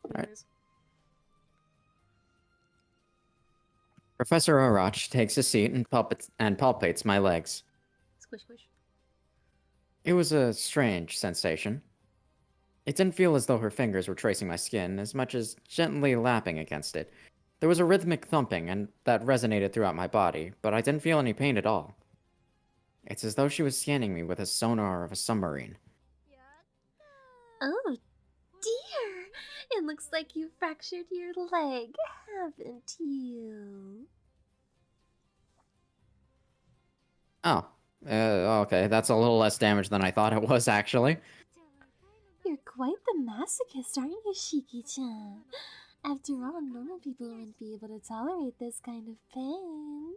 S2: Alright.
S1: Anyways.
S2: Professor Arach takes a seat and palpates my legs.
S1: Squish, squish.
S2: It was a strange sensation. It didn't feel as though her fingers were tracing my skin as much as gently lapping against it. There was a rhythmic thumping and that resonated throughout my body, but I didn't feel any pain at all. It's as though she was scanning me with a sonar of a submarine.
S4: Oh dear, it looks like you fractured your leg, haven't you?
S2: Oh, okay, that's a little less damage than I thought it was, actually.
S4: You're quite the masochist, aren't you, Shiki-chan? After all, normal people wouldn't be able to tolerate this kind of pain.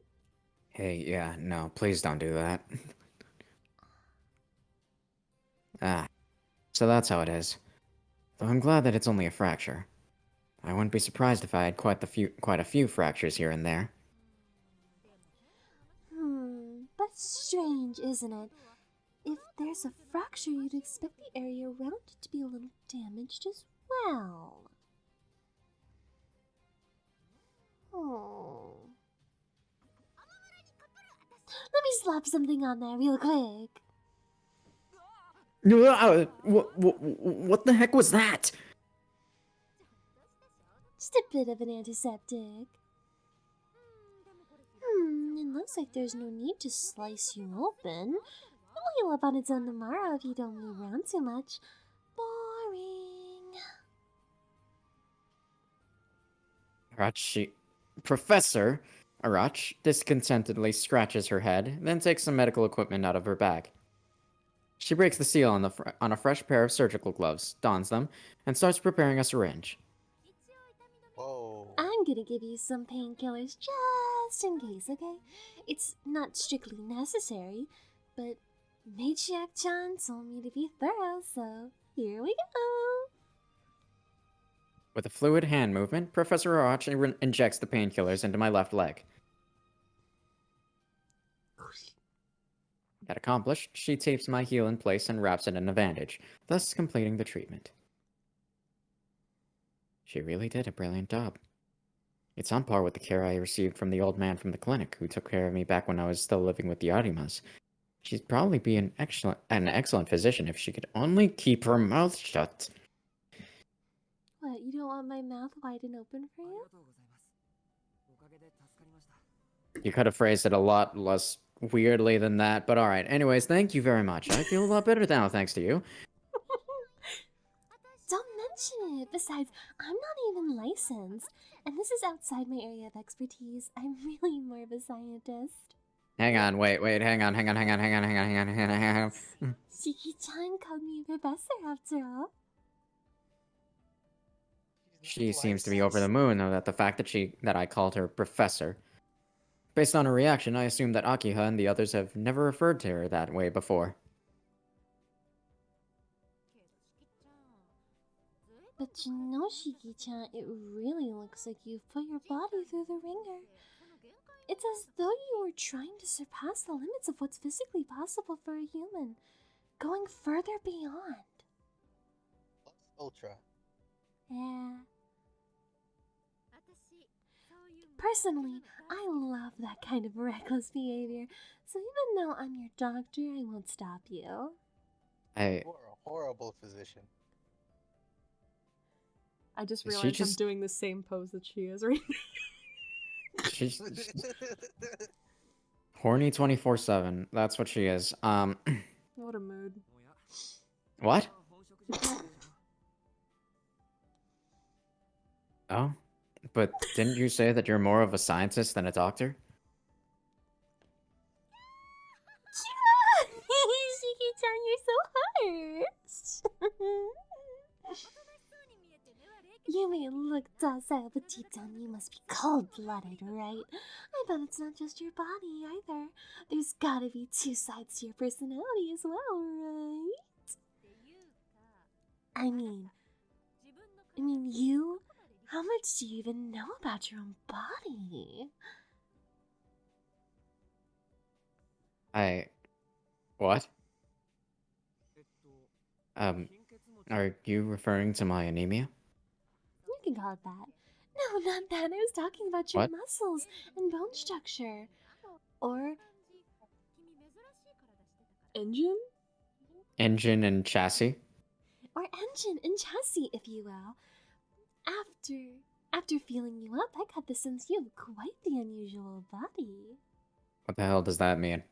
S2: Hey, yeah, no, please don't do that. So that's how it is. Though I'm glad that it's only a fracture. I wouldn't be surprised if I had quite a few fractures here and there.
S4: But it's strange, isn't it? If there's a fracture, you'd expect the area around it to be a little damaged as well. Oh. Let me slap something on there real quick.
S2: What the heck was that?
S4: Just a bit of an antiseptic. It looks like there's no need to slice you open. It'll heal up on its own tomorrow if you don't move around too much. Boring.
S2: Professor Arach discontentedly scratches her head, then takes some medical equipment out of her bag. She breaks the seal on a fresh pair of surgical gloves, dons them, and starts preparing a syringe.
S5: Whoa.
S4: I'm gonna give you some painkillers just in case, okay? It's not strictly necessary, but Matriarch-chan told me to be thorough, so here we go.
S2: With a fluid hand movement, Professor Arach injects the painkillers into my left leg. That accomplished, she tapes my heel in place and wraps it in a bandage, thus completing the treatment. She really did a brilliant job. It's on par with the care I received from the old man from the clinic who took care of me back when I was still living with the Arimas. She'd probably be an excellent physician if she could only keep her mouth shut.
S4: What, you don't want my mouth wide and open for you?
S2: You could have phrased it a lot less weirdly than that, but alright. Anyways, thank you very much. I feel a lot better now thanks to you.
S4: Don't mention it. Besides, I'm not even licensed, and this is outside my area of expertise. I'm really more of a scientist.
S2: Hang on, wait, hang on.
S4: Shiki-chan called me professor after all.
S2: She seems to be over the moon though at the fact that I called her professor. Based on her reaction, I assume that Akiha and the others have never referred to her that way before.
S4: But you know, Shiki-chan, it really looks like you've put your body through the ringer. It's as though you were trying to surpass the limits of what's physically possible for a human, going further beyond.
S5: Ultra.
S4: Yeah. Personally, I love that kind of reckless behavior, so even though I'm your doctor, I won't stop you.
S2: I...
S5: You are a horrible physician.
S1: I just
S2: Is she
S1: realized I'm
S2: just-
S1: doing the same pose that she is right now.
S2: She's horny 24/7. That's what she is.
S1: What a mood.
S2: What? Oh? But didn't you say that you're more of a scientist than a doctor?
S4: Shiki-chan, you're so harsh. You may look docile, but deep down you must be cold-blooded, right? I bet it's not just your body either. There's gotta be two sides to your personality as well, right? I mean, you? How much do you even know about your own body?
S2: What? Are you referring to my anemia?
S4: You can call it that. No, not that. I was talking about your
S2: What?
S4: muscles and bone structure. Or
S1: Engine?
S2: Engine and chassis?
S4: engine and chassis, if you will. After feeling you up, I got the sense you have quite the unusual body.
S2: What the hell does that mean?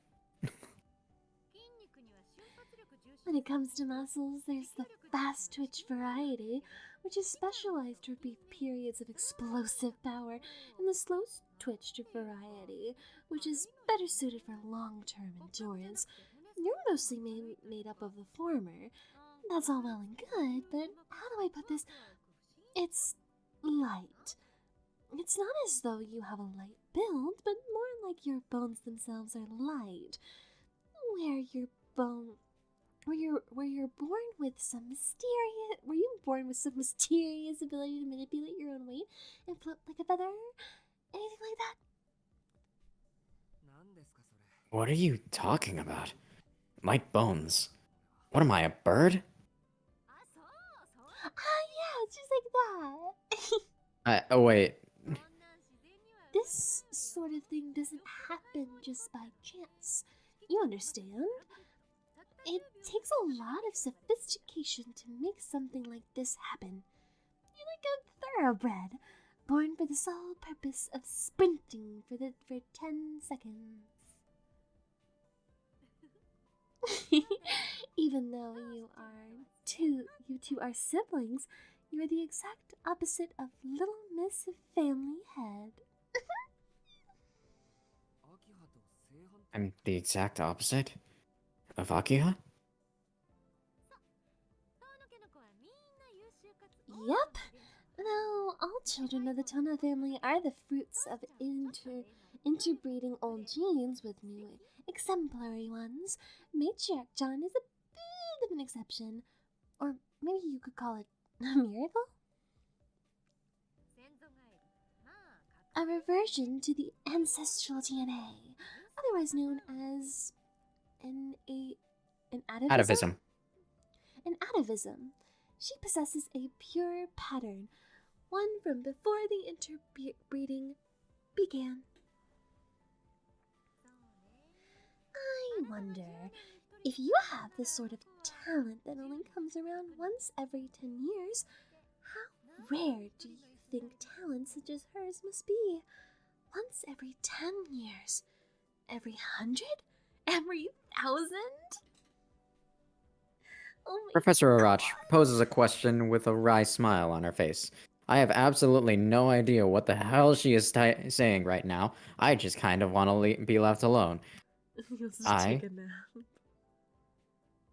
S4: When it comes to muscles, there's the fast twitch variety, which is specialized for brief periods of explosive power, and the slow twitch variety, which is better suited for long-term endurance. You're mostly made up of the former. That's all well and good, but how do I put this? It's light. It's not as though you have a light build, but more like your bones themselves are light. Where you're born with some mysterious... Were you born with some mysterious ability to manipulate your own weight and float like a feather? Anything like that?
S2: What are you talking about? Light bones. What am I, a bird?
S4: Yeah, it's just like that.
S2: Oh wait.
S4: This sort of thing doesn't happen just by chance. You understand? It takes a lot of sophistication to make something like this happen. You're like a thoroughbred, born for the sole purpose of sprinting for 10 seconds. Even though you two are siblings, you are the exact opposite of Little Miss Family Head.
S2: I'm the exact opposite of Akiha?
S4: Yep. Though all children of the Tona family are the fruits of interbreeding old genes with new exemplary ones, Matriarch John is a bit of an exception. Or maybe you could call it a miracle? A reversion to the ancestral DNA, otherwise known as an atavism?
S2: Atavism.
S4: An atavism. She possesses a pure pattern, one from before the interbreeding began. I wonder, if you have this sort of talent that only comes around once every 10 years, how rare do you think talents such as hers must be? Once every 10 years? Every 100? Every 1,000? Oh my
S2: Professor Arach poses a question with a wry smile on her face. I have absolutely no idea what the hell she is saying right now. I just kind of want to be left alone.
S1: Let's just
S2: I?
S1: take a nap.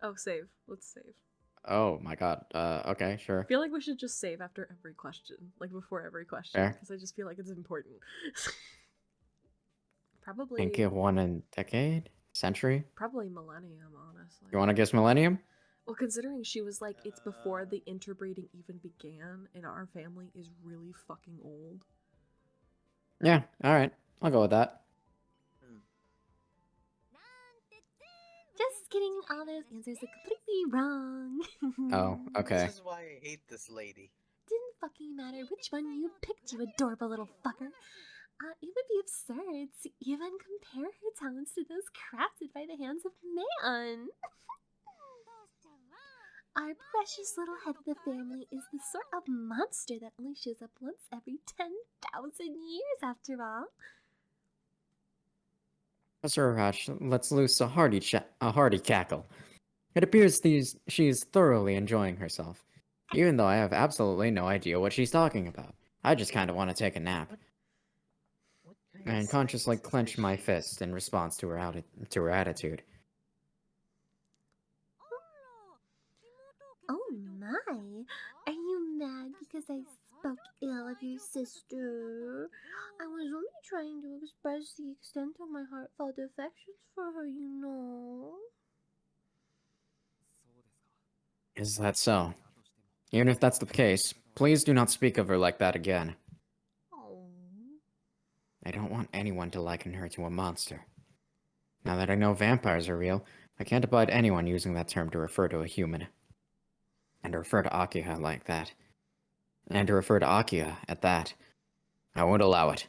S1: Oh, save. Let's save.
S2: Oh my god. Okay,
S1: I
S2: sure.
S1: feel like we should just save after every question, like before every question,
S2: Fair.
S1: because I just feel like it's important.
S2: Think
S1: Probably,
S2: of one in decade? Century?
S1: probably millennium, honestly.
S2: You want to guess millennium?
S1: Well, considering she was like, it's before the interbreeding even began, and our family is really fucking old.
S2: Yeah, alright. I'll go with that.
S4: Just kidding, all those answers are completely wrong.
S2: Oh, okay.
S5: This is why I hate this lady.
S4: Didn't fucking matter which one you picked, you adorable little fucker. It would be absurd to even compare her talents to those crafted by the hands of man. Our precious little head of the family is the sort of monster that only shows up once every 10,000 years, after all.
S2: Professor Arash lets loose a hearty cackle. It appears she is thoroughly enjoying herself, even though I have absolutely no idea what she's talking about. I just kind of want to take a nap.
S5: What kind of
S2: And consciously
S5: scientist
S2: clench
S5: is
S2: my
S5: she?
S2: fist in response to her attitude.
S4: Oh my! Are you mad because I spoke ill of your sister? I was only trying to express the extent of my heartfelt affections for her, you know.
S2: Is that so? Even if that's the case, please do not speak of her like that again.
S4: Oh.
S2: I don't want anyone to liken her to a monster. Now that I know vampires are real, I can't abide anyone using that term to refer to a human. And to refer to Akiha like that. And to refer to Akiha at that. I won't allow it.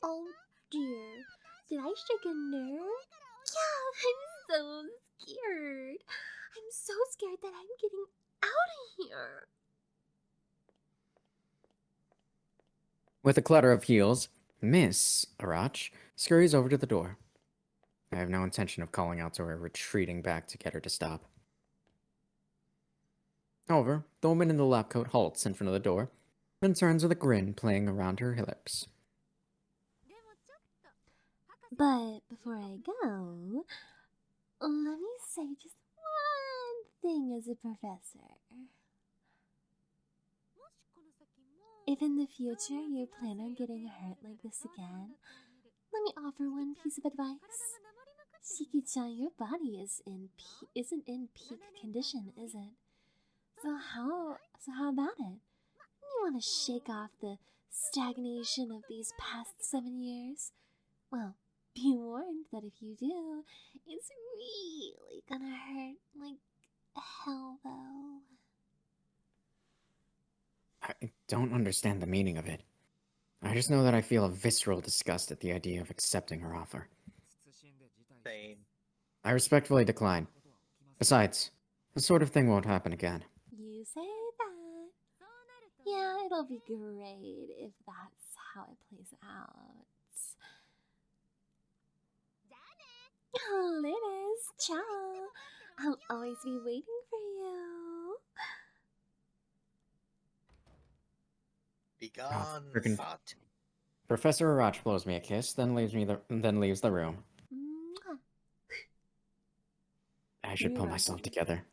S4: Oh dear. Did I strike a nerve? Yeah, I'm so scared. I'm so scared that I'm getting out of here.
S2: With a clatter of heels, Miss Arach scurries over to the door. I have no intention of calling out to her, retreating back to get her to stop. However, the woman in the lab coat halts in front of the door, and turns with a grin playing around her lips.
S4: But before I go, let me say just one thing as a professor. If in the future you plan on getting hurt like this again, let me offer one piece of advice. Shiki-chan, your body isn't in peak condition, is it? So how about it? You want to shake off the stagnation of these past 7 years? Well, be warned that if you do, it's really gonna hurt like hell, though.
S2: I don't understand the meaning of it. I just know that I feel a visceral disgust at the idea of accepting her offer.
S5: Same.
S2: I respectfully decline. Besides, this sort of thing won't happen again.
S4: You say that. Yeah, it'll be great if that's how it plays out. Laters, ciao. I'll always be waiting for you.
S5: Be gone,
S2: frickin'
S5: thought.
S2: Professor Arach blows me a kiss, then leaves the room.
S4: Mwah.
S2: I should pull myself together.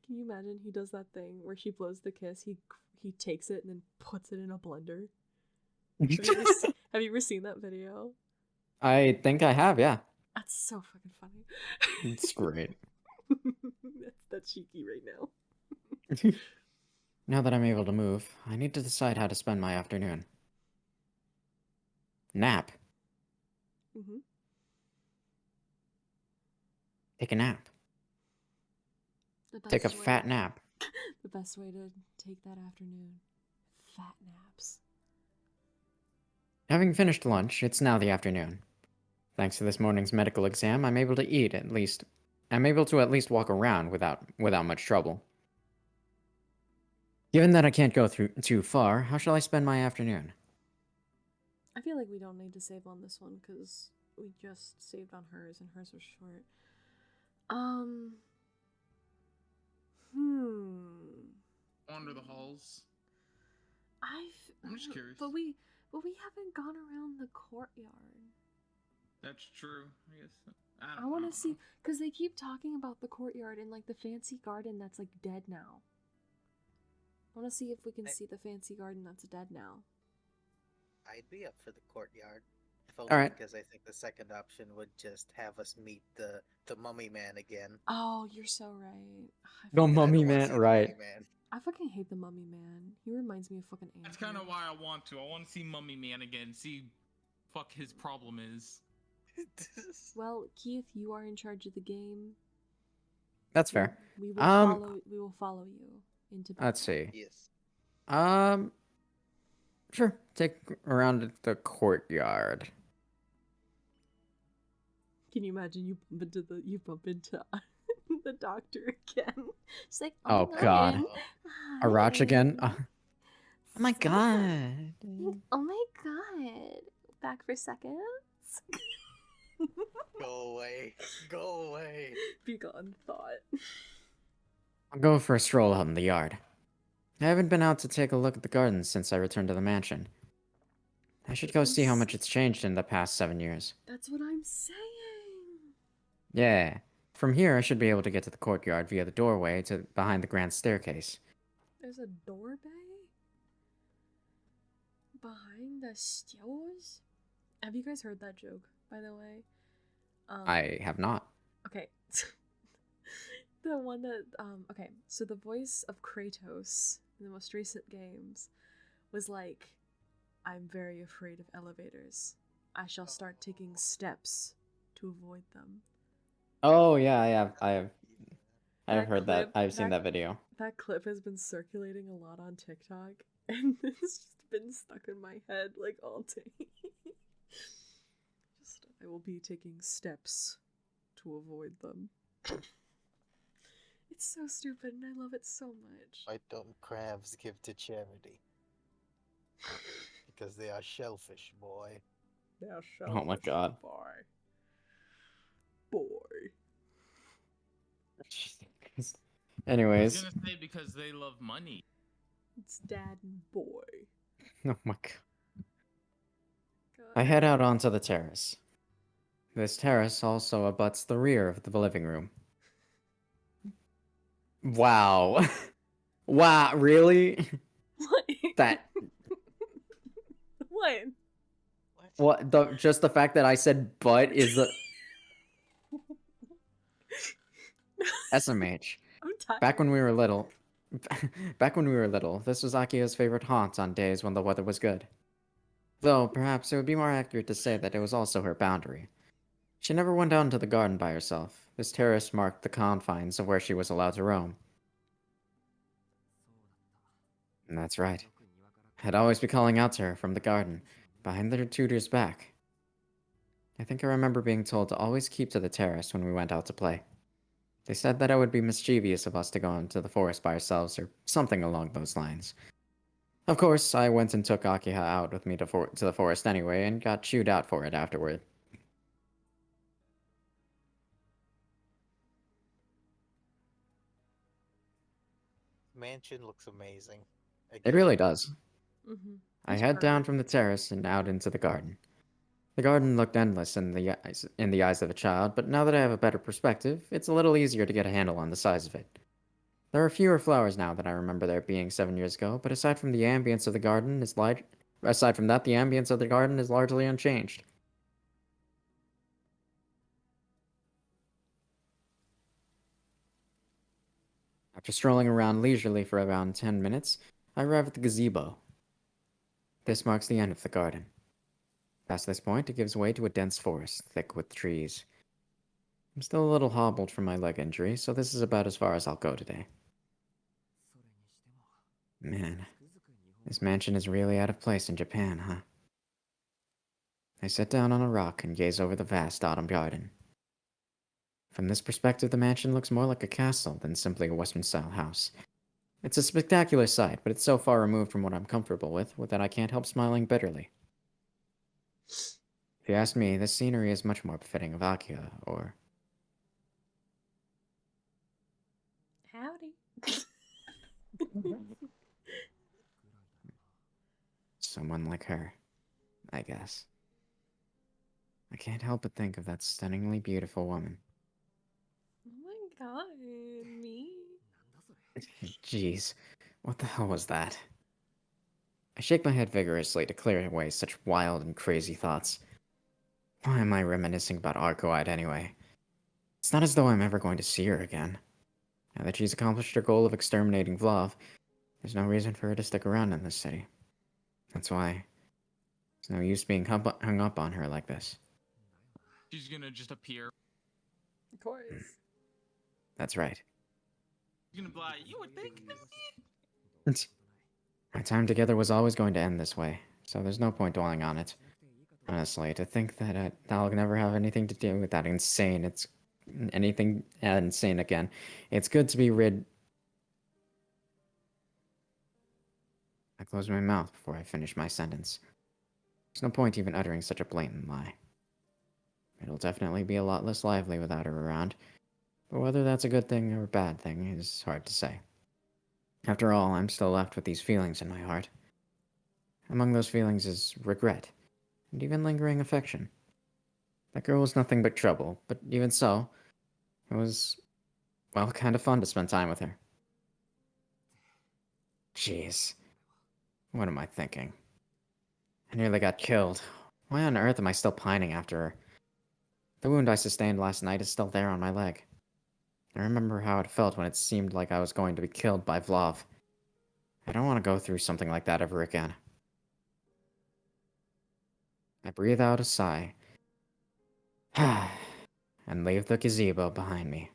S1: Can you imagine he does that thing where she blows the kiss, he takes it and then puts it in a blender? Have you ever seen that video?
S2: I think I have, yeah.
S1: That's so fucking funny.
S2: It's great.
S1: that's cheeky right now.
S2: Now that I'm able to move, I need to decide how to spend my afternoon. Nap.
S1: Mm-hmm.
S2: Take a nap. Take a fat nap.
S1: The best way to take that afternoon. Fat naps.
S2: Having finished lunch, it's now the afternoon. Thanks to this morning's medical exam, I'm able to eat at least. I'm able to at least walk around without much trouble. Given that I can't go too far, how shall I spend my afternoon?
S1: I feel like we don't need to save on this one because we just saved on hers and hers was short.
S3: Wander the halls. I'm just curious.
S1: But we haven't gone around the courtyard.
S3: That's true. I guess.
S1: I want to see, because they keep talking about the courtyard and like the fancy garden that's like dead now. I want to see if we can see the fancy garden that's dead now.
S5: I'd be up for the courtyard. If only
S2: Alright.
S5: because I think the second option would just have us meet the mummy man again.
S1: Oh, you're so right.
S2: The
S5: And I
S2: mummy
S5: don't wanna
S2: man,
S5: see the
S2: right.
S5: Mummy Man.
S1: I fucking hate the mummy man. He reminds me of fucking Andrew.
S3: That's kind of why I want to. I want to see Mummy Man again. See, fuck his problem is.
S1: Well, Keith, you are in charge of the game.
S2: That's fair.
S1: We will follow you into.
S2: Let's see.
S5: Yes.
S2: Sure. Take around the courtyard.
S1: Can you imagine you bump into the doctor again? It's like,
S2: Oh
S1: my
S2: god.
S1: Hi.
S2: Arach again? Oh my
S1: So-
S2: god.
S1: Oh my god. Back for seconds?
S5: Go away. Go away.
S1: Be gone, thought.
S2: I'll go for a stroll out in the yard. I haven't been out to take a look at the garden since I returned to the mansion. I should go see how much it's changed in the past 7 years.
S1: That's what I'm saying.
S2: Yeah. From here, I should be able to get to the courtyard via the doorway to behind the grand staircase.
S1: There's a doorbell behind the stairs. Have you guys heard that joke, by the way?
S2: I have not.
S1: Okay. The one that okay, so the voice of Kratos in the most recent games was like, I'm very afraid of elevators. I shall start taking steps to avoid them.
S2: Oh yeah, I have
S1: That
S2: heard that.
S1: clip-
S2: I've seen
S1: that-
S2: that video.
S1: That clip has been circulating a lot on TikTok, and it's just been stuck in my head like all day. Just, I will be taking steps to avoid them. It's so stupid, and I love it so much.
S5: Why don't crabs give to charity? Because they are shellfish, boy.
S1: Thou
S2: Oh my
S1: shalt
S2: god.
S1: boy.
S3: I was
S2: Anyways.
S3: gonna say because they love money.
S1: It's dad and boy.
S2: Oh my god.
S1: God.
S2: I head out onto the terrace. This terrace also abuts the rear of the living room. Wow. Wow, really?
S1: What?
S2: That
S1: What?
S2: what just the fact that I said but is the SMH.
S1: I'm tired.
S2: Back when we were little, this was Akia's favorite haunt on days when the weather was good. Though, perhaps it would be more accurate to say that it was also her boundary. She never went out into the garden by herself. This terrace marked the confines of where she was allowed to roam. And that's right. I'd always be calling out to her from the garden, behind her tutor's back. I think I remember being told to always keep to the terrace when we went out to play. They said that it would be mischievous of us to go into the forest by ourselves or something along those lines. Of course, I went and took Akiha out with me to the forest anyway and got chewed out for it afterward.
S5: Mansion looks amazing.
S2: It
S5: Again.
S2: really does.
S1: Mm-hmm.
S2: I
S1: It's
S2: head down
S1: perfect.
S2: from the terrace and out into the garden. The garden looked endless in the eyes of a child, but now that I have a better perspective, it's a little easier to get a handle on the size of it. There are fewer flowers now than I remember there being 7 years ago, but aside from that, the ambience of the garden is largely unchanged. After strolling around leisurely for around 10 minutes, I arrive at the gazebo. This marks the end of the garden. Past this point, it gives way to a dense forest, thick with trees. I'm still a little hobbled from my leg injury, so this is about as far as I'll go today. Man, this mansion is really out of place in Japan, huh? I sit down on a rock and gaze over the vast autumn garden. From this perspective, the mansion looks more like a castle than simply a Western-style house. It's a spectacular sight, but it's so far removed from what I'm comfortable with that I can't help smiling bitterly. If you ask me, this scenery is much more befitting of Akia, or...
S1: Howdy.
S2: someone like her, I guess. I can't help but think of that stunningly beautiful woman.
S1: Oh my god, me?
S2: Jeez, what the hell was that? I shake my head vigorously to clear away such wild and crazy thoughts. Why am I reminiscing about Arcoide anyway? It's not as though I'm ever going to see her again. Now that she's accomplished her goal of exterminating Vlav, there's no reason for her to stick around in this city. That's why there's no use being hung up on her like this.
S3: She's gonna just appear.
S1: Of course.
S2: That's right.
S3: She's gonna be like, you were thinking of me?
S2: My time together was always going to end this way, so there's no point dwelling on it. Honestly, to think that I'll never have anything to do with that insane, anything insane again. It's good to be rid. I closed my mouth before I finished my sentence. There's no point even uttering such a blatant lie. It'll definitely be a lot less lively without her around, but whether that's a good thing or a bad thing is hard to say. After all, I'm still left with these feelings in my heart. Among those feelings is regret, and even lingering affection. That girl was nothing but trouble, but even so, it was, well, kind of fun to spend time with her. Jeez. What am I thinking? I nearly got killed. Why on earth am I still pining after her? The wound I sustained last night is still there on my leg. I remember how it felt when it seemed like I was going to be killed by Vlav. I don't want to go through something like that ever again. I breathe out a sigh and leave the gazebo behind me.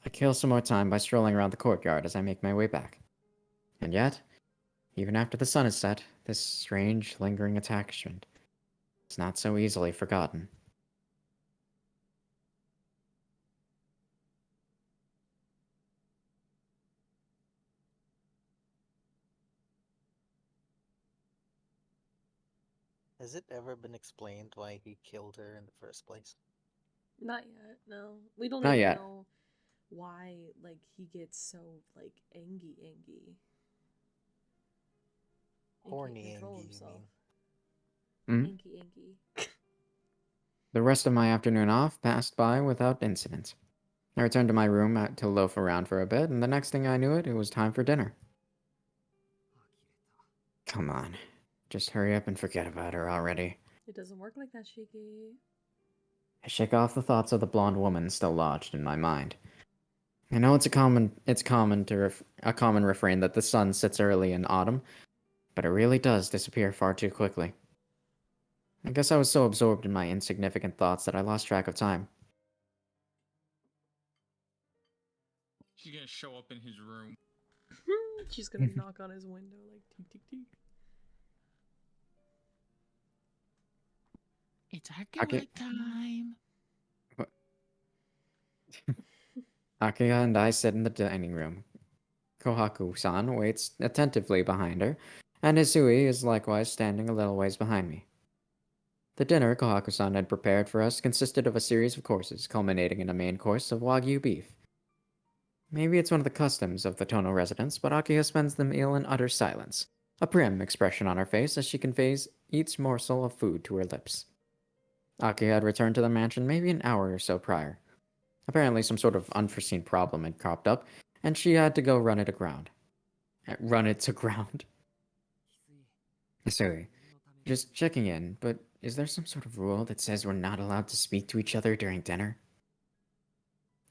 S2: I kill some more time by strolling around the courtyard as I make my way back. And yet, even after the sun is set, this strange, lingering attachment is not so easily forgotten.
S5: Has it ever been explained why he killed her in the first place?
S1: Not yet, no. We don't
S2: Not
S1: even
S2: yet.
S1: know why, like, he gets so, like, angy. He can't
S5: Horny
S1: control
S5: Angie, you
S1: himself.
S5: mean?
S2: Hmm?
S1: Anky.
S2: The rest of my afternoon off passed by without incident. I returned to my room to loaf around for a bit, and the next thing I knew it was time for dinner. Come on. Just hurry up and forget about her already.
S1: It doesn't work like that, Shiki.
S2: I shake off the thoughts of the blonde woman still lodged in my mind. I know a common refrain that the sun sets early in autumn, but it really does disappear far too quickly. I guess I was so absorbed in my insignificant thoughts that I lost track of time.
S3: She's gonna show up in his room.
S1: She's gonna knock on his window like teek teek teek.
S3: It's
S2: Okay.
S3: time.
S2: Akiya and I sit in the dining room. Kohaku-san waits attentively behind her, and Isui is likewise standing a little ways behind me. The dinner Kohaku-san had prepared for us consisted of a series of courses, culminating in a main course of Wagyu beef. Maybe it's one of the customs of the Tono residence, but Akiya spends the meal in utter silence, a prim expression on her face as she conveys each morsel of food to her lips. Akiya had returned to the mansion maybe an hour or so prior. Apparently some sort of unforeseen problem had cropped up, and she had to go run it aground. Run it to ground. Sorry, just checking in, but is there some sort of rule that says we're not allowed to speak to each other during dinner?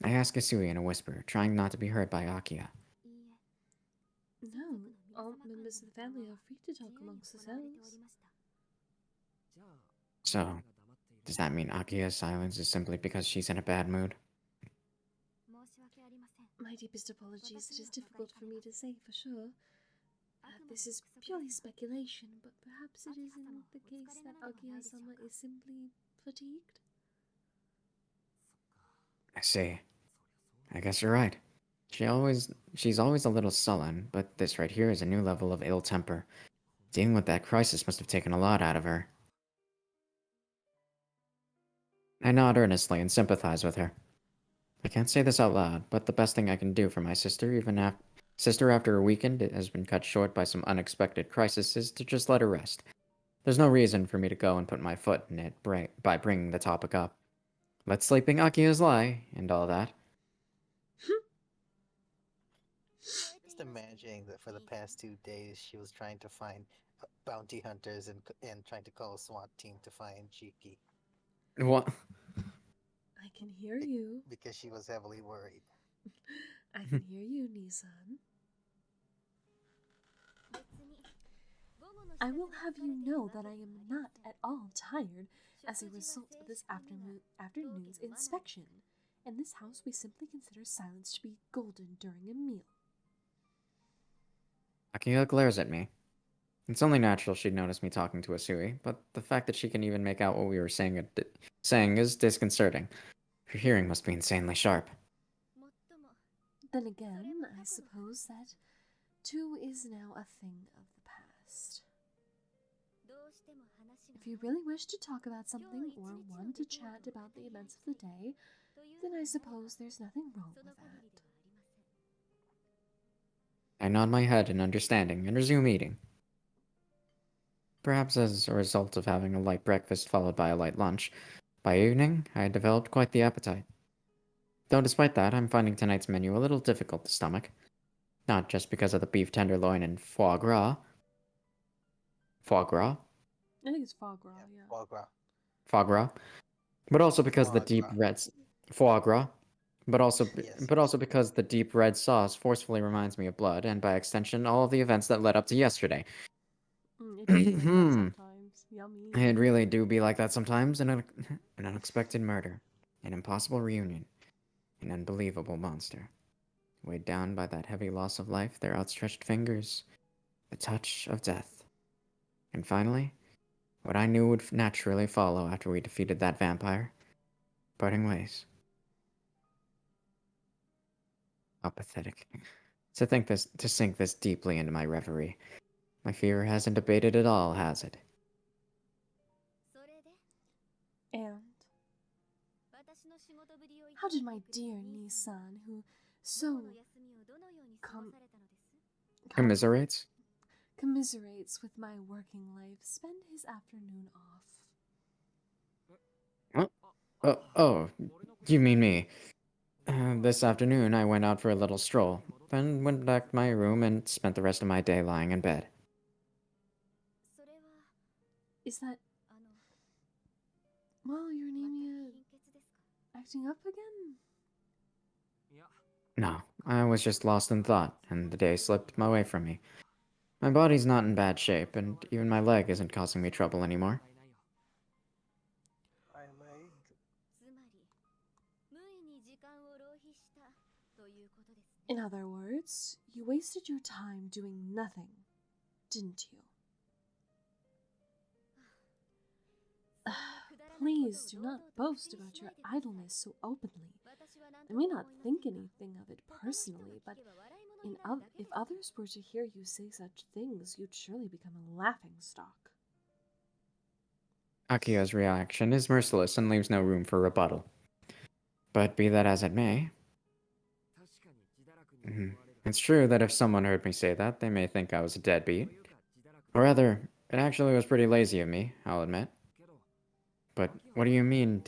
S2: I ask Isui in a whisper, trying not to be heard by Akiya.
S1: No, all members of the family are free to talk amongst themselves.
S2: So, does that mean Akiya's silence is simply because she's in a bad mood?
S1: My deepest apologies, it is difficult for me to say for sure. This is purely speculation, but perhaps it isn't the case that Agia-sama is simply fatigued?
S2: I see. I guess you're right. She's always a little sullen, but this right here is a new level of ill temper. Dealing with that crisis must have taken a lot out of her. I nod earnestly and sympathize with her. I can't say this out loud, but the best thing I can do for my sister, Sister, after a weekend, it has been cut short by some unexpected crises to just let her rest. There's no reason for me to go and put my foot in it by bringing the topic up. Let sleeping Akia's lie and all that.
S5: Just imagining that for the past 2 days she was trying to find bounty hunters and trying to call a SWAT team to find Chiki
S2: What?
S1: I can hear you.
S5: because she was heavily worried.
S1: I can hear you, Nissan. I will have you know that I am not at all tired as a result of this afternoon's inspection. In this house, we simply consider silence to be golden during a meal.
S2: Akia glares at me. It's only natural she'd notice me talking to Asui, but the fact that she can even make out what we were saying is disconcerting. Her hearing must be insanely sharp.
S1: Then again, I suppose that too is now a thing of the past. If you really wish to talk about something or want to chat about the events of the day, then I suppose there's nothing wrong with that.
S2: I nod my head in understanding and resume eating. Perhaps as a result of having a light breakfast followed by a light lunch, by evening I had developed quite the appetite. Though despite that, I'm finding tonight's menu a little difficult to stomach. Not just because of the beef tenderloin and foie gras. Foie gras?
S1: I think it's foie gras, yeah.
S5: Foie gras.
S2: Foie gras. But also because the
S5: Foie
S2: deep
S5: gras.
S2: red... Foie gras. But also,
S5: Yes.
S2: but also because the deep red sauce forcefully reminds me of blood, and by extension, all of the events that led up to yesterday.
S1: It does be like that sometimes. Yummy.
S2: It really do be like that sometimes. An unexpected murder, an impossible reunion, an unbelievable monster. Weighed down by that heavy loss of life, their outstretched fingers, the touch of death. And finally, what I knew would naturally follow after we defeated that vampire, parting ways. How pathetic. To sink this deeply into my reverie. My fear hasn't abated at all, has it?
S1: And how did my dear Nissan, who so
S2: Commiserates?
S1: commiserates with my working life, spend his afternoon off?
S2: Oh, you mean me. This afternoon I went out for a little stroll, then went back to my room and spent the rest of my day lying in bed.
S1: Is that... Well, your anemia acting up again?
S2: No, I was just lost in thought, and the day slipped away from me. My body's not in bad shape, and even my leg isn't causing me trouble anymore.
S5: My leg.
S1: In other words, you wasted your time doing nothing, didn't you? Please do not boast about your idleness so openly. I may not think anything of it personally, but if others were to hear you say such things, you'd surely become a laughingstock.
S2: Akia's reaction is merciless and leaves no room for rebuttal. But be that as it may, it's true that if someone heard me say that, they may think I was a deadbeat. Or rather, it actually was pretty lazy of me, I'll admit. But what do you mean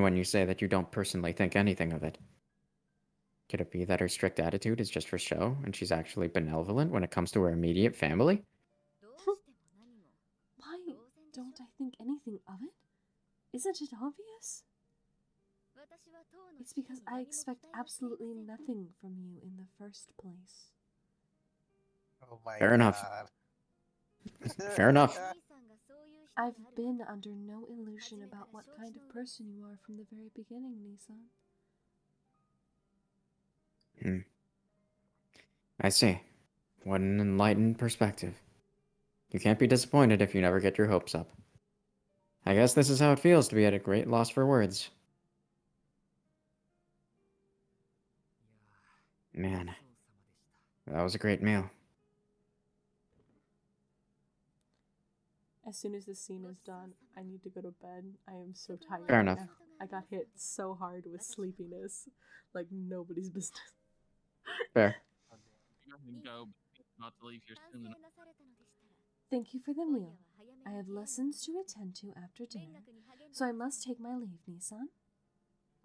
S2: when you say that you don't personally think anything of it? Could it be that her strict attitude is just for show, and she's actually benevolent when it comes to her immediate family?
S1: Why don't I think anything of it? Isn't it obvious? It's because I expect absolutely nothing from you in the first place.
S5: Oh my
S2: Fair enough.
S5: God.
S2: Fair enough.
S1: I've been under no illusion about what kind of person you are from the very beginning, Nissan.
S2: I see. What an enlightened perspective. You can't be disappointed if you never get your hopes up. I guess this is how it feels to be at a great loss for words. Man, that was a great meal.
S1: As soon as this scene is done, I need to go to bed. I am so tired.
S2: Fair enough.
S1: I got hit so hard with sleepiness. Like nobody's business.
S2: Fair.
S3: Go ahead and go, but not to leave here soon enough.
S1: Thank you for the meal. I have lessons to attend to after dinner, so I must take my leave, Nissan.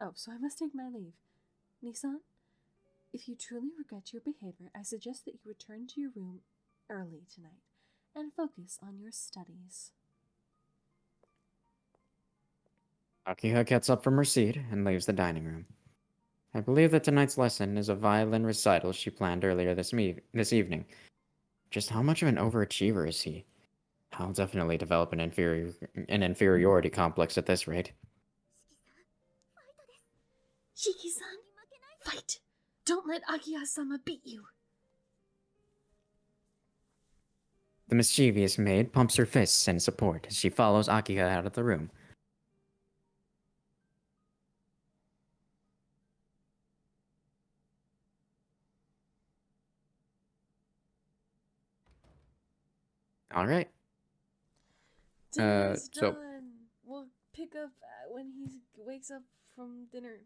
S1: Oh, so I must take my leave. Nissan, if you truly regret your behavior, I suggest that you return to your room early tonight and focus on your studies.
S2: Akiha gets up from her seat and leaves the dining room. I believe that tonight's lesson is a violin recital she planned earlier this evening. Just how much of an overachiever is he? I'll definitely develop an inferiority complex at this rate.
S1: Shiki-san, fight! Don't let Akiha-sama beat you!
S2: The mischievous maid pumps her fists in support as she follows Akiha out of the room. All right.
S1: Dinner is
S2: so-
S1: done. We'll pick up when he wakes up from dinner.